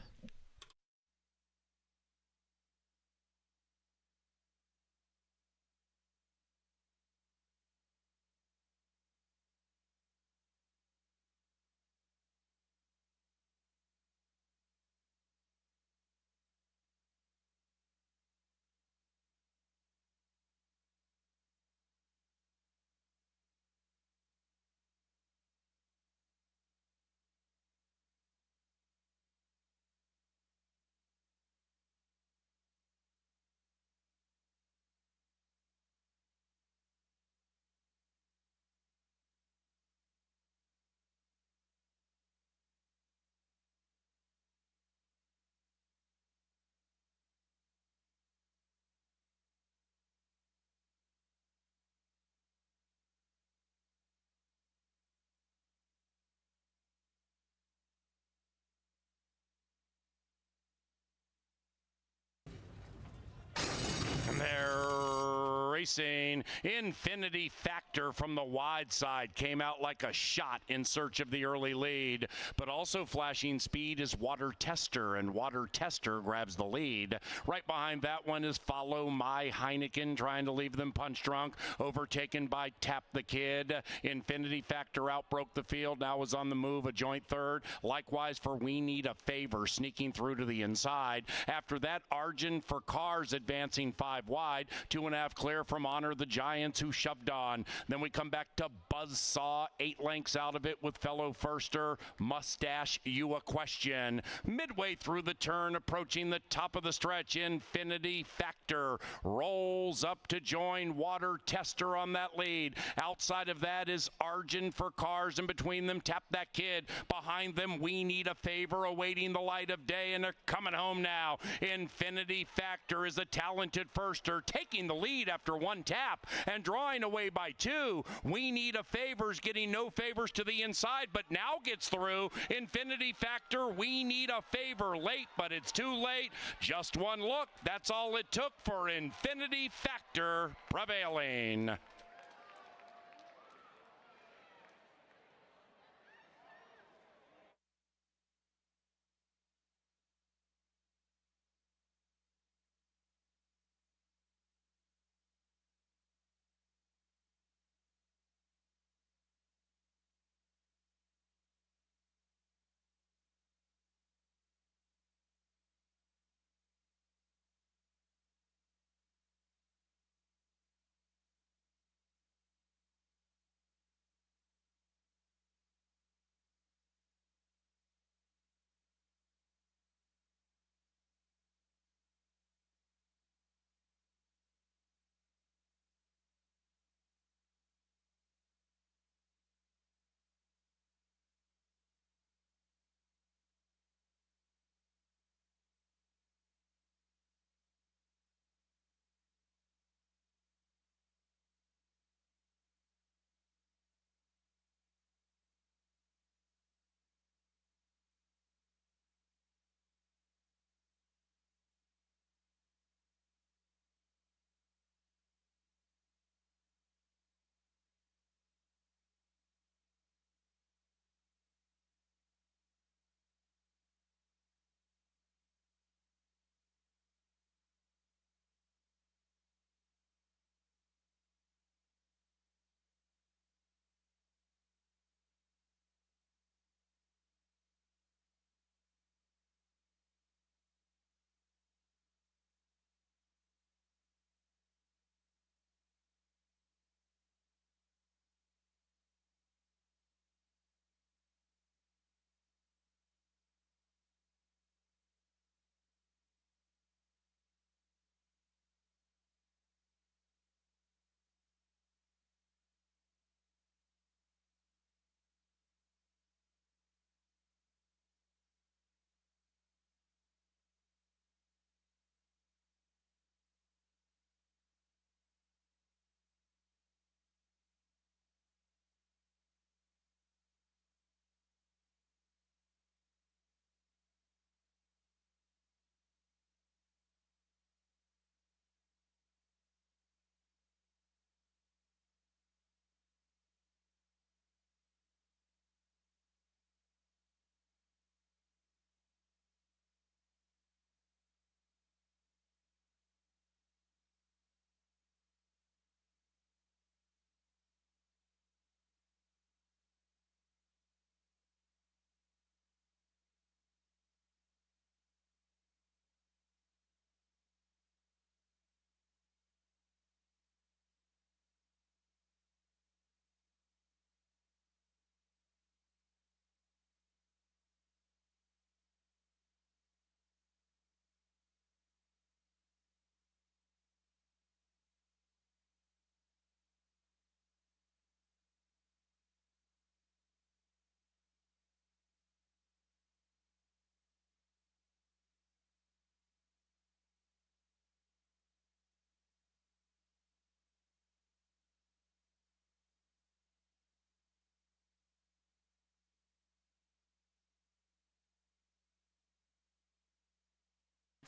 And they're racing. Infinity Factor from the wide side came out like a shot in search of the early lead, but also flashing speed is Water Tester, and Water Tester grabs the lead. Right behind that one is Follow My Heineken, trying to leave them punch drunk, overtaken by Tap the Kid. Infinity Factor outbroke the field, now is on the move, a joint third. Likewise for We Need a Favor, sneaking through to the inside. After that, Argent for Cars advancing 5 wide, 2.5 clear from Honor the Giants, who shoved on. Then we come back to Buzzsaw, 8 lengths out of it with fellow firster Mustache You a Question. Midway through the turn, approaching the top of the stretch, Infinity Factor rolls up to join Water Tester on that lead. Outside of that is Argent for Cars, and between them Tap That Kid. Behind them We Need a Favor, awaiting the light of day, and they're coming home now. Infinity Factor is a talented firster, taking the lead after 1 tap and drawing away by 2. We Need a Favor's getting no favors to the inside, but now gets through. Infinity Factor, We Need a Favor, late, but it's too late. Just 1 look, that's all it took for Infinity Factor prevailing.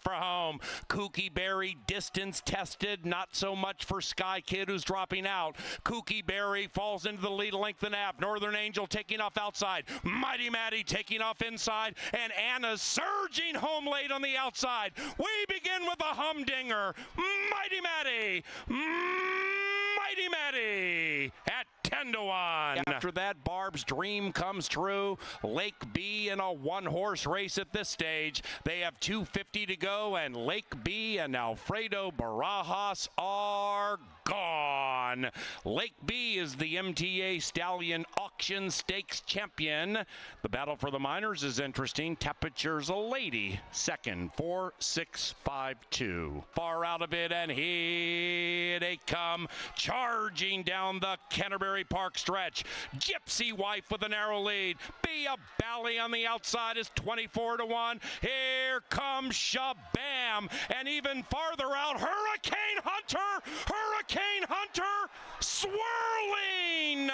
for home. Kooky Berry, distance tested, not so much for Sky Kid, who's dropping out. Kooky Berry falls into the lead, length and a half. Northern Angel taking off outside. Mighty Matty taking off inside, and Anna's surging home late on the outside. We begin with a humdinger. Mighty Matty, Mighty Matty at 10-1. After that, Barb's dream comes true. Lake B in a one-horse race at this stage. They have 2:50 to go, and Lake B and Alfredo Barajas are gone. Lake B is the MTA Stallion Auction Stakes champion. The battle for the minors is interesting. Temperature's a lady. Second, 4-6-5-2. Far out of it, and here they come, charging down the Canterbury Park stretch. Gypsy Wife with a narrow lead. Be a Bally on the outside is 24-1. Here comes Shabam, and even farther out, Hurricane Hunter! Hurricane Hunter swirling!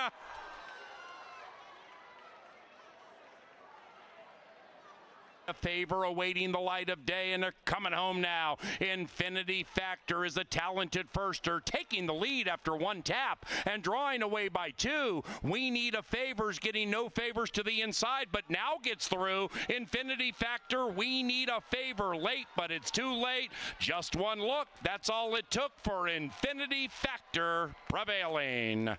A favor awaiting the light of day, and they're coming home now. Infinity Factor is a talented firster, taking the lead after one tap and drawing away by 2. We Need a Favor's getting no favors to the inside, but now gets through. Infinity Factor, We Need a Favor late, but it's too late. Just one look, that's all it took for Infinity Factor prevailing.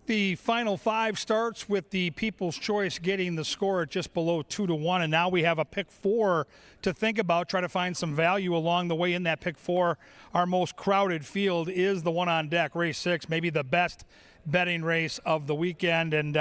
The final 5 starts with the People's Choice getting the score at just below 2-1, and now we have a pick 4 to think about. Try to find some value along the way in that pick 4. Our most crowded field is the one on deck, race 6, maybe the best betting race of the weekend. And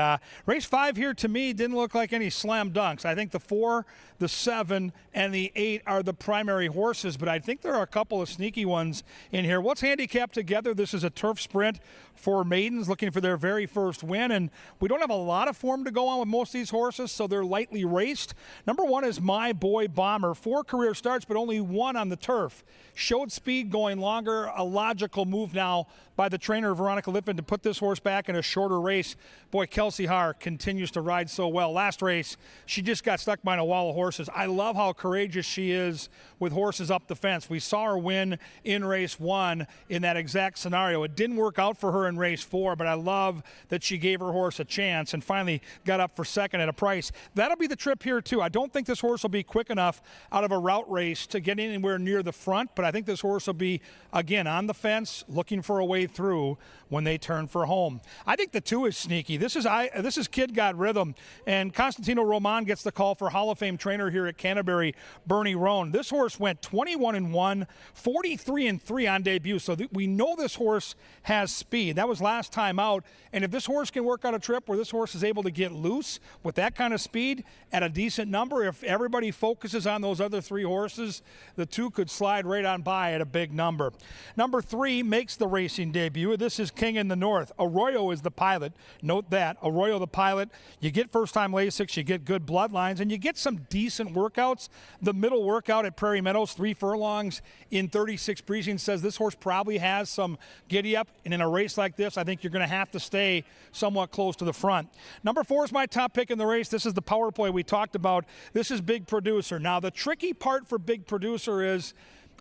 race 5 here to me didn't look like any slam dunks. I think the 4, the 7, and the 8 are the primary horses, but I think there are a couple of sneaky ones in here. What's handicapped together? This is a turf sprint for maidens looking for their very first win, and we don't have a lot of form to go on with most of these horses, so they're lightly raced. Number 1 is My Boy Bomber. 4 career starts, but only 1 on the turf. Showed speed going longer, a logical move now by the trainer Veronica Lippman to put this horse back in a shorter race. Boy, Kelsey Haar continues to ride so well. Last race, she just got stuck behind a wall of horses. I love how courageous she is with horses up the fence. We saw her win in race 1 in that exact scenario. It didn't work out for her in race 4, but I love that she gave her horse a chance and finally got up for second at a price. That'll be the trip here too. I don't think this horse will be quick enough out of a route race to get anywhere near the front, but I think this horse will be, again, on the fence, looking for a way through when they turn for home. I think the 2 is sneaky. This is Kid Got Rhythm, and Constantino Roman gets the call for Hall of Fame trainer here at Canterbury, Bernie Roan. This horse went 21-1, 43-3 on debut, so we know this horse has speed. That was last time out, and if this horse can work out a trip where this horse is able to get loose with that kind of speed at a decent number, if everybody focuses on those other 3 horses, the 2 could slide right on by at a big number. Number 3 makes the racing debut. This is King in the North. Arroyo is the pilot. Note that. Arroyo the pilot. You get first-time Lasix, you get good bloodlines, and you get some decent workouts. The middle workout at Prairie Meadows, 3 furlongs in 36 precincts, says this horse probably has some giddy-up, and in a race like this, I think you're going to have to stay somewhat close to the front. Number 4 is my top pick in the race. This is the power play we talked about. This is Big Producer. Now, the tricky part for Big Producer is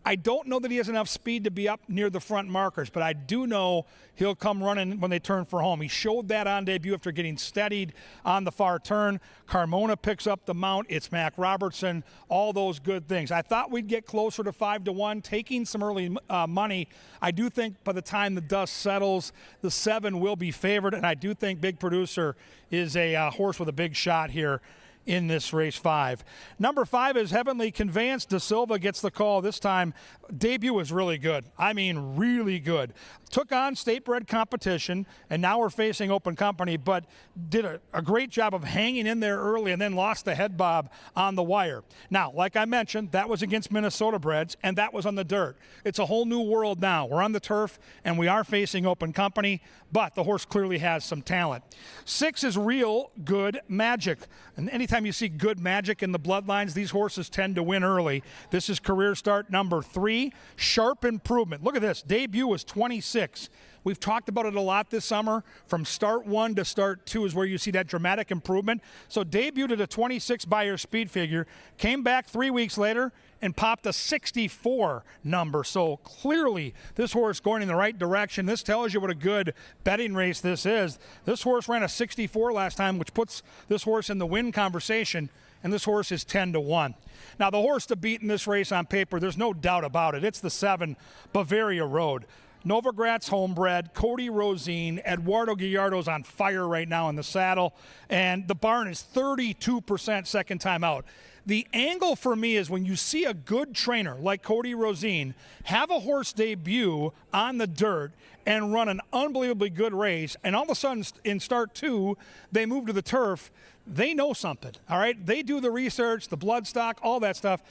I don't know that he has enough speed to be up near the front markers, but I do know he'll come running when they turn for home. He showed that on debut after getting steadied on the far turn. Carmona picks up the mount. It's Mac Robertson, all those good things. I thought we'd get closer to 5-1, taking some early money. I do think by the time the dust settles, the 7 will be favored, and I do think Big Producer is a horse with a big shot here in this race 5. Number 5 is Heavenly Conveyance. De Silva gets the call this time. Debut was really good. I mean, really good. Took on state-bred competition, and now we're facing open company, but did a great job of hanging in there early and then lost the head bob on the wire. Now, like I mentioned, that was against Minnesota breds, and that was on the dirt. It's a whole new world now. We're on the turf, and we are facing open company, but the horse clearly has some talent. 6 is Real Good Magic. And anytime you see good magic in the bloodlines, these horses tend to win early. This is career start number 3. Sharp improvement. Look at this. Debut was 26. We've talked about it a lot this summer. From start 1 to start 2 is where you see that dramatic improvement. So debuted at a 26 by your speed figure, came back 3 weeks later and popped a 64 number. So clearly this horse going in the right direction. This tells you what a good betting race this is. This horse ran a 64 last time, which puts this horse in the win conversation, and this horse is 10-1. Now, the horse to beat in this race on paper, there's no doubt about it. It's the 7, Bavaria Road. Novogratz homebred, Cody Rosine, Eduardo Gallardo's on fire right now in the saddle, and the barn is 32% second time out. The angle for me is when you see a good trainer like Cody Rosine have a horse debut on the dirt and run an unbelievably good race, and all of a sudden in start 2, they move to the turf, they know something, all right? They do the research, the blood stock, all that stuff.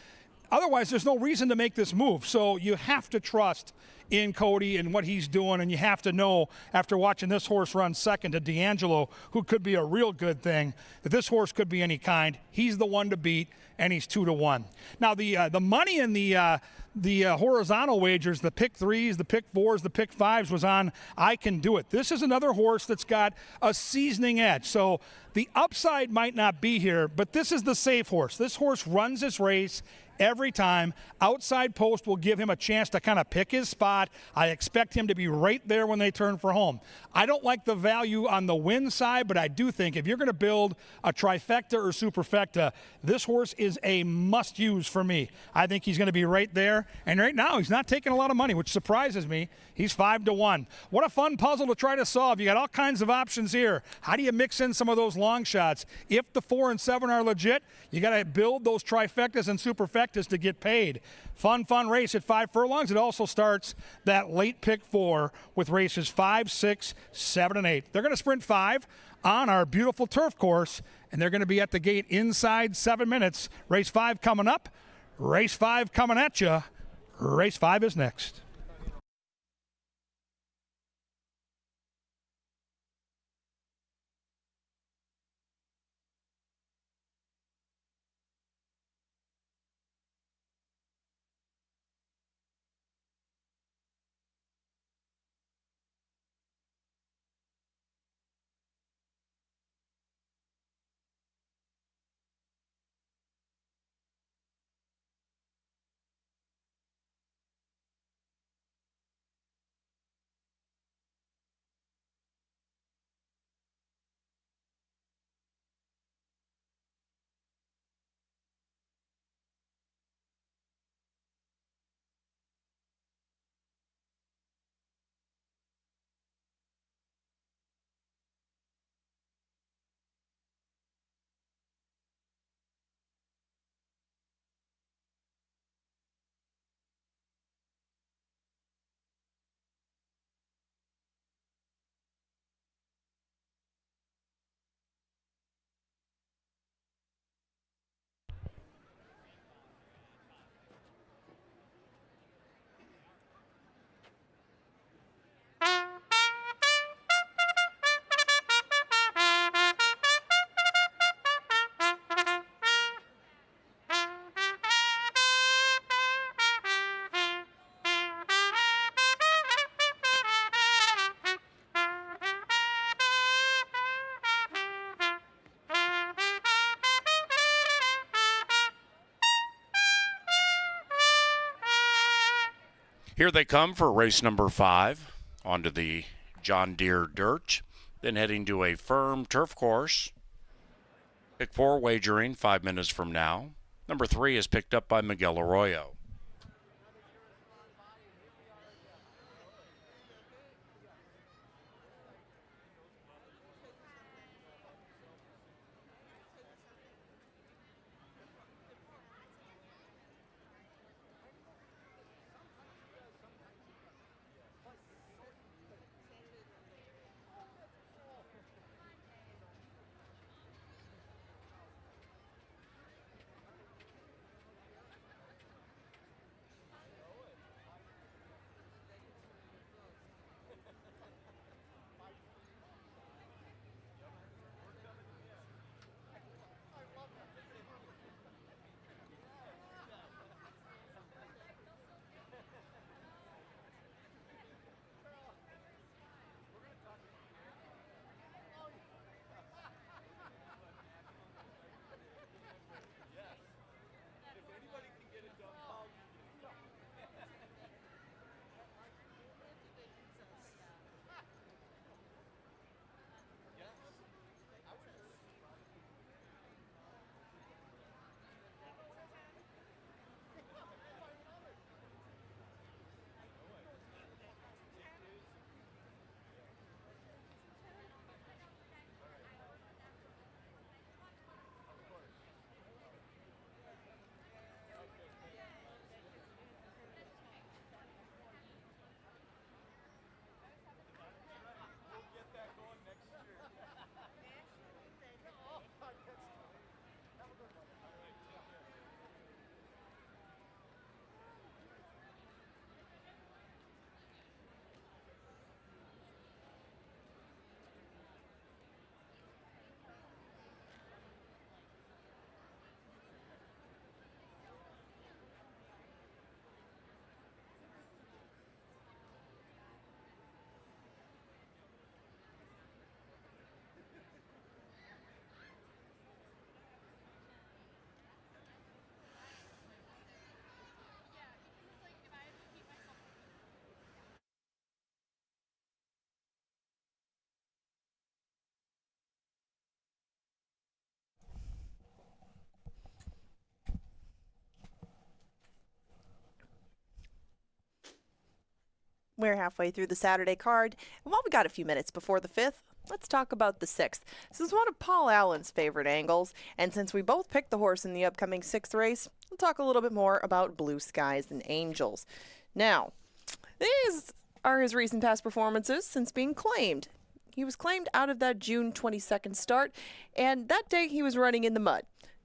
Otherwise, there's no reason to make this move. So you have to trust in Cody and what he's doing, and you have to know after watching this horse run second to D'Angelo, who could be a real good thing, that this horse could be any kind. He's the one to beat, and he's 2-1. Now, the money in the horizontal wagers, the pick 3s, the pick 4s, the pick 5s was on I Can Do It. This is another horse that's got a seasoning edge. So the upside might not be here, but this is the safe horse. This horse runs this race every time. Outside post will give him a chance to kind of pick his spot. I expect him to be right there when they turn for home. I don't like the value on the win side, but I do think if you're going to build a trifecta or superfecta, this horse is a must-use for me. I think he's going to be right there, and right now he's not taking a lot of money, which surprises me. He's 5-1. What a fun puzzle to try to solve. You got all kinds of options here. How do you mix in some of those long shots? If the 4 and 7 are legit, you got to build those trifectas and superfectas expect is to get paid. Fun race at 5 furlongs. It also starts that late pick 4 with races 5, 6, 7, and 8. They're going to sprint 5 on our beautiful turf course, and they're going to be at the gate inside 7 minutes. Race 5 coming up. Race 5 coming at you. Race 5 is next. Here they come for race number 5 onto the John Deere dirt, then heading to a firm turf course. Pick 4 wagering 5 minutes from now. Number 3 is picked up by Miguel Arroyo. We're halfway through the Saturday card, and while we got a few minutes before the 5th, Let's talk about the 6th. This is one of Paul Allen's favorite angles, and since we both picked the horse in the upcoming 6th race, we'll talk a little bit more about Blue Skies and Angels. Now, these are his recent past performances since being claimed. He was claimed out of that June 22nd start, and that day he was running in the mud.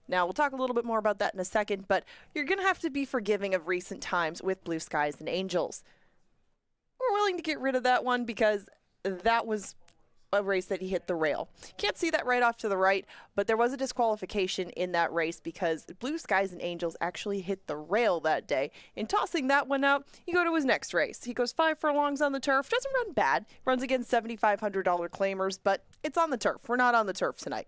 Now, we'll talk a little bit more about that in a second, but you're going to have to be forgiving of recent times with Blue Skies and Angels. We're willing to get rid of that one because that was a race that he hit the rail. Can't see that right off to the right, but there was a disqualification in that race because Blue Skies and Angels actually hit the rail that day. In tossing that one out, you go to his next race. He goes 5 furlongs on the turf. Doesn't run bad. Runs against $7,500 claimers, but it's on the turf. We're not on the turf tonight.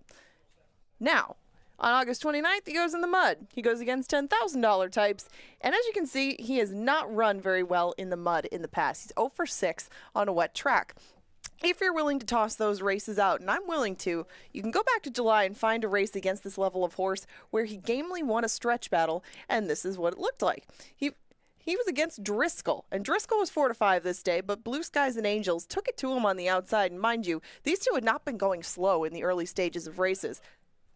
Now, on August 29th, he goes in the mud. He goes against $10,000 types. And as you can see, he has not run very well in the mud in the past. He's 0 for 6 on a wet track. If you're willing to toss those races out, and I'm willing to, you can go back to July and find a race against this level of horse where he gamely won a stretch battle, and this is what it looked like. He was against Driscoll, and Driscoll was 4 to 5 this day, but Blue Skies and Angels took it to him on the outside, and mind you, these two had not been going slow in the early stages of races.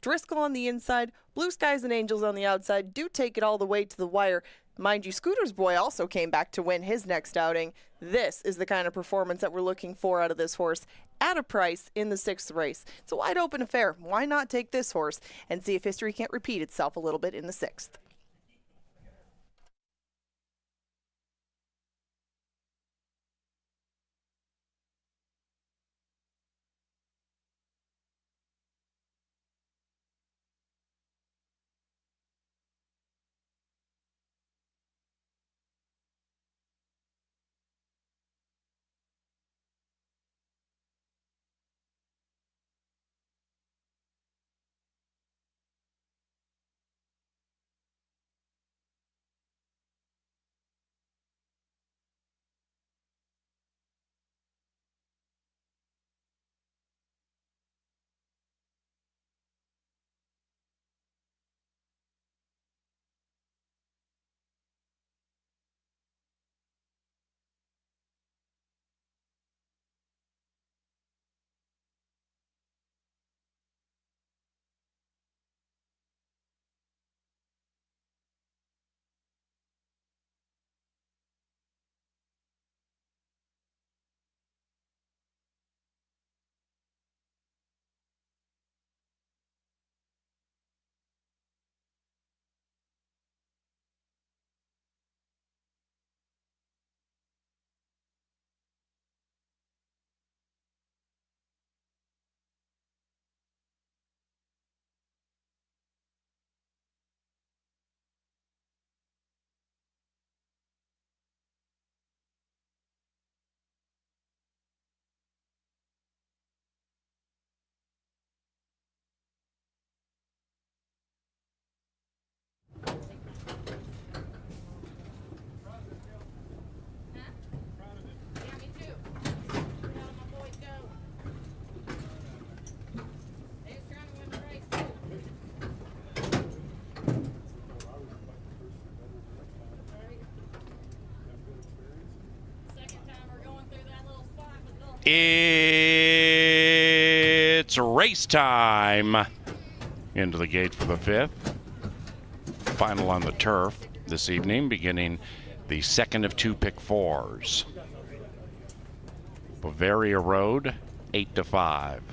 Driscoll on the inside, Blue Skies and Angels on the outside do take it all the way to the wire. Mind you, Scooter's Boy also came back to win his next outing. This is the kind of performance that we're looking for out of this horse at a price in the 6th race. It's a wide open affair. Why not take this horse and see if history can't repeat itself a little bit in the 6th? It's race time. Into the gate for the 5th. Final on the turf this evening, beginning the 2nd of 2 pick 4s. Bavaria Road, 8 to 5.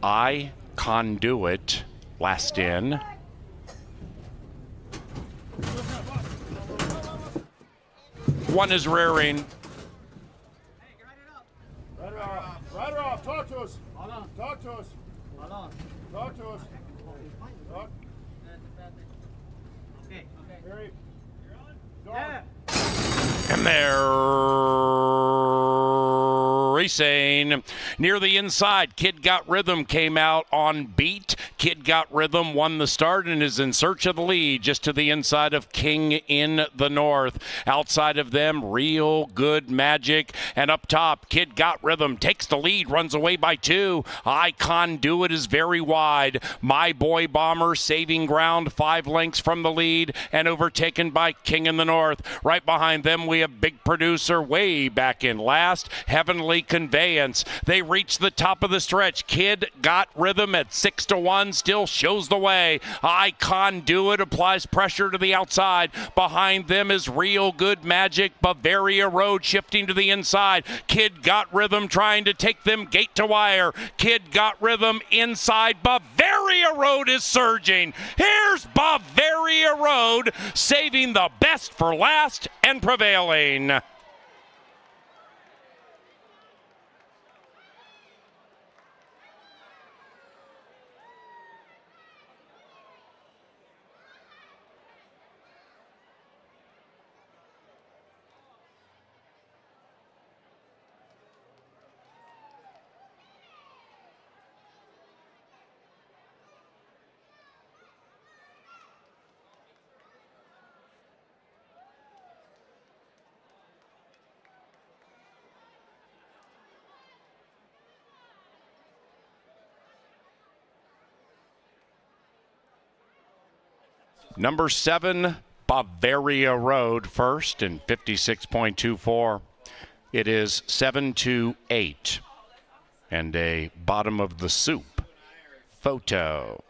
I Conduit, last in. One is rearing. Ride her off. Talk to us. Talk to us. Talk to us. Talk. Okay. Harry. Yeah. And they're racing near the inside. Kid Got Rhythm came out on beat. Kid Got Rhythm won the start and is in search of the lead just to the inside of King in the north. Outside of them, Real Good Magic. And up top, Kid Got Rhythm takes the lead, runs away by 2. Icon Do It is very wide. My Boy Bomber saving ground 5 lengths from the lead and overtaken by King in the north. Right behind them, we have Big Producer way back in last. Heavenly Conveyance. They reach the top of the stretch. Kid Got Rhythm at 6-1 still shows the way. Icon Do It applies pressure to the outside. Behind them is Real Good Magic. Bavaria Road shifting to the inside. Kid Got Rhythm trying to take them gate to wire. Kid Got Rhythm inside. Bavaria Road is surging. Here's Bavaria Road saving the best for last and prevailing. Number 7, Bavaria Road first in 56.24. It is 7-8 and a bottom of the soup photo.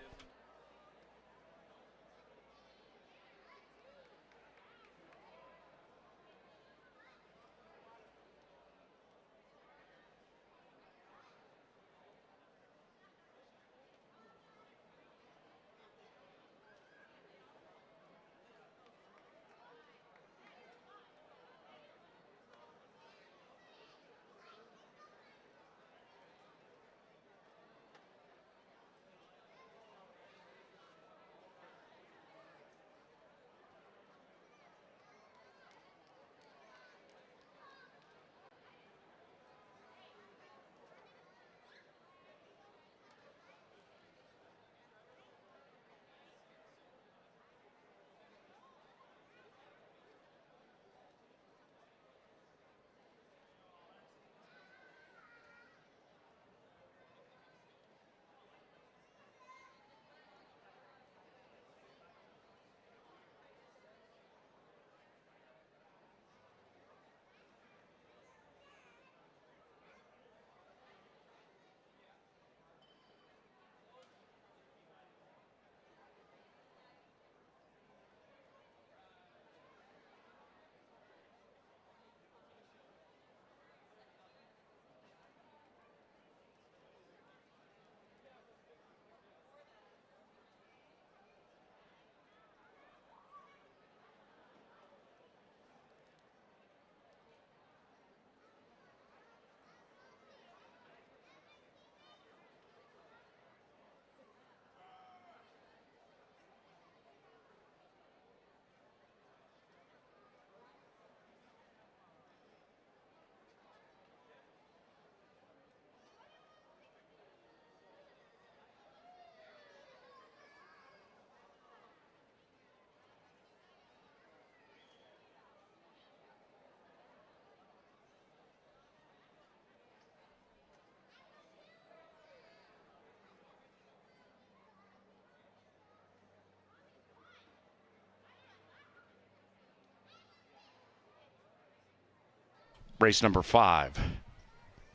Race number 5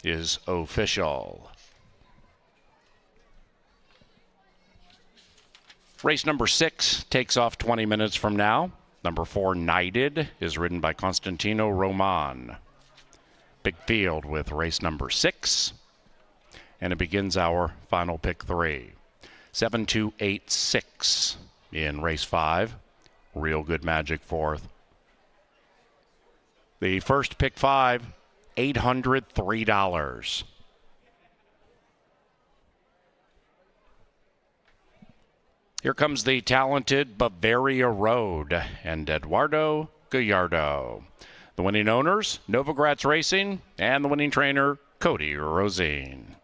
is official. Race number 6 takes off 20 minutes from now. Number 4, Knighted, is ridden by Constantino Roman. Big field with race number 6. And it begins our final pick 3. 7-2-8-6 in race 5. Real Good Magic 4th. The first pick 5, $803. Here comes the talented Bavaria Road and Eduardo Gallardo. The winning owners, Novogratz Racing, and the winning trainer, Cody Rosine.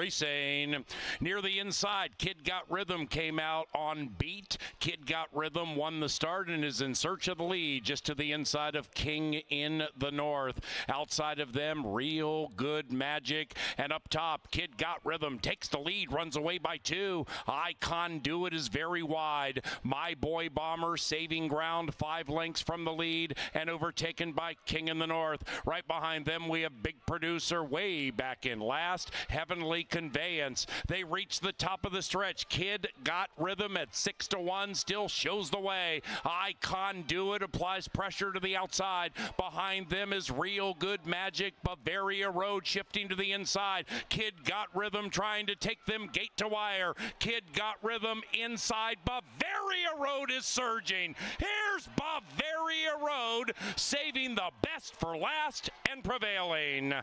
racing. Near the inside, Kid Got Rhythm came out on beat. Kid Got Rhythm won the start and is in search of the lead just to the inside of King in the north. Outside of them, Real Good Magic. And up top, Kid Got Rhythm takes the lead, runs away by 2. Icon Do It is very wide. My Boy Bomber saving ground 5 lengths from the lead and overtaken by King in the north. Right behind them, we have Big Producer way back in last. Heavenly Conveyance. They reach the top of the stretch. Kid Got Rhythm at 6-1 still shows the way. Icon Do It applies pressure to the outside. Behind them is Real Good Magic. Bavaria Road shifting to the inside. Kid Got Rhythm trying to take them gate to wire. Kid Got Rhythm inside. Bavaria Road is surging. Here's Bavaria Road saving the best for last and prevailing.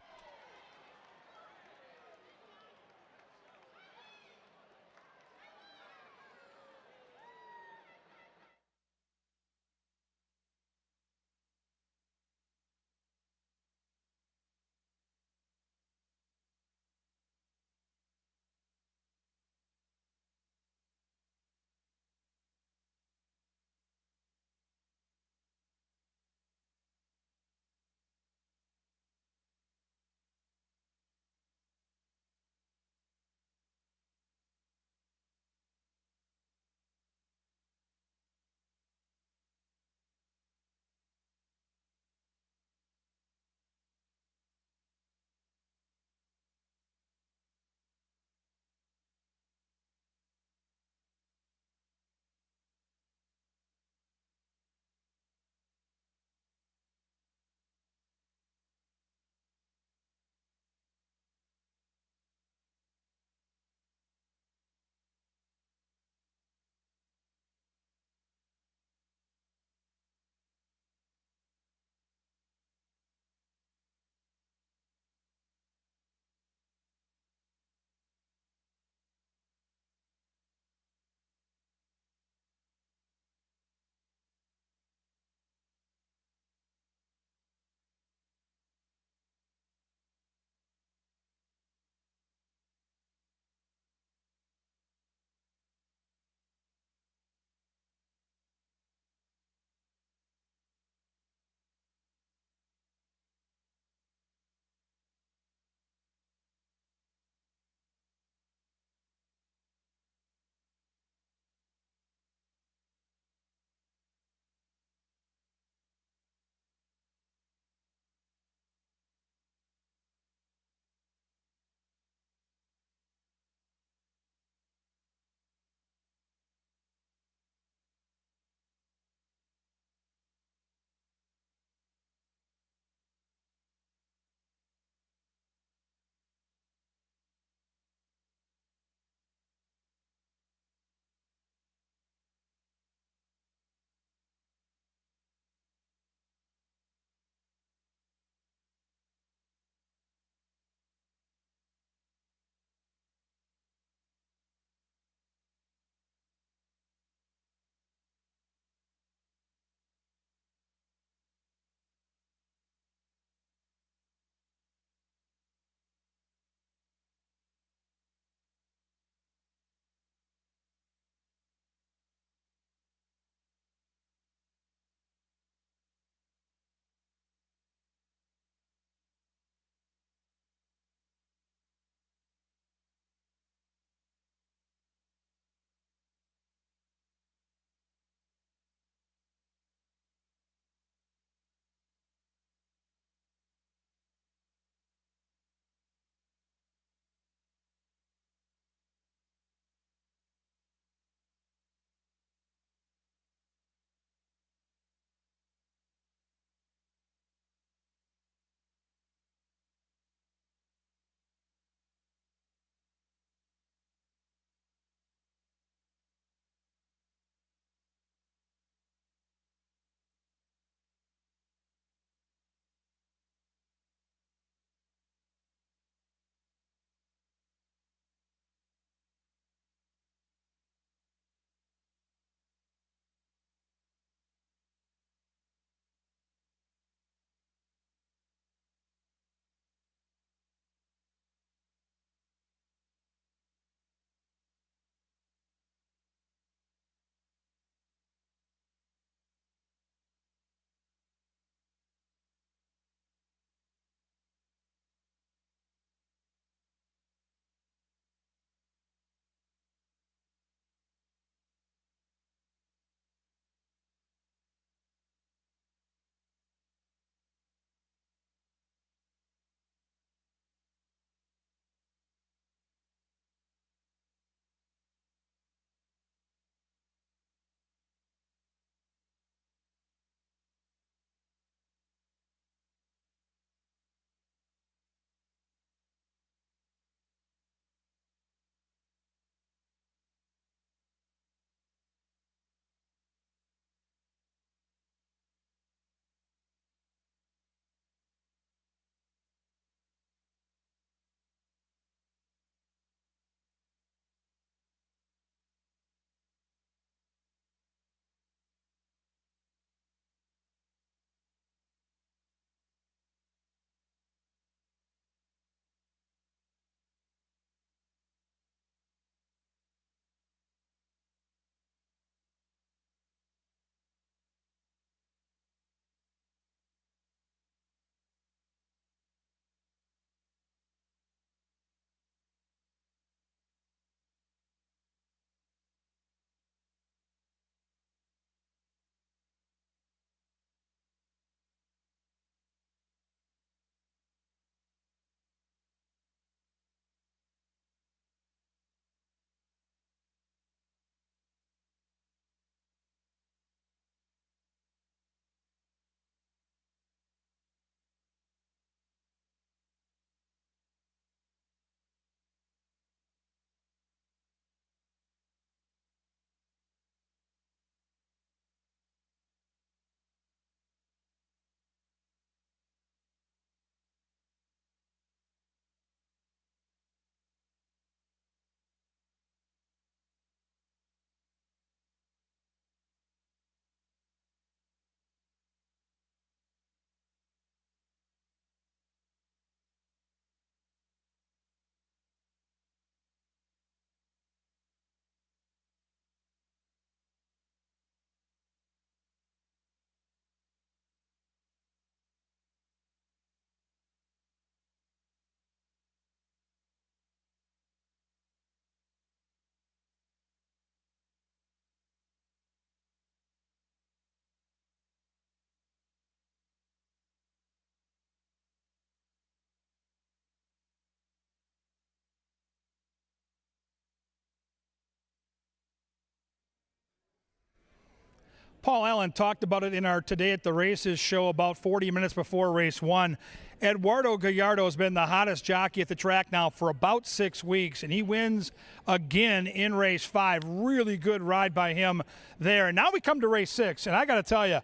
Paul Allen talked about it in our Today at the Races show about 40 minutes before race 1. Eduardo Gallardo has been the hottest jockey at the track now for about 6 weeks, and he wins again in race 5. Really good ride by him there. And now we come to race 6, and I got to tell you,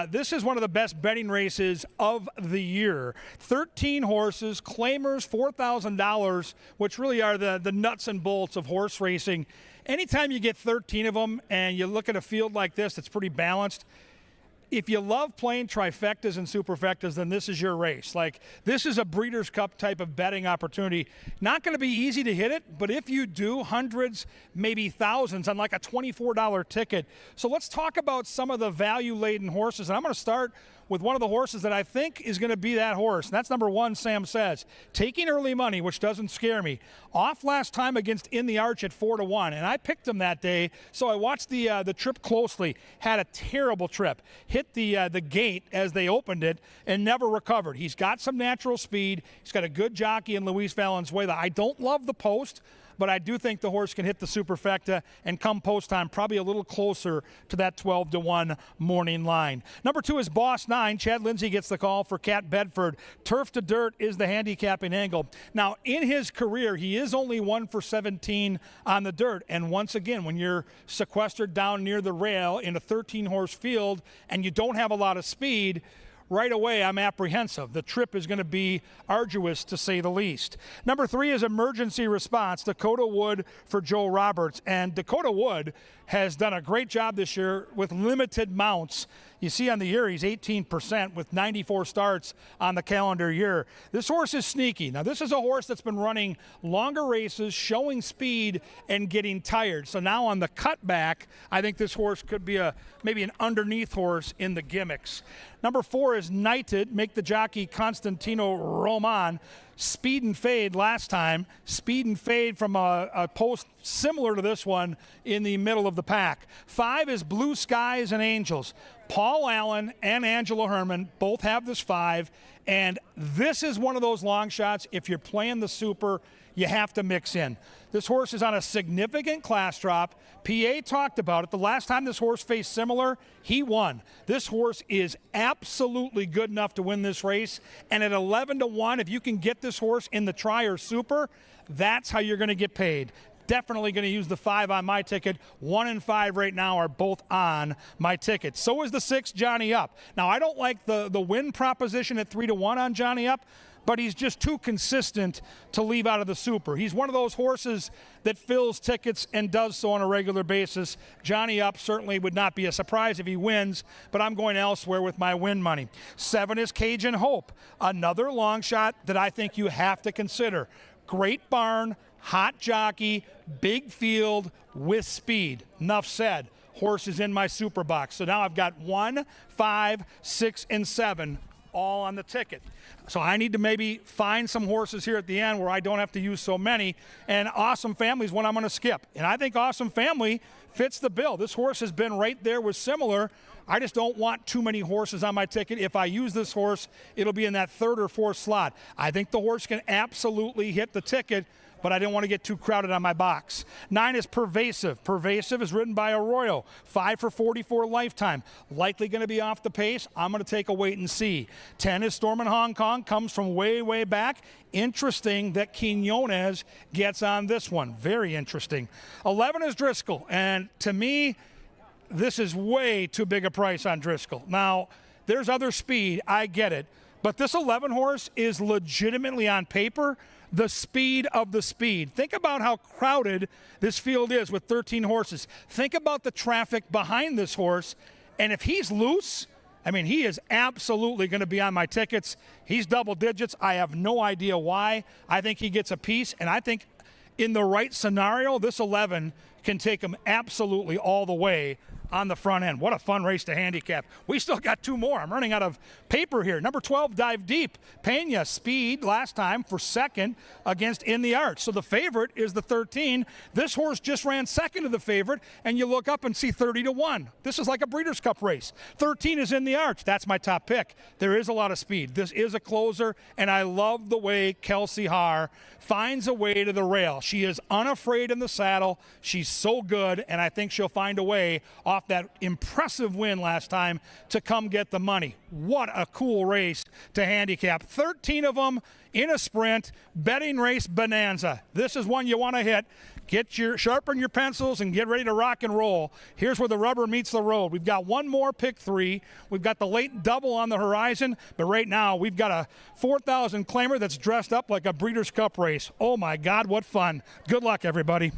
this is one of the best betting races of the year. 13 horses, claimers $4,000, which really are the nuts and bolts of horse racing. Anytime you get 13 of them and you look at a field like this, it's pretty balanced. If you love playing trifectas and superfectas, then this is your race. Like, this is a Breeders' Cup type of betting opportunity. Not going to be easy to hit it, but if you do, hundreds, maybe thousands on like a $24 ticket. So let's talk about some of the value-laden horses. And I'm going to start with one of the horses that I think is going to be that horse. And that's number 1, Sam Says. Taking early money, which doesn't scare me. Off last time against In the Arch at 4-1, and I picked him that day, so I watched the trip closely. Had a terrible trip. Hit the gate as they opened it and never recovered. He's got some natural speed. He's got a good jockey in Luis Valenzuela. I don't love the post, but I do think the horse can hit the superfecta and come post time probably a little closer to that 12-1 morning line. Number 2 is Boss 9. Chad Lindsay gets the call for Cat Bedford. Turf to dirt is the handicapping angle. Now, in his career, he is only 1 for 17 on the dirt. And once again, when you're sequestered down near the rail in a 13-horse field and you don't have a lot of speed, right away, I'm apprehensive. The trip is going to be arduous, to say the least. Number 3 is Emergency Response, Dakota Wood for Joe Roberts. And Dakota Wood has done a great job this year with limited mounts. You see on the year, he's 18% with 94 starts on the calendar year. This horse is sneaky. Now, this is a horse that's been running longer races, showing speed, and getting tired. So now on the cutback, I think this horse could be maybe an underneath horse in the gimmicks. Number 4 is Knighted. Make the jockey Constantino Roman. Speed and Fade last time. Speed and Fade from a post similar to this one in the middle of the pack. 5 is Blue Skies and Angels. Paul Allen and Angela Herman both have this 5, and this is one of those long shots. If you're playing the super, you have to mix in. This horse is on a significant class drop. PA talked about it. The last time this horse faced similar, he won. This horse is absolutely good enough to win this race. And at 11-1, if you can get this horse in the try or super, that's how you're going to get paid. Definitely going to use the 5 on my ticket. 1 and 5 right now are both on my ticket. So is the 6, Johnny Up. Now, I don't like the win proposition at 3-1 on Johnny Up, but he's just too consistent to leave out of the super. He's one of those horses that fills tickets and does so on a regular basis. Johnny Up certainly would not be a surprise if he wins, but I'm going elsewhere with my win money. 7 is Cajun Hope, another long shot that I think you have to consider. Great barn, hot jockey, big field with speed. Enough said. Horse is in my super box. So now I've got 1, 5, 6, and 7 all on the ticket. So I need to maybe find some horses here at the end where I don't have to use so many. And Awesome Family is one I'm going to skip. And I think Awesome Family fits the bill. This horse has been right there with similar. I just don't want too many horses on my ticket. If I use this horse, it'll be in that 3rd or 4th slot. I think the horse can absolutely hit the ticket, but I didn't want to get too crowded on my box. 9 is Pervasive. Pervasive is ridden by Arroyo. 5 for 44 lifetime. Likely going to be off the pace. I'm going to take a wait and see. 10 is Storm in Hong Kong. Comes from way, way back. Interesting that Quinones gets on this one. Very interesting. 11 is Driscoll. And to me, this is way too big a price on Driscoll. Now, there's other speed. I get it. But this 11 horse is legitimately on paper the speed of the speed. Think about how crowded this field is with 13 horses. Think about the traffic behind this horse. And if he's loose, I mean, he is absolutely going to be on my tickets. He's double digits. I have no idea why. I think he gets a piece. And I think in the right scenario, this 11 can take him absolutely all the way on the front end. What a fun race to handicap. We still got 2 more. I'm running out of paper here. Number 12, Dive Deep. Pena, speed last time for 2nd against In the Arch. So the favorite is the 13. This horse just ran 2nd to the favorite, and you look up and see 30-1. This is like a Breeders' Cup race. 13 is In the Arch. That's my top pick. There is a lot of speed. This is a closer, and I love the way Kelsey Haar finds a way to the rail. She is unafraid in the saddle. She's so good, and I think she'll find a way off off that impressive win last time to come get the money. What a cool race to handicap. 13 of them in a sprint, betting race bonanza. This is one you want to hit. Sharpen your pencils and get ready to rock and roll. Here's where the rubber meets the road. We've got one more pick 3. We've got the late double on the horizon, but right now we've got a 4,000 claimer that's dressed up like a Breeders' Cup race. Oh my God, what fun. Good luck, everybody.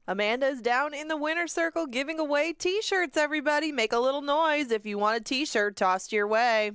Amanda's down in the winner's circle giving away t-shirts, everybody. Make a little noise if you want a t-shirt tossed your way.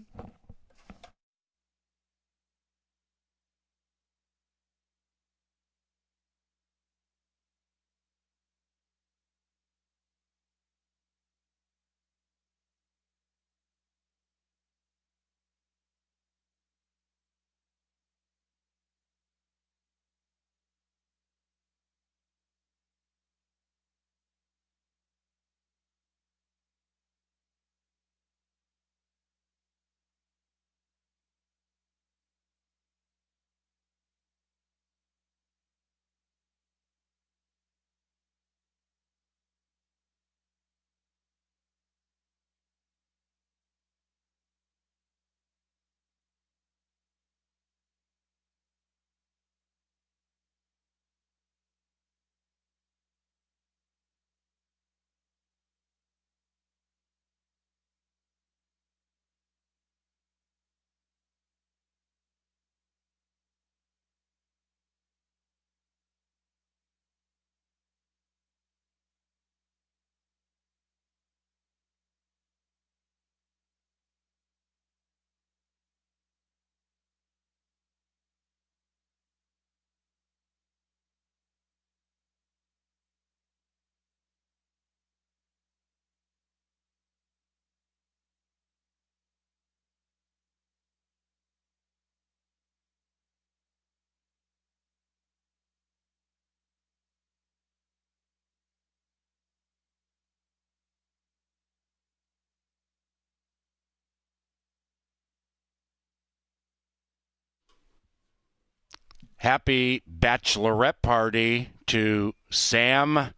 Happy bachelorette party to Sam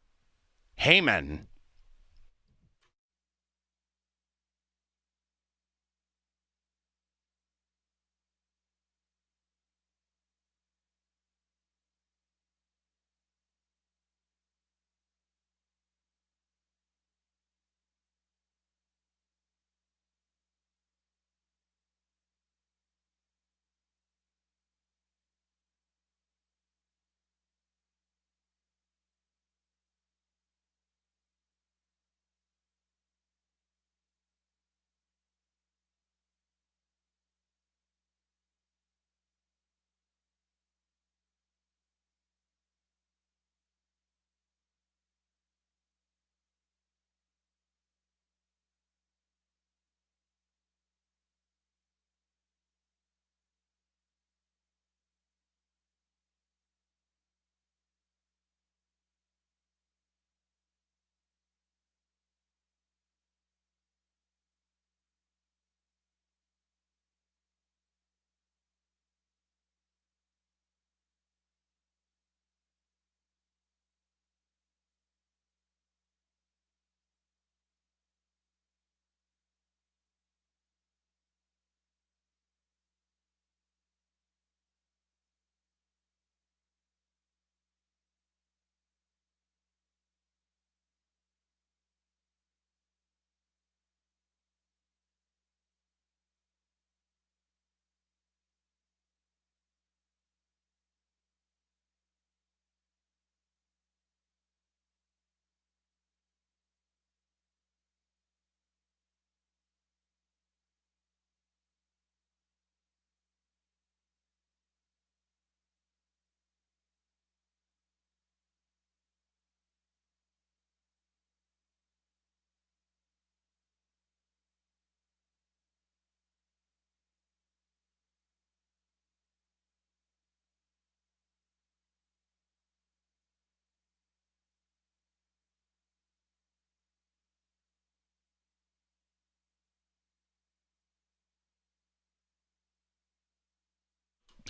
Heyman.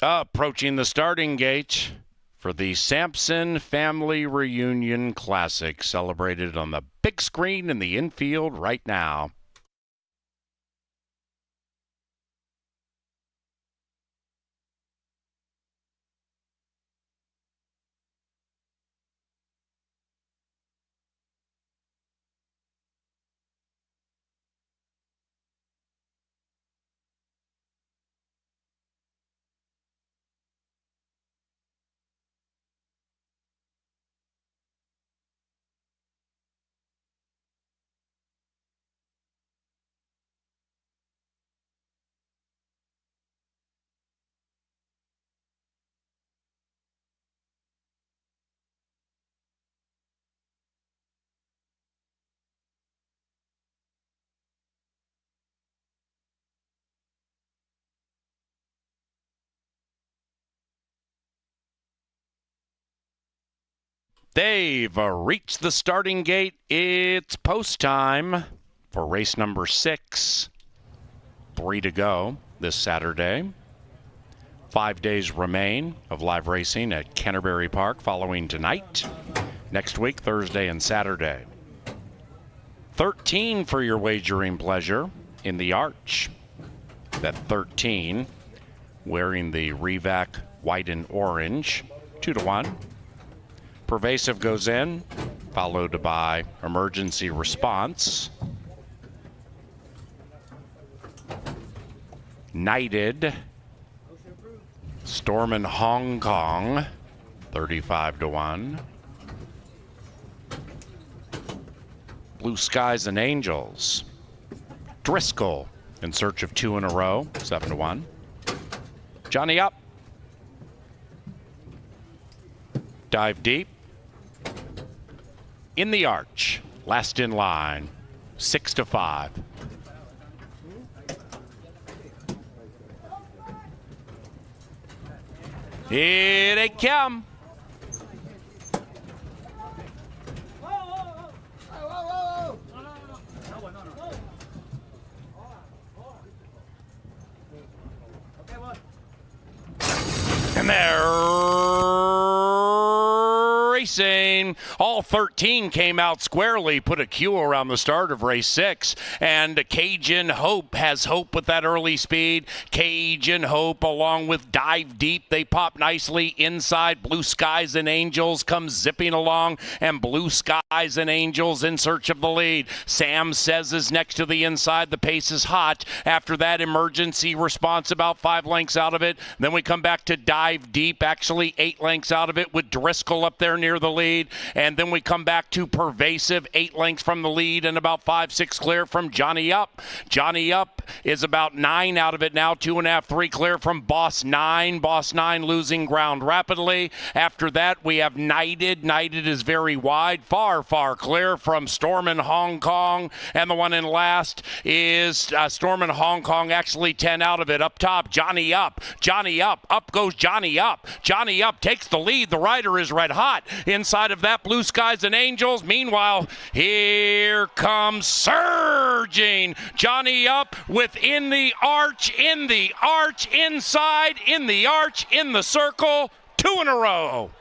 Approaching the starting gate for the Sampson Family Reunion Classic, celebrated on the big screen in the infield right now. They've reached the starting gate. It's post time for race number 6. 3 to go this Saturday. 5 days remain of live racing at Canterbury Park following tonight. Next week, Thursday and Saturday. 13 for your wagering pleasure in the Arch. That 13 wearing the Revac white and orange. 2 to 1. Pervasive goes in, followed by Emergency Response. Knighted. Storm in Hong Kong, 35 to 1. Blue Skies and Angels. Driscoll in search of 2 in a row, 7 to 1. Johnny Up. Dive Deep. In the Arch, last in line, 6 to 5. Here they come. And they're racing. All 13 came out squarely, put a Q around the start of race 6. And Cajun Hope has hope with that early speed. Cajun Hope along with Dive Deep. They pop nicely inside. Blue Skies and Angels come zipping along. And Blue Skies and Angels in search of the lead. Sam Says is next to the inside. The pace is hot. After that, Emergency Response about 5 lengths out of it. Then we come back to Dive Deep, actually 8 lengths out of it with Driscoll up there near the lead. And then we come back to Pervasive, 8 lengths from the lead and about 5-6 clear from Johnny Up. Johnny Up is about 9 out of it now, 2.5, 3 clear from Boss 9. Boss 9 losing ground rapidly. After that, we have Knighted. Knighted is very wide, far clear from Stormin' Hong Kong. And the one in last is Stormin' Hong Kong, actually 10 out of it. Up top, Johnny Up. Johnny Up. Up goes Johnny Up. Johnny Up takes the lead. The rider is red hot. Inside of that, Blue Skies and Angels. Meanwhile, here comes surging Johnny Up within the arch, inside, in the arch, in the circle. 2 in a row.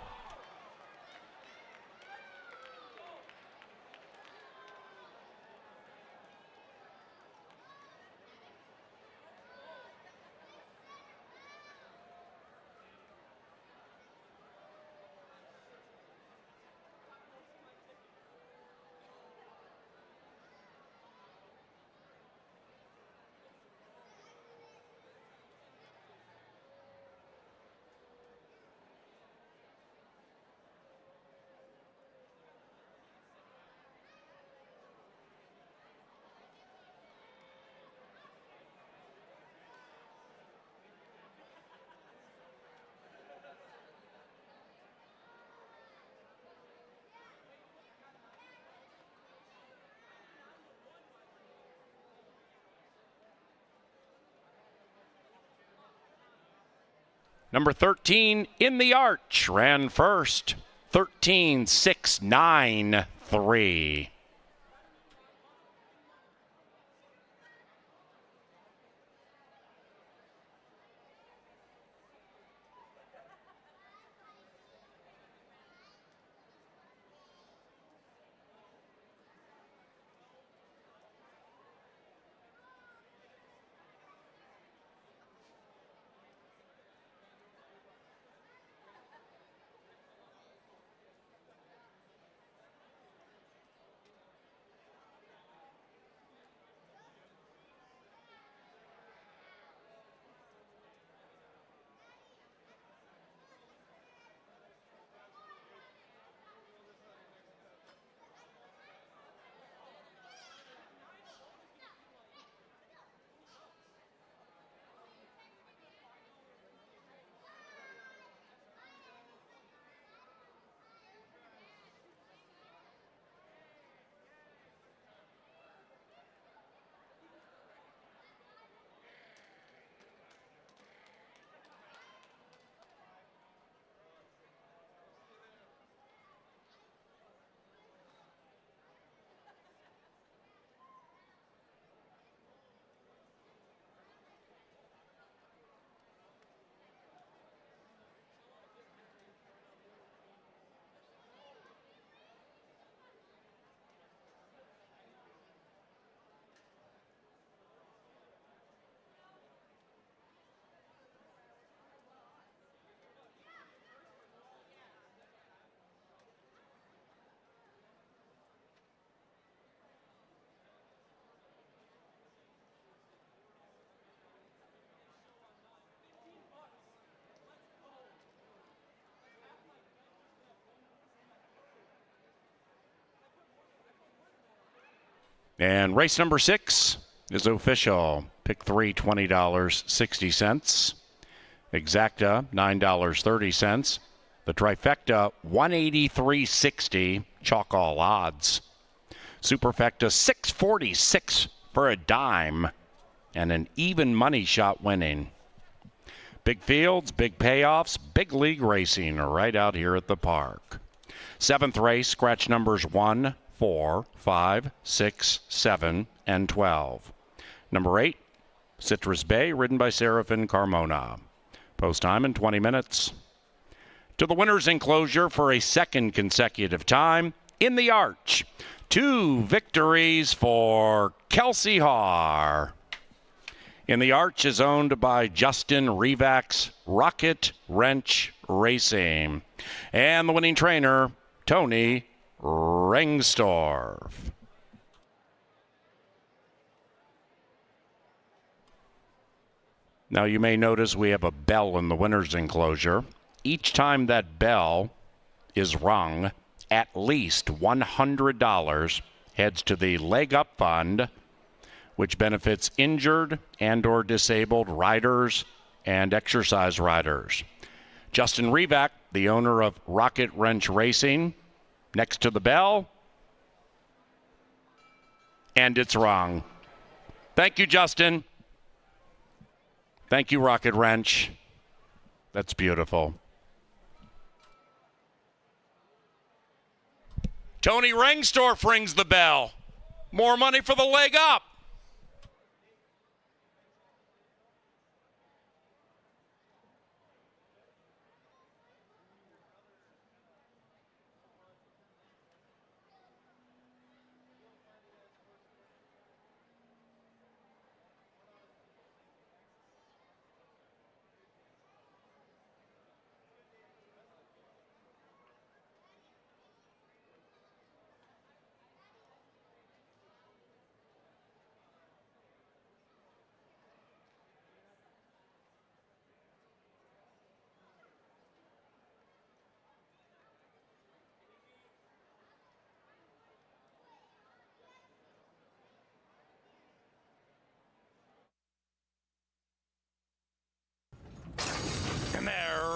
Number 13, In the Arch, ran first. 13.693. And race number 6 is official. Pick 3, $20.60. Exacta, $9.30. The trifecta, $183.60. Chalk all odds. Superfecta, $6.46 for a dime. And an even money shot winning. Big fields, big payoffs, big league racing right out here at the park. 7th race, scratch numbers 1, 4, 5, 6, 7, and 12. Number 8, Citrus Bay, ridden by Seraphin Carmona. Post time in 20 minutes. To the winner's enclosure for a second consecutive time in the Arch. 2 victories for Kelsey Haar. In the Arch is owned by Justin Rivak's Rocket Wrench Racing. And the winning trainer, Tony Rengstorff. Now you may notice we have a bell in the winner's enclosure. Each time that bell is rung, at least $100 heads to the Leg Up Fund, which benefits injured and or disabled riders and exercise riders. Justin Rivak, the owner of Rocket Wrench Racing, next to the bell, and it's rung. Thank you, Justin. Thank you, Rocket Wrench. That's beautiful. Tony Rengstorff rings the bell. More money for the Leg Up. And they're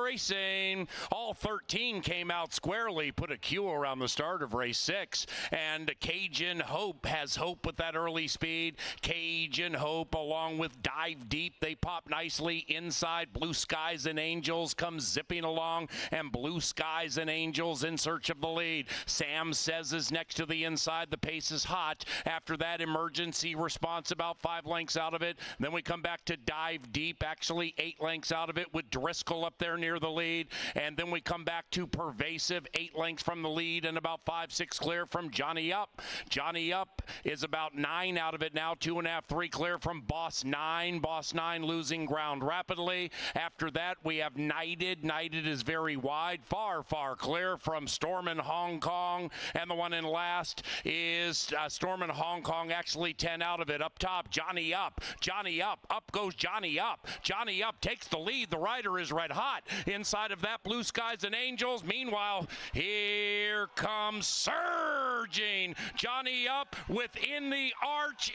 racing. All 13 came out squarely, put a Q around the start of race 6. And Cajun Hope has hope with that early speed. Cajun Hope along with Dive Deep. They pop nicely inside. Blue Skies and Angels come zipping along. And Blue Skies and Angels in search of the lead. Sam Says is next to the inside. The pace is hot. After that, Emergency Response about 5 lengths out of it. Then we come back to Dive Deep, actually 8 lengths out of it with Driscoll up there near the lead. And then we come back to Pervasive, 8 lengths from the lead and about 5-6 clear from Johnny Up. Johnny Up is about 9 out of it now, 2.5, 3 clear from Boss 9. Boss 9 losing ground rapidly. After that, we have Knighted. Knighted is very wide, far clear from Storm in Hong Kong. And the one in last is Storm in Hong Kong, actually 10 out of it. Up top, Johnny Up. Johnny Up. Up goes Johnny Up. Johnny Up takes the lead. The rider is red hot. Inside of that, Blue Skies and Angels. Meanwhile, here comes surging Johnny Up within the arch,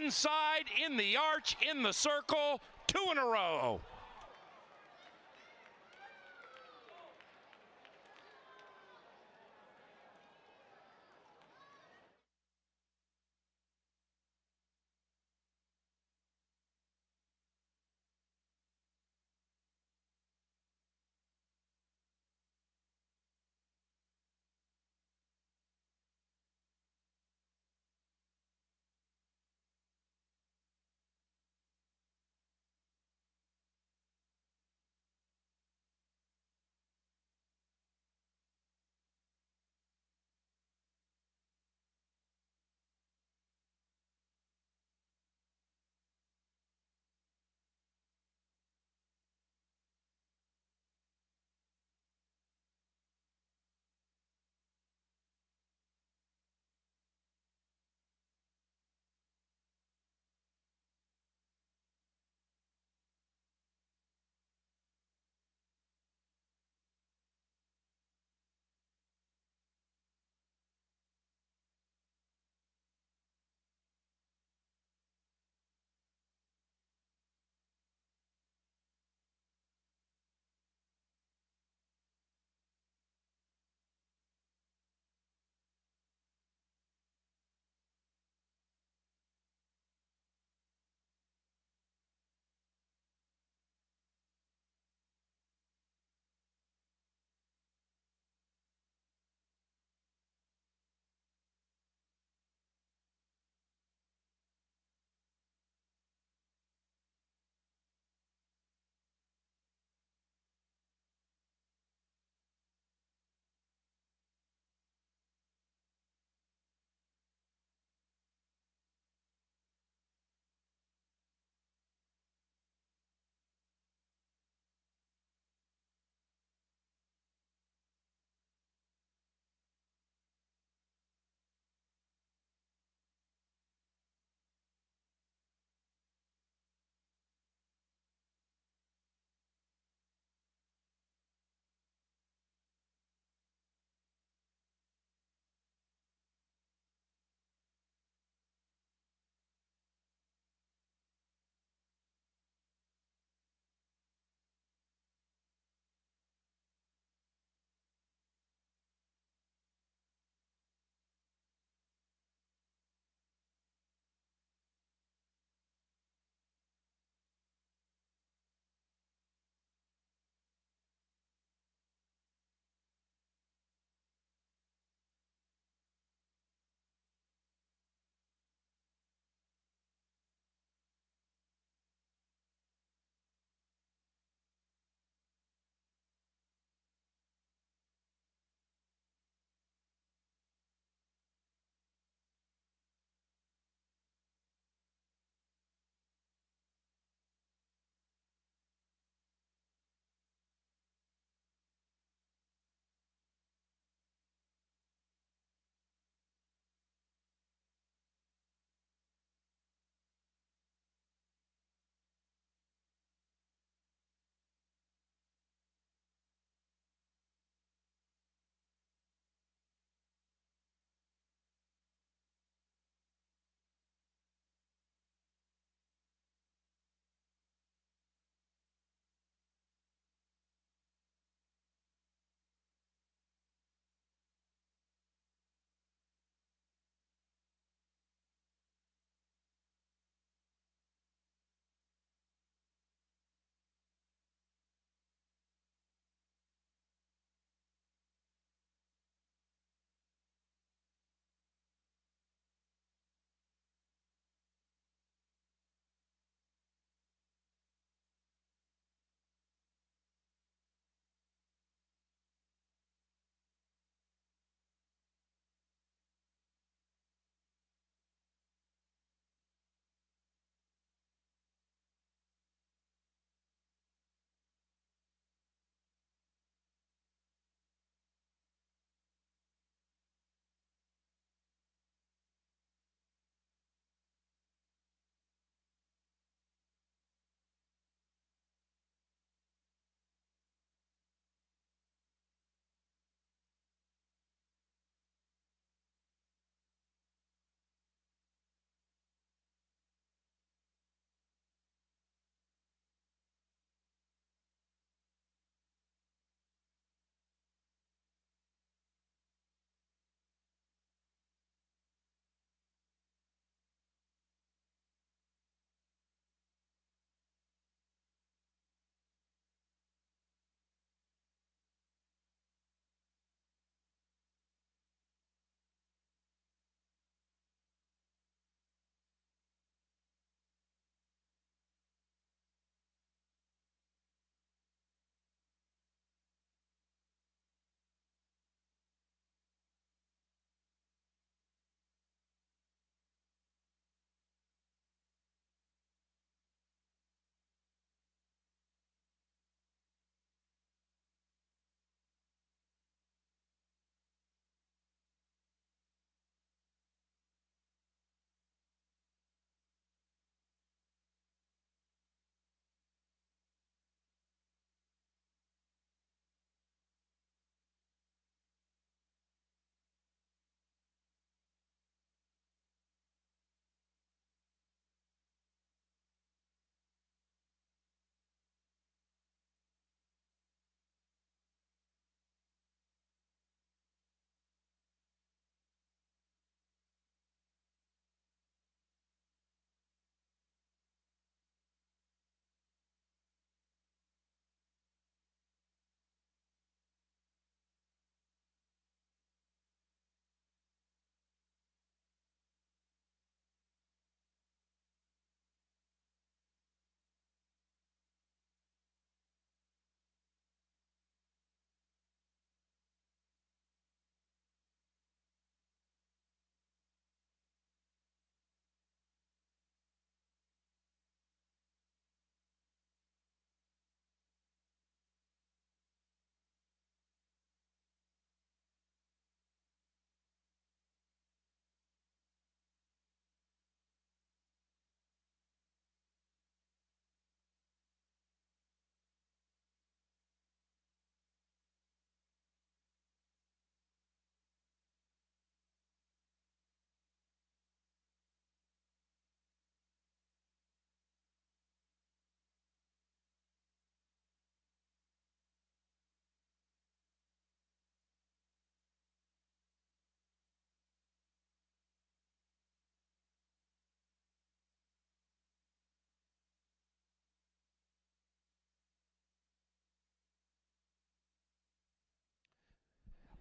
inside, in the arch, in the circle. 2 in a row.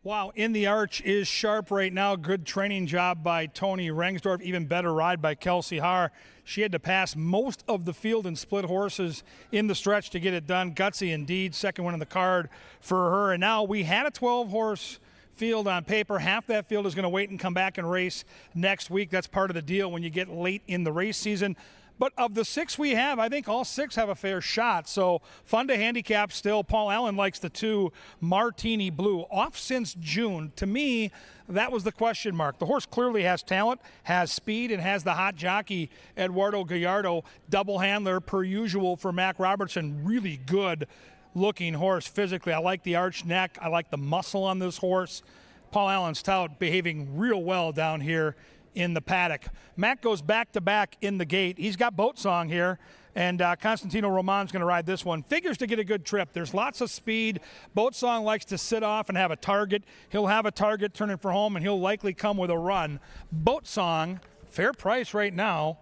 Wow, In the Arch is sharp right now. Good training job by Tony Rengsdorf. Even better ride by Kelsey Haar. She had to pass most of the field and split horses in the stretch to get it done. Gutsy indeed, second one in the card for her. And now we had a 12-horse field on paper. Half that field is going to wait and come back and race next week. That's part of the deal when you get late in the race season. But of the 6 we have, I think all 6 have a fair shot. So fun to handicap still. Paul Allen likes the 2 Martini Blue. Off since June. To me, that was the question mark. The horse clearly has talent, has speed, and has the hot jockey, Eduardo Gallardo, double handler per usual for Mac Robertson. Really good looking horse physically. I like the arched neck. I like the muscle on this horse. Paul Allen's tout behaving real well down here in the paddock. Mac goes back-to-back in the gate. He's got Boat Song here, and Constantino Roman's going to ride this one. Figures to get a good trip. There's lots of speed. Boat Song likes to sit off and have a target. He'll have a target turning for home, and he'll likely come with a run. Boat Song, fair price right now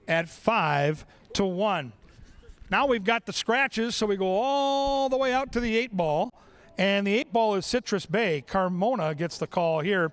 at 5-1. Now we've got the scratches, so we go all the way out to the 8 ball, and the 8 ball is Citrus Bay. Carmona gets the call here.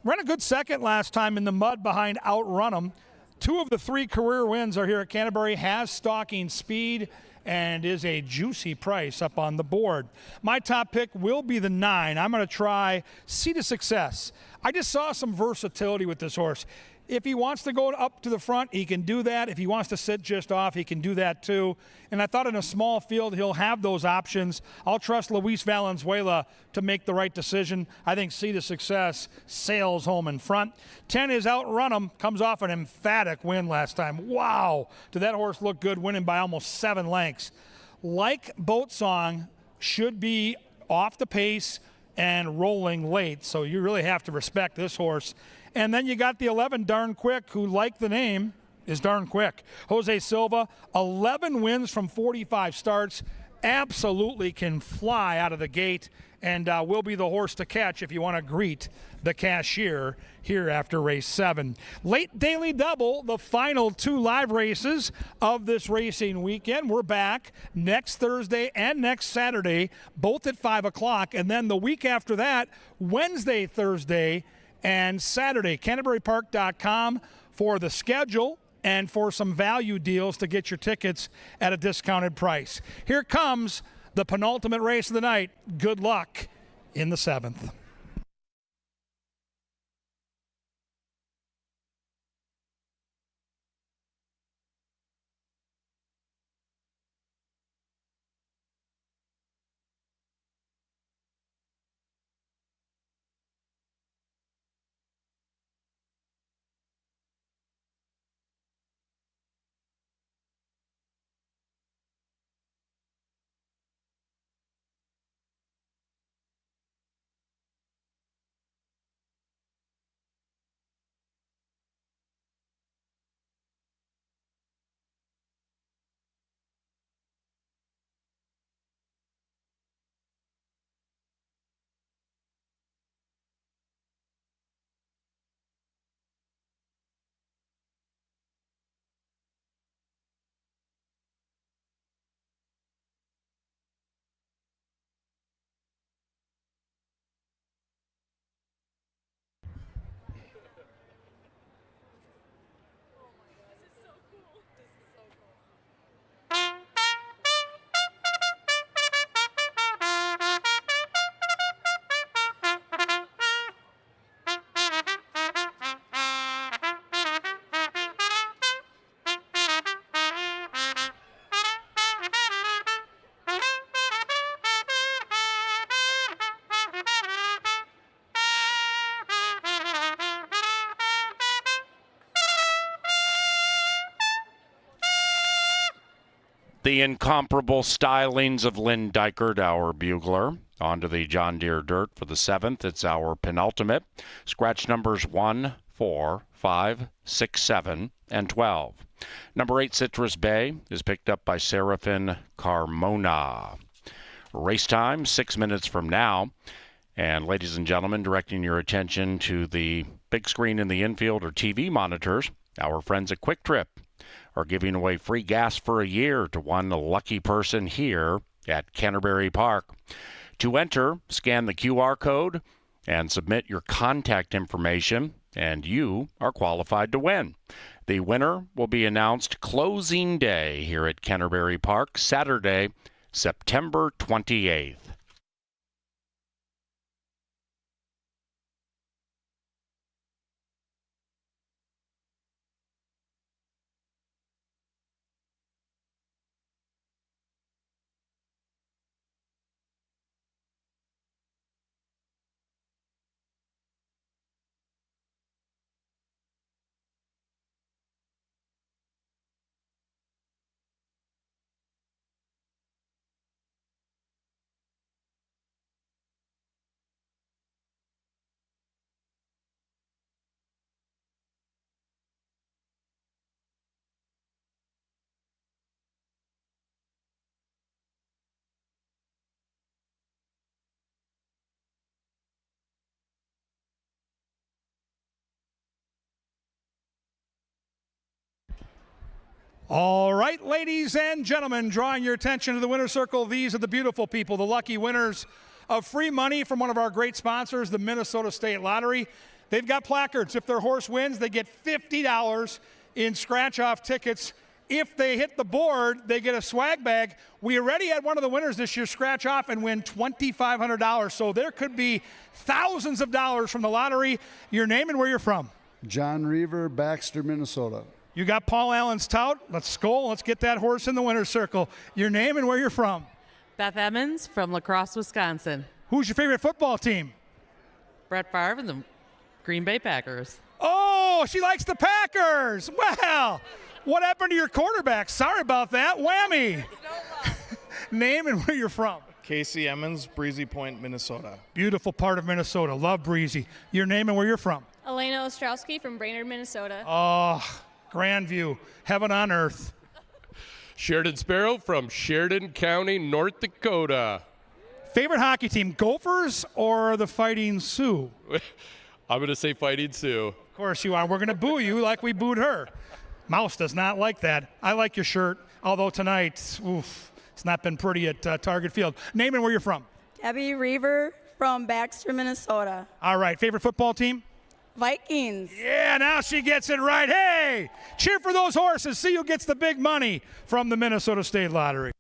Ran a good second last time in the mud behind Outrun 'em. 2 of the 3 career wins are here at Canterbury. Has stalking speed and is a juicy price up on the board. My top pick will be the 9. I'm going to try Seat of Success. I just saw some versatility with this horse. If he wants to go up to the front, he can do that. If he wants to sit just off, he can do that too. And I thought in a small field, he'll have those options. I'll trust Luis Valenzuela to make the right decision. I think Seat of Success sails home in front. 10 is Outrun 'em. Comes off an emphatic win last time. Wow, did that horse look good, winning by almost 7 lengths. Like Boat Song, should be off the pace and rolling late. So you really have to respect this horse. And then you got the 11, Darn Quick, who, like the name, is darn quick. Jose Silva, 11 wins from 45 starts. Absolutely can fly out of the gate and will be the horse to catch if you want to greet the cashier here after race 7. Late daily double, the final 2 live races of this racing weekend. We're back next Thursday and next Saturday, both at 5 o'clock. And then the week after that, Wednesday, Thursday, and Saturday. CanterburyPark.com for the schedule and for some value deals to get your tickets at a discounted price. Here comes the penultimate race of the night. Good luck in the 7th. The incomparable stylings of Lynn Dykert, our bugler. Onto the John Deere dirt for the 7th. It's our penultimate. Scratch numbers 1, 4, 5, 6, 7, and 12. Number 8, Citrus Bay, is picked up by Serafin Carmona. Race time, 6 minutes from now. And ladies and gentlemen, directing your attention to the big screen in the infield or TV monitors, our friends at Quick Trip are giving away free gas for a year to one lucky person here at Canterbury Park. To enter, scan the QR code and submit your contact information, and you are qualified to win. The winner will be announced closing day here at Canterbury Park, Saturday, September 28th. All right, ladies and gentlemen, drawing your attention to the winner's circle, these are the beautiful people, the lucky winners of free money from one of our great sponsors, the Minnesota State Lottery. They've got placards. If their horse wins, they get $50 in scratch-off tickets. If they hit the board, they get a swag bag. We already had one of the winners this year scratch off and win $2,500. So there could be thousands of dollars from the lottery. Your name and where you're from. John Reaver, Baxter, Minnesota. You got Paul Allen's tout. Let's go. Let's get that horse in the winner's circle. Your name and where you're from. Beth Emmons from La Crosse, Wisconsin. Who's your favorite football team? Brett Favre and the Green Bay Packers. Oh, she likes the Packers. Well, what happened to your quarterback? Sorry about that. Whammy. Name and where you're from. Casey Emmons, Breezy Point, Minnesota. Beautiful part of Minnesota. Love Breezy. Your name and where you're from. Elena Ostrowski from Brainerd, Minnesota. Oh, Grandview. Heaven on earth. Sheridan Sparrow from Sheridan County, North Dakota. Favorite hockey team, Gophers or the Fighting Sioux? I'm going to say Fighting Sioux. Of course you are. We're going to boo you like we booed her. Mouse does not like that. I like your shirt, although tonight, oof, it's not been pretty at Target Field. Name and where you're from. Debbie Reaver from Baxter, Minnesota. All right. Favorite football team? Vikings. Yeah, now she gets it right. Hey, cheer for those horses. See who gets the big money from the Minnesota State Lottery.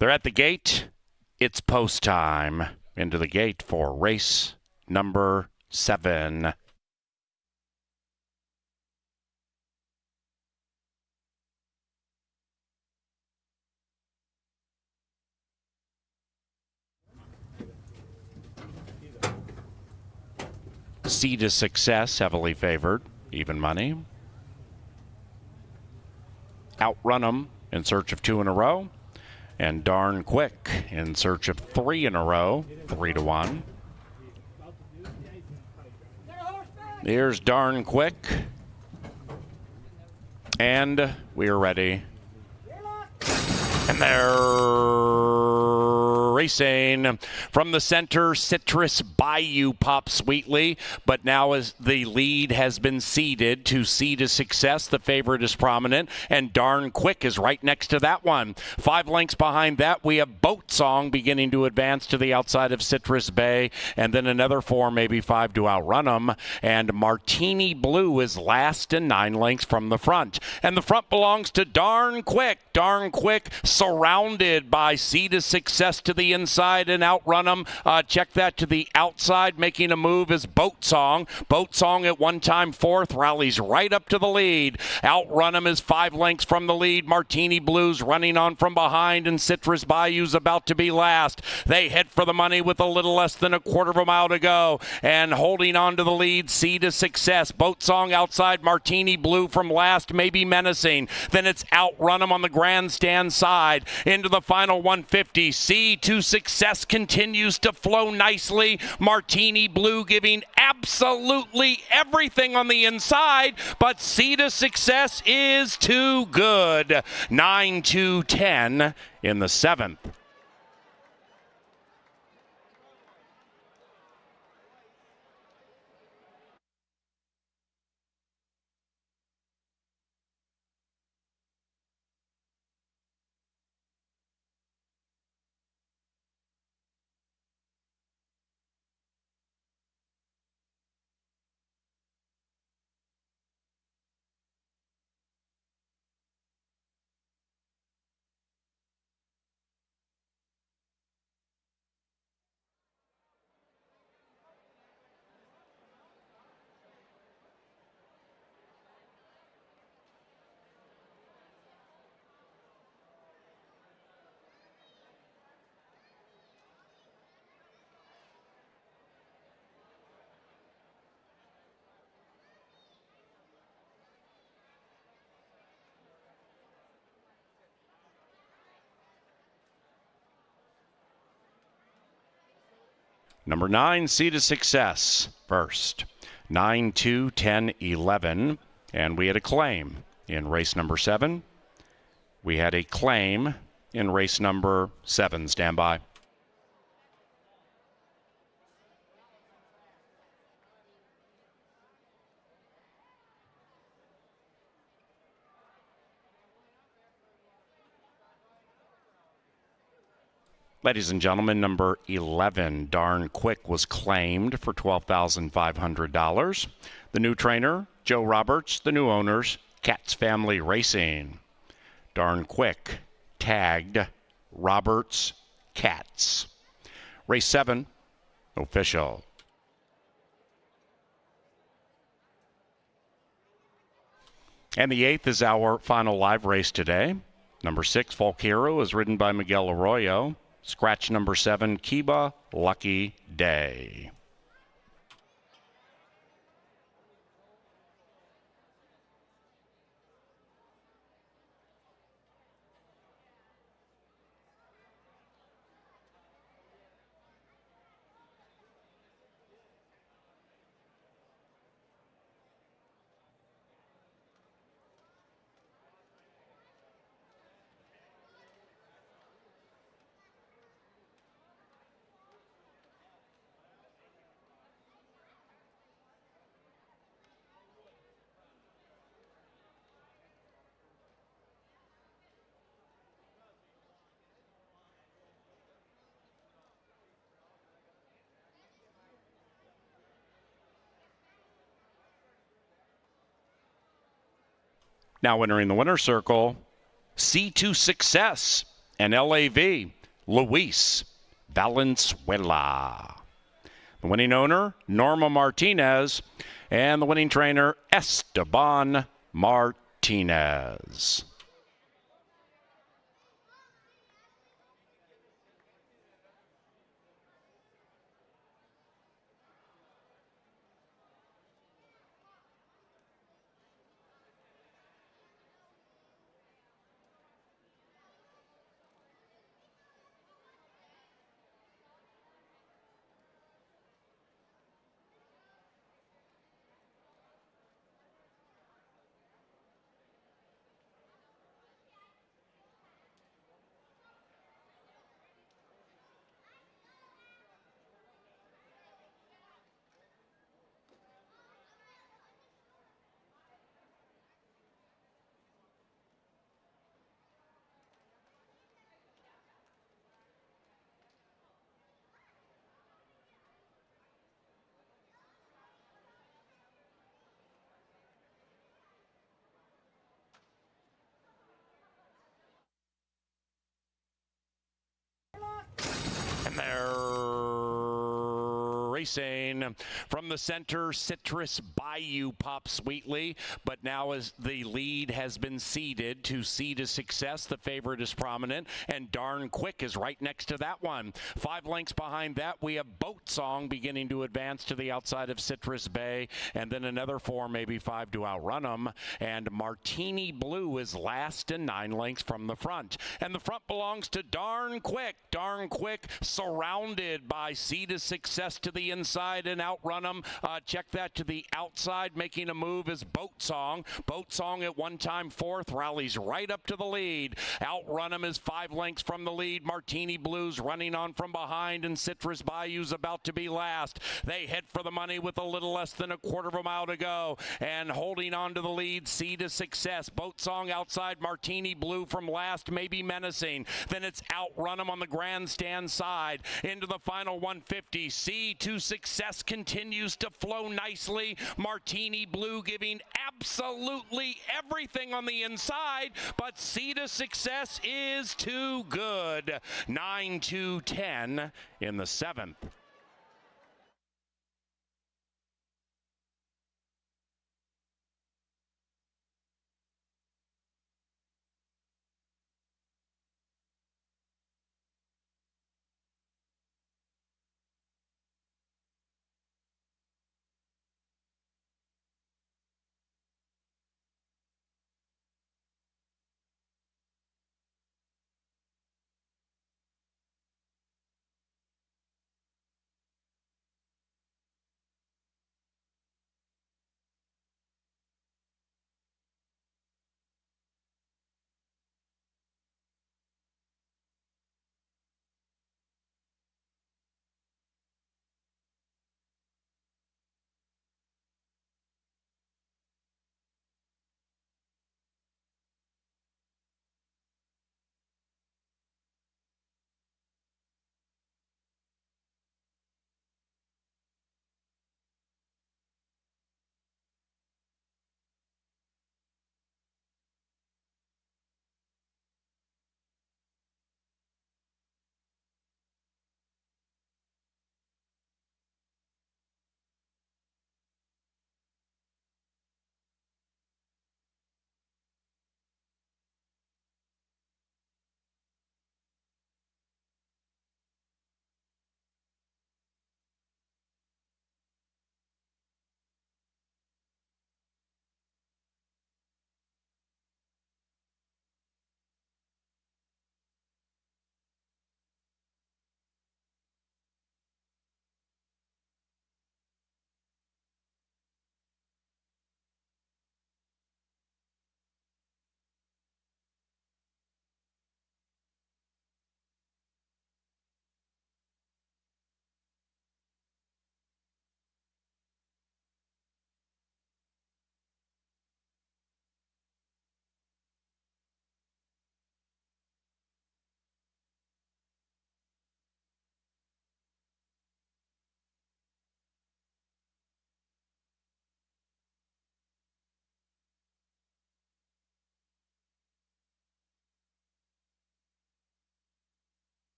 They're at the gate. It's post time. Into the gate for race number 7. C to Success, heavily favored, even money. Outrun 'em in search of 2 in a row. And Darn Quick in search of 3 in a row, 3-1. Here's Darn Quick. And we are ready. And they're racing from the center. Citrus Bayou pops sweetly, but now as the lead has been ceded to C to Success, the favorite is prominent, and Darn Quick is right next to that one. 5 lengths behind that, we have Boat Song beginning to advance to the outside of Citrus Bay, and then another 4, maybe 5 to outrun them, and Martini Blue is last and 9 lengths from the front. And the front belongs to Darn Quick. Darn Quick surrounded by C to Success to the inside and outrun them. Check that to the outside. Making a move is Boat Song. Boat Song at one time 4th, rallies right up to the lead. Outrun him is 5 lengths from the lead. Martini Blues running on from behind, and Citrus Bayou's about to be last. They head for the money with a little less than a quarter of a mile to go, and holding on to the lead, C to Success. Boat Song outside, Martini Blue from last, maybe menacing. Then it's Outrun him on the grandstand side into the final 150. C to Success continues to flow nicely. Martini Blue giving absolutely everything on the inside, but C to Success is too good. 9-10 in the 7th. Number 9, C to Success, first. 9, 2, 10, 11. And we had a claim in race number 7. We had a claim in race number 7. Stand by. Ladies and gentlemen, number 11, Darn Quick, was claimed for $12,500. The new trainer, Joe Roberts. The new owners, Katz Family Racing. Darn Quick, tagged Roberts Katz. Race 7, official. And the 8th is our final live race today. Number 6, Folk Hero, is ridden by Miguel Arroyo. Scratch number 7, Kiba Lucky Day. Now entering the winner's circle, C to Success. and LAV, Luis Valenzuela. The winning owner, Norma Martinez, and the winning trainer, Esteban Martinez. And they're racing from the center. Citrus Bayou pops sweetly, but now as the lead has been ceded to Sea to Success, the favorite is prominent, and Darn Quick is right next to that one. 5 lengths behind that, we have Boat Song beginning to advance to the outside of Citrus Bay, and then another 4, maybe 5 to outrun them. And Martini Blue is last and 9 lengths from the front. And the front belongs to Darn Quick. Darn Quick surrounded by Sea to Success to the inside and outrun them. Check that to the outside. Making a move is Boat Song. Boat Song at one time 4th, rallies right up to the lead. Outrun him is 5 lengths from the lead. Martini Blues running on from behind, and Citrus Bayou's about to be last. They head for the money with a little less than a quarter of a mile to go, and holding on to the lead, Sea to Success. Boat Song outside, Martini Blue from last, maybe menacing. Then it's outrun him on the grandstand side into the final 150. Sea to Success continues to flow nicely. Martini Blue giving absolutely everything on the inside, but Sea to Success is too good. 9-10 in the 7th.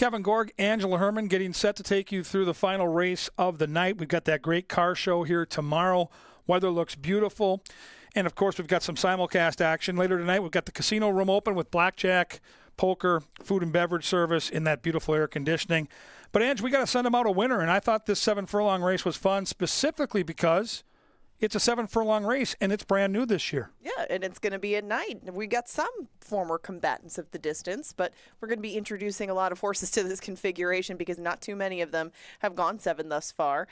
Kevin Gorg, Angela Herman getting set to take you through the final race of the night. We've got that great car show here tomorrow. Weather looks beautiful. And, of course, we've got some simulcast action. Later tonight, we've got the casino room open with blackjack, poker, food and beverage service in that beautiful air conditioning. But, Ange, we got to send them out a winner. And I thought this 7-furlong race was fun specifically because it's a 7-furlong race, and it's brand new this year. Yeah, and it's going to be at night. We got some former combatants of the distance, but we're going to be introducing a lot of horses to this configuration because not too many of them have gone 7 thus far.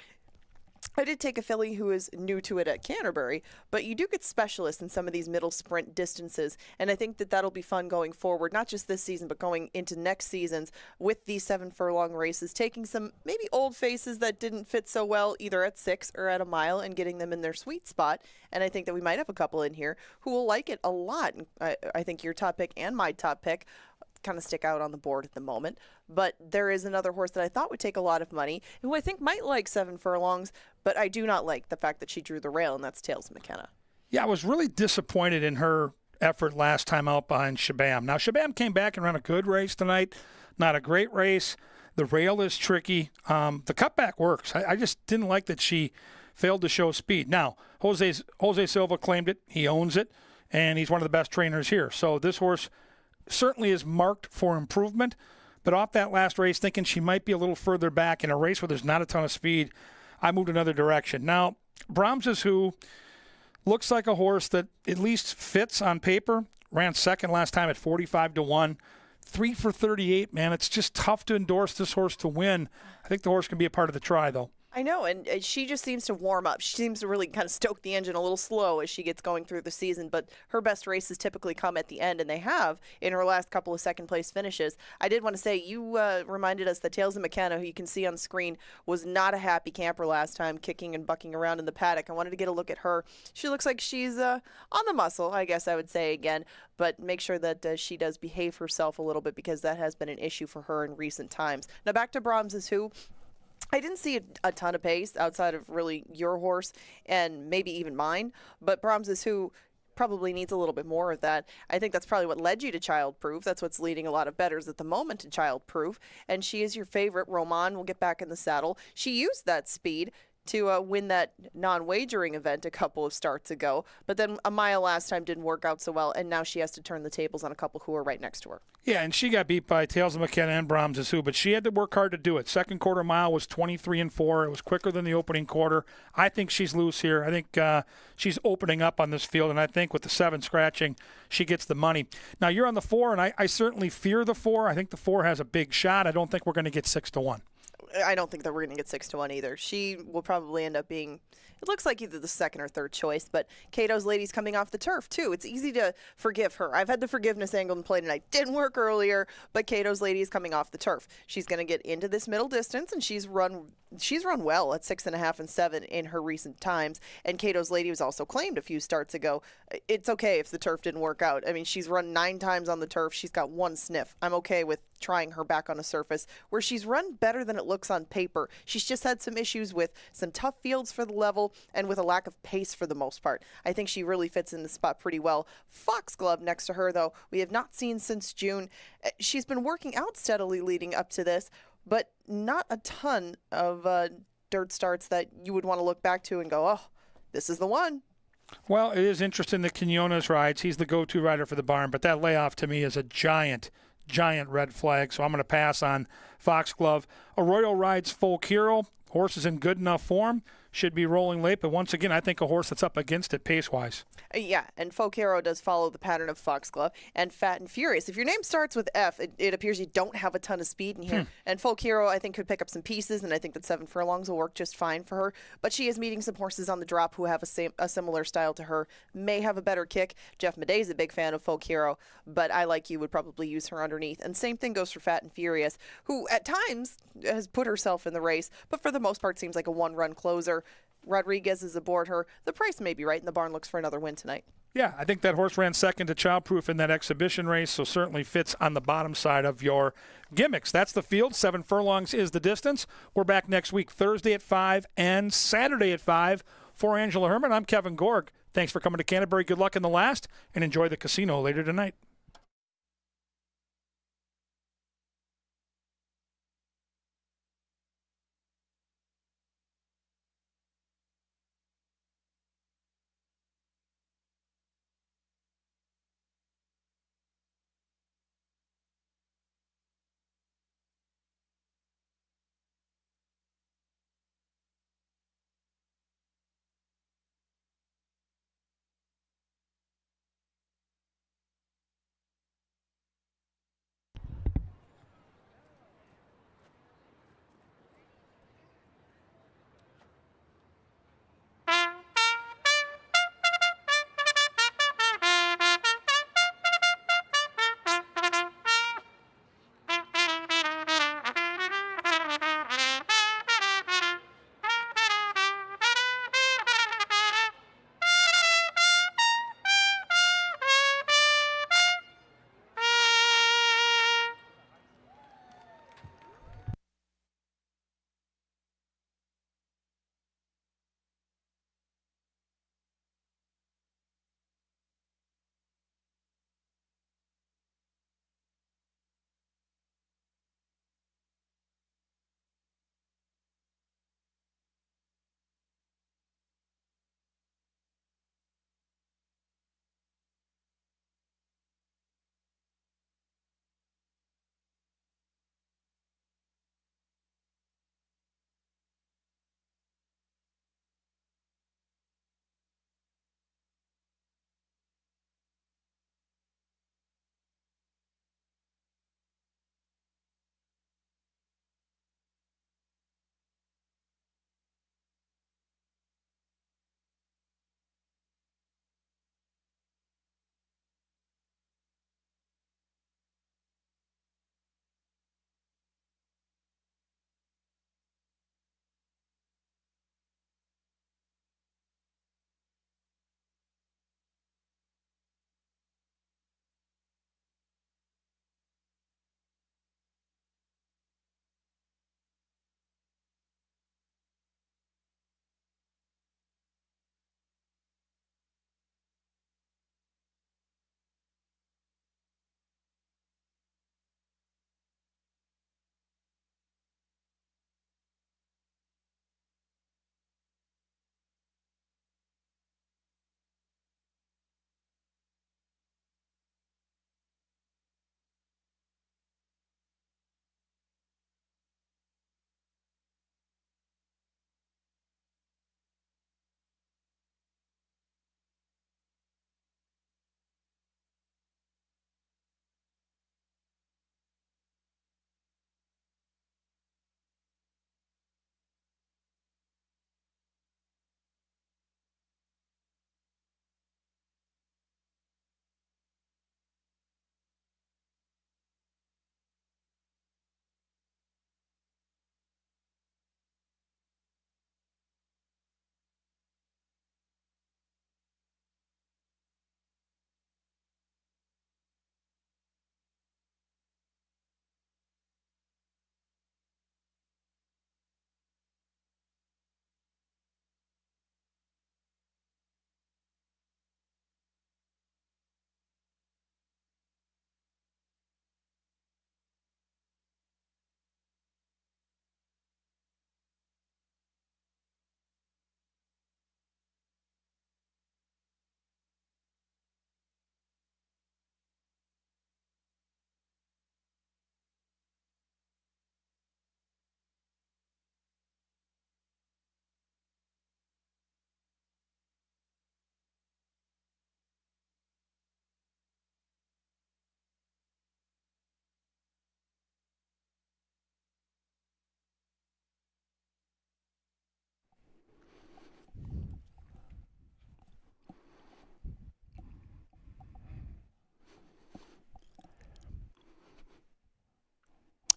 I did take a filly who is new to it at Canterbury, but you do get specialists in some of these middle sprint distances, and I think that that'll be fun going forward, not just this season, but going into next seasons with these 7-furlong races, taking some maybe old faces that didn't fit so well either at 6 or at a mile and getting them in their sweet spot, and I think that we might have a couple in here who will like it a lot. I think your top pick and my top pick kind of stick out on the board at the moment. But there is another horse that I thought would take a lot of money, who I think might like 7 furlongs, but I do not like the fact that she drew the rail, and that's Tales McKenna. Yeah, I was really disappointed in her effort last time out behind Shabam. Now, Shabam came back and ran a good race tonight. Not a great race. The rail is tricky. The cutback works. I just didn't like that she failed to show speed. Now, Jose Silva claimed it. He owns it, and he's one of the best trainers here. So this horse certainly is marked for improvement, but off that last race, thinking she might be a little further back in a race where there's not a ton of speed, I moved another direction. Now, Brahms is who looks like a horse that at least fits on paper. Ran second last time at 45-1. 3 for 38, man. It's just tough to endorse this horse to win. I think the horse can be a part of the try, though. I know, and she just seems to warm up. She seems to really kind of stoke the engine a little slow as she gets going through the season, but her best races typically come at the end, and they have in her last couple of second-place finishes. I did want to say, you reminded us that Tales of McKenna, who you can see on screen, was not a happy camper last time, kicking and bucking around in the paddock. I wanted to get a look at her. She looks like she's on the muscle, I guess I would say again, but make sure that she does behave herself a little bit because that has been an issue for her in recent times. Now back to Brahms is who. I didn't see a ton of pace outside of really your horse and maybe even mine, but Brahms is who probably needs a little bit more of that. I think that's probably what led you to Child Proof. That's what's leading a lot of bettors at the moment to Child Proof, and she is your favorite. Roman will get back in the saddle. She used that speed to win that non-wagering event a couple of starts ago, but then a mile last time didn't work out so well, and now she has to turn the tables on a couple who are right next to her. Yeah, and she got beat by Tales of McKenna and Brahms is who, but she had to work hard to do it. Second quarter mile was 23-4. It was quicker than the opening quarter. I think she's loose here. I think she's opening up on this field, and I think with the 7 scratching, she gets the money. Now, you're on the 4, and I certainly fear the 4. I think the 4 has a big shot. I don't think we're going to get 6-1. I don't think that we're going to get 6-1 either. She will probably end up being, it looks like either the second or third choice, but Cato's Lady's coming off the turf too. It's easy to forgive her. I've had the forgiveness angle in play tonight. Didn't work earlier, but Cato's Lady is coming off the turf. She's going to get into this middle distance, and she's run well at 6.5 and 7 in her recent times. And Cato's Lady was also claimed a few starts ago. It's okay if the turf didn't work out. I mean, she's run 9 times on the turf. She's got 1 sniff. I'm okay with trying her back on a surface where she's run better than it looks on paper. She's just had some issues with some tough fields for the level and with a lack of pace for the most part. I think she really fits in the spot pretty well. Foxglove next to her, though, we have not seen since June. She's been working out steadily leading up to this, but not a ton of dirt starts that you would want to look back to and go, oh, this is the one. Well, it is interesting that Quinones rides. He's the go-to rider for the barn, but that layoff to me is a giant red flag, so I'm going to pass on Foxglove. Arroyo rides Folk Hero. Horse is in good enough form. Should be rolling late, but once again, I think a horse that's up against it pace-wise. Yeah, and Folk Hero does follow the pattern of Foxglove and Fat and Furious. If your name starts with F, it appears you don't have a ton of speed in here. And Folk Hero, I think, could pick up some pieces, and I think that 7 furlongs will work just fine for her. But she is meeting some horses on the drop who have a similar style to her, may have a better kick. Jeff Madey's a big fan of Folk Hero, but I, like you, would probably use her underneath. And same thing goes for Fat and Furious, who at times has put herself in the race, but for the most part seems like a one-run closer. Rodriguez is aboard her. The price may be right, and the barn looks for another win tonight. Yeah, I think that horse ran second to Child Proof in that exhibition race, so certainly fits on the bottom side of your gimmicks. That's the field. 7 furlongs is the distance. We're back next week, Thursday at 5 and Saturday at 5. For Angela Herman, I'm Kevin Gorg. Thanks for coming to Canterbury. Good luck in the last, and enjoy the casino later tonight.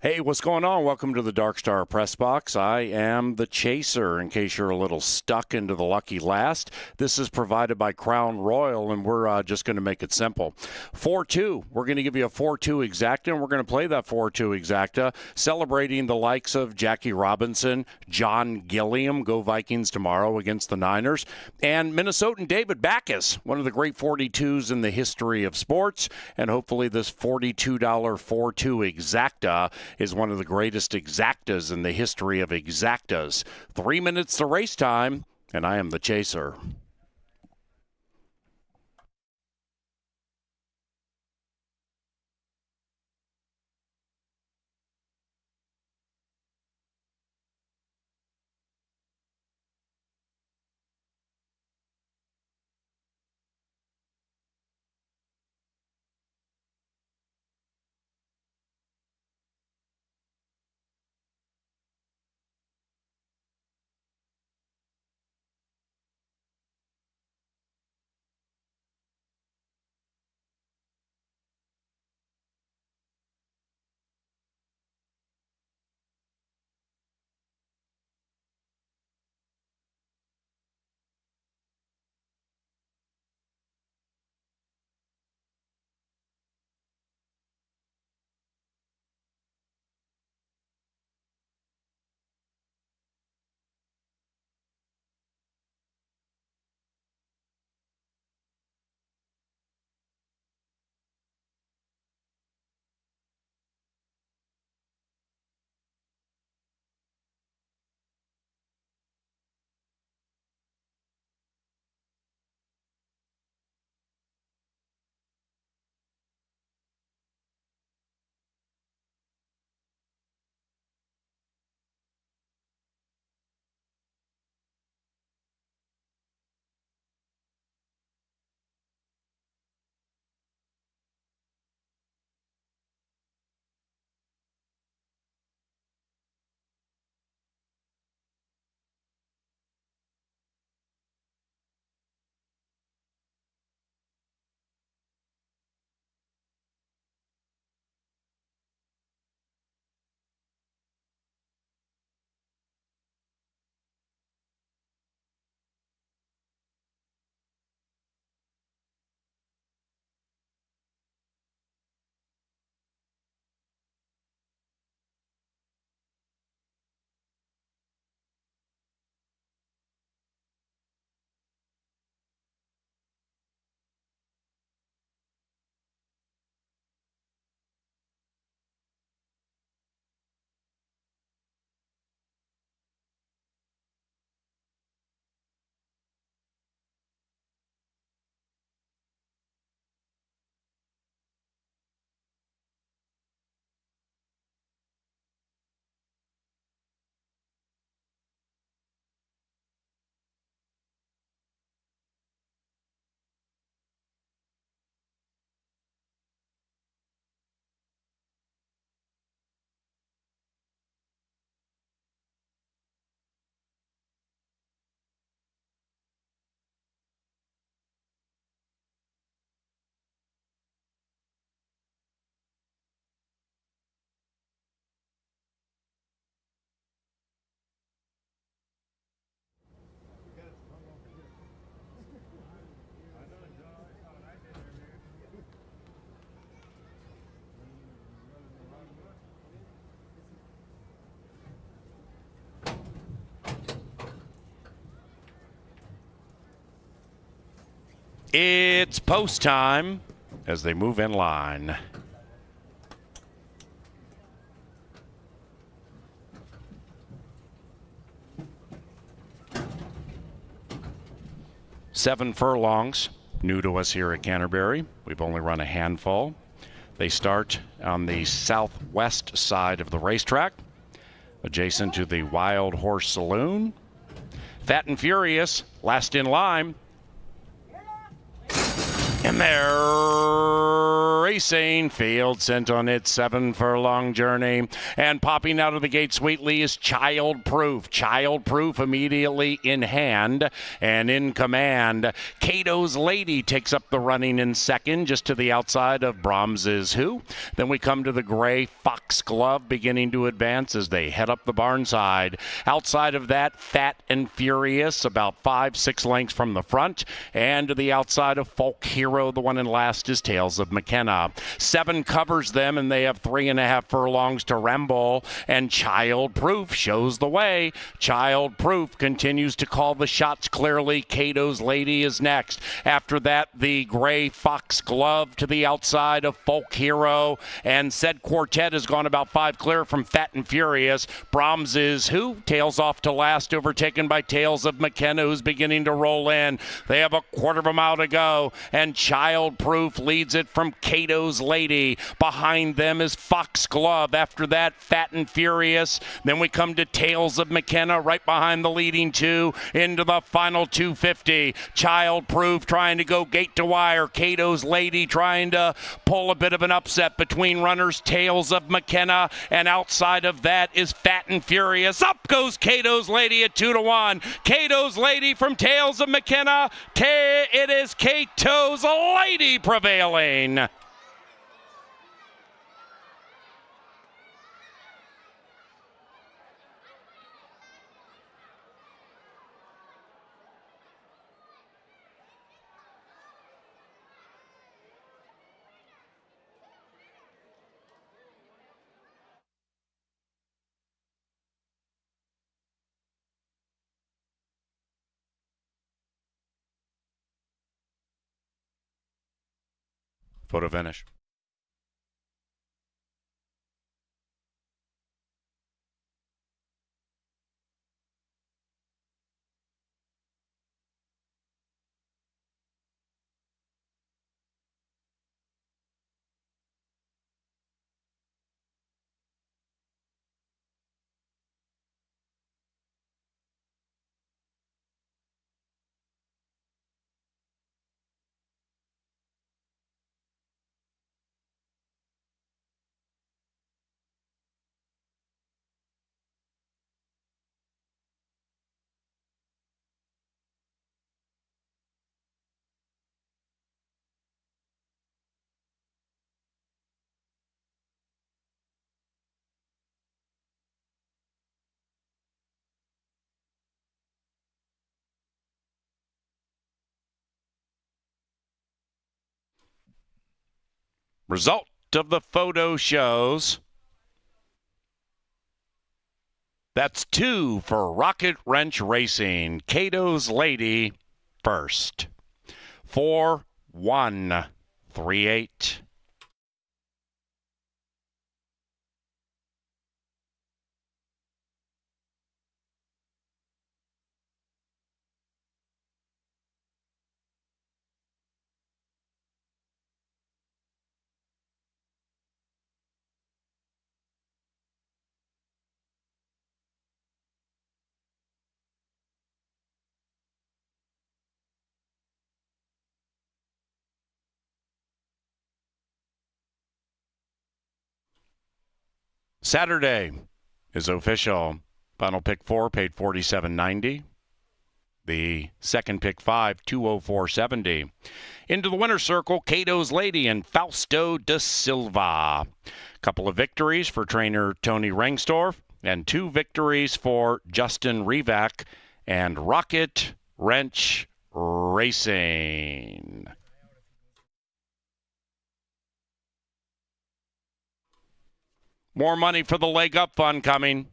Hey, what's going on? Welcome to the Dark Star Press Box. I am the Chaser, in case you're a little stuck into the lucky last. This is provided by Crown Royal, and we're just going to make it simple. 4-2. We're going to give you a 4-2 exacta, and we're going to play that 4-2 exacta, celebrating the likes of Jackie Robinson, John Gilliam, go Vikings tomorrow against the Niners, and Minnesotan David Backus, one of the great 42s in the history of sports, and hopefully this $42 4-2 exacta is one of the greatest exactas in the history of exactas. 3 minutes to race time, and I am the Chaser. It's post time as they move in line. Seven furlongs, new to us here at Canterbury. We've only run a handful. They start on the southwest side of the racetrack, adjacent to the Wild Horse Saloon. Fat and Furious, last in line. And they're racing. Field sent on its 7 furlong journey. And popping out of the gate sweetly is Child Proof. Child Proof immediately in hand and in command. Cato's Lady takes up the running in second, just to the outside of Brahms's Who. Then we come to the gray Foxglove beginning to advance as they head up the barn side. Outside of that, Fat and Furious, about 5-6 lengths from the front. And to the outside of Folk Hero, the one in last is Tales of McKenna. 7 covers them, and they have 3.5 furlongs to ramble. And Child Proof shows the way. Child Proof continues to call the shots clearly. Cato's Lady is next. After that, the gray Foxglove to the outside of Folk Hero. And Said Quartet has gone about 5 clear from Fat and Furious. Brahms's Who tails off to last, overtaken by Tales of McKenna, who's beginning to roll in. They have a quarter of a mile to go, and Child Proof leads it from Cato's Lady. Behind them is Foxglove. After that, Fat and Furious. Then we come to Tales of McKenna right behind the leading 2 into the final 250. Child Proof trying to go gate to wire. Cato's Lady trying to pull a bit of an upset between runners. Tales of McKenna, and outside of that is Fat and Furious. Up goes Cato's Lady at 2-1. Cato's Lady from Tales of McKenna. It is Cato's Lady prevailing. Photo finish. Result of the photo shows that's 2 for Rocket Wrench Racing. Cato's Lady first. 4-1-3-8. Saturday is official. Final pick 4 paid $47.90. The second pick 5, $204.70. Into the winner's circle, Cato's Lady and Fausto da Silva. Couple of victories for trainer Tony Rengstorff, and 2 victories for Justin Rivak and Rocket Wrench Racing. More money for the Leg Up Fund coming.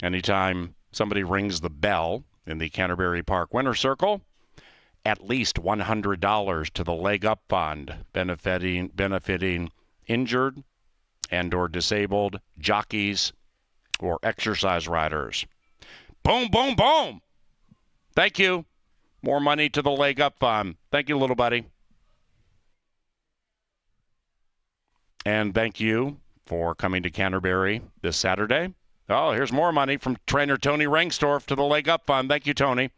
Anytime somebody rings the bell in the Canterbury Park Winner's Circle, at least $100 to the Leg Up Fund, benefiting injured and or disabled jockeys or exercise riders. Boom, boom, boom. Thank you. More money to the Leg Up Fund. Thank you, little buddy. And thank you for coming to Canterbury this Saturday. Oh, here's more money from trainer Tony Rengstorff to the Leg Up Fund. Thank you, Tony.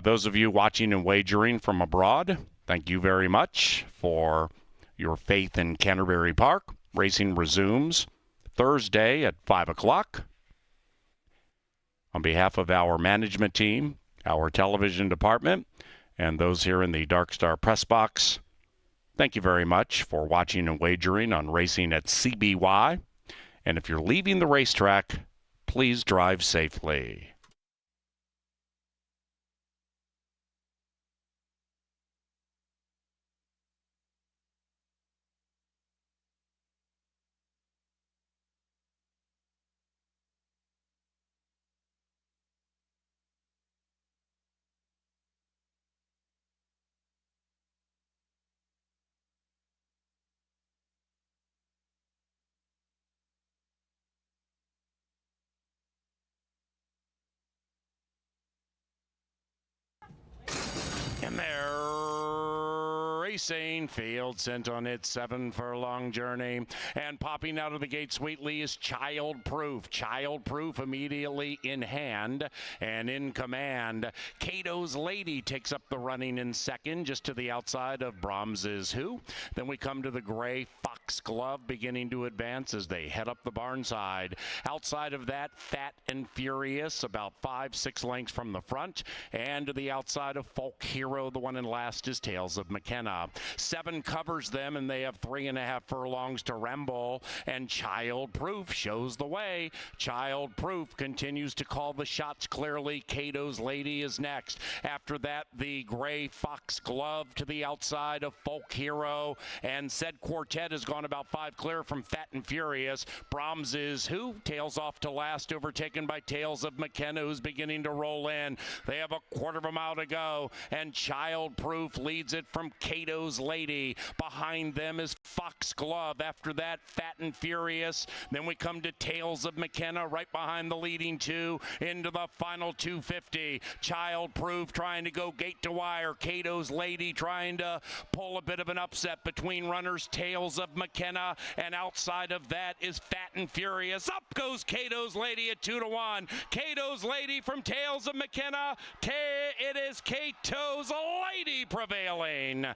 Those of you watching and wagering from abroad, thank you very much for your faith in Canterbury Park. Racing resumes Thursday at 5 o'clock. On behalf of our management team, our television department, and those here in the Dark Star press box, thank you very much for watching and wagering on Racing at CBY. And if you're leaving the racetrack, please drive safely. And there, racing field sent on its 7-furlong journey. And popping out of the gate sweetly is Child Proof. Child Proof immediately in hand and in command. Cato's Lady takes up the running in second, just to the outside of Brahms's Who. Then we come to the gray Foxglove beginning to advance as they head up the barn side. Outside of that, Fat and Furious, about 5-6 lengths from the front. And to the outside of Folk Hero, the one in last is Tales of McKenna. 7 covers them, and they have 3.5 furlongs to ramble. And Child Proof shows the way. Child Proof continues to call the shots clearly. Cato's Lady is next. After that, the gray Foxglove to the outside of Folk Hero. And said Quartet has gone about 5 clear from Fat and Furious. Brahms's Who tails off to last, overtaken by Tales of McKenna, who's beginning to roll in. They have a quarter of a mile to go, and Child Proof leads it from Cato's Lady. Behind them is Foxglove. After that, Fat and Furious. Then we come to Tales of McKenna right behind the leading 2 into the final 250. Child Proof trying to go gate to wire. Cato's Lady trying to pull a bit of an upset between runners. Tales of McKenna, and outside of that is Fat and Furious. Up goes Cato's Lady at 2-1. Cato's Lady from Tales of McKenna. It is Cato's Lady prevailing.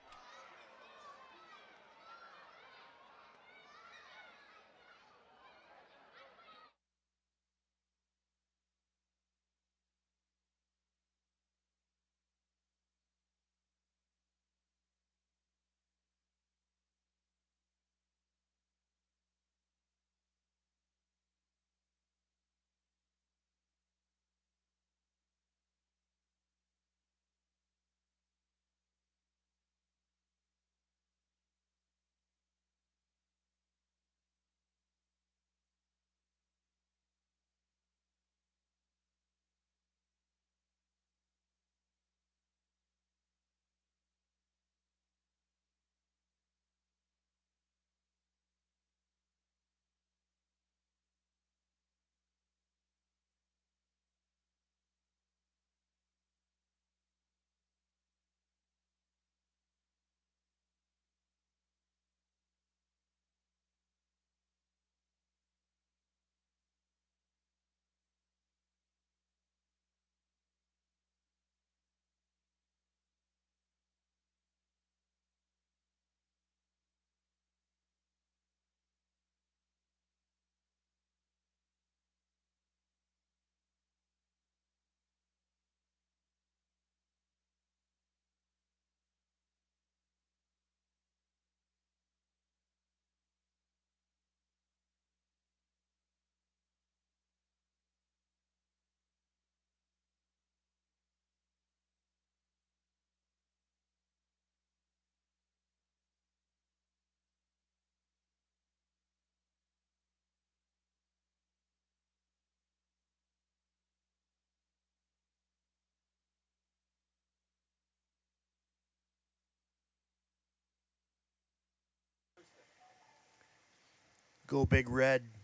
Go Big Red.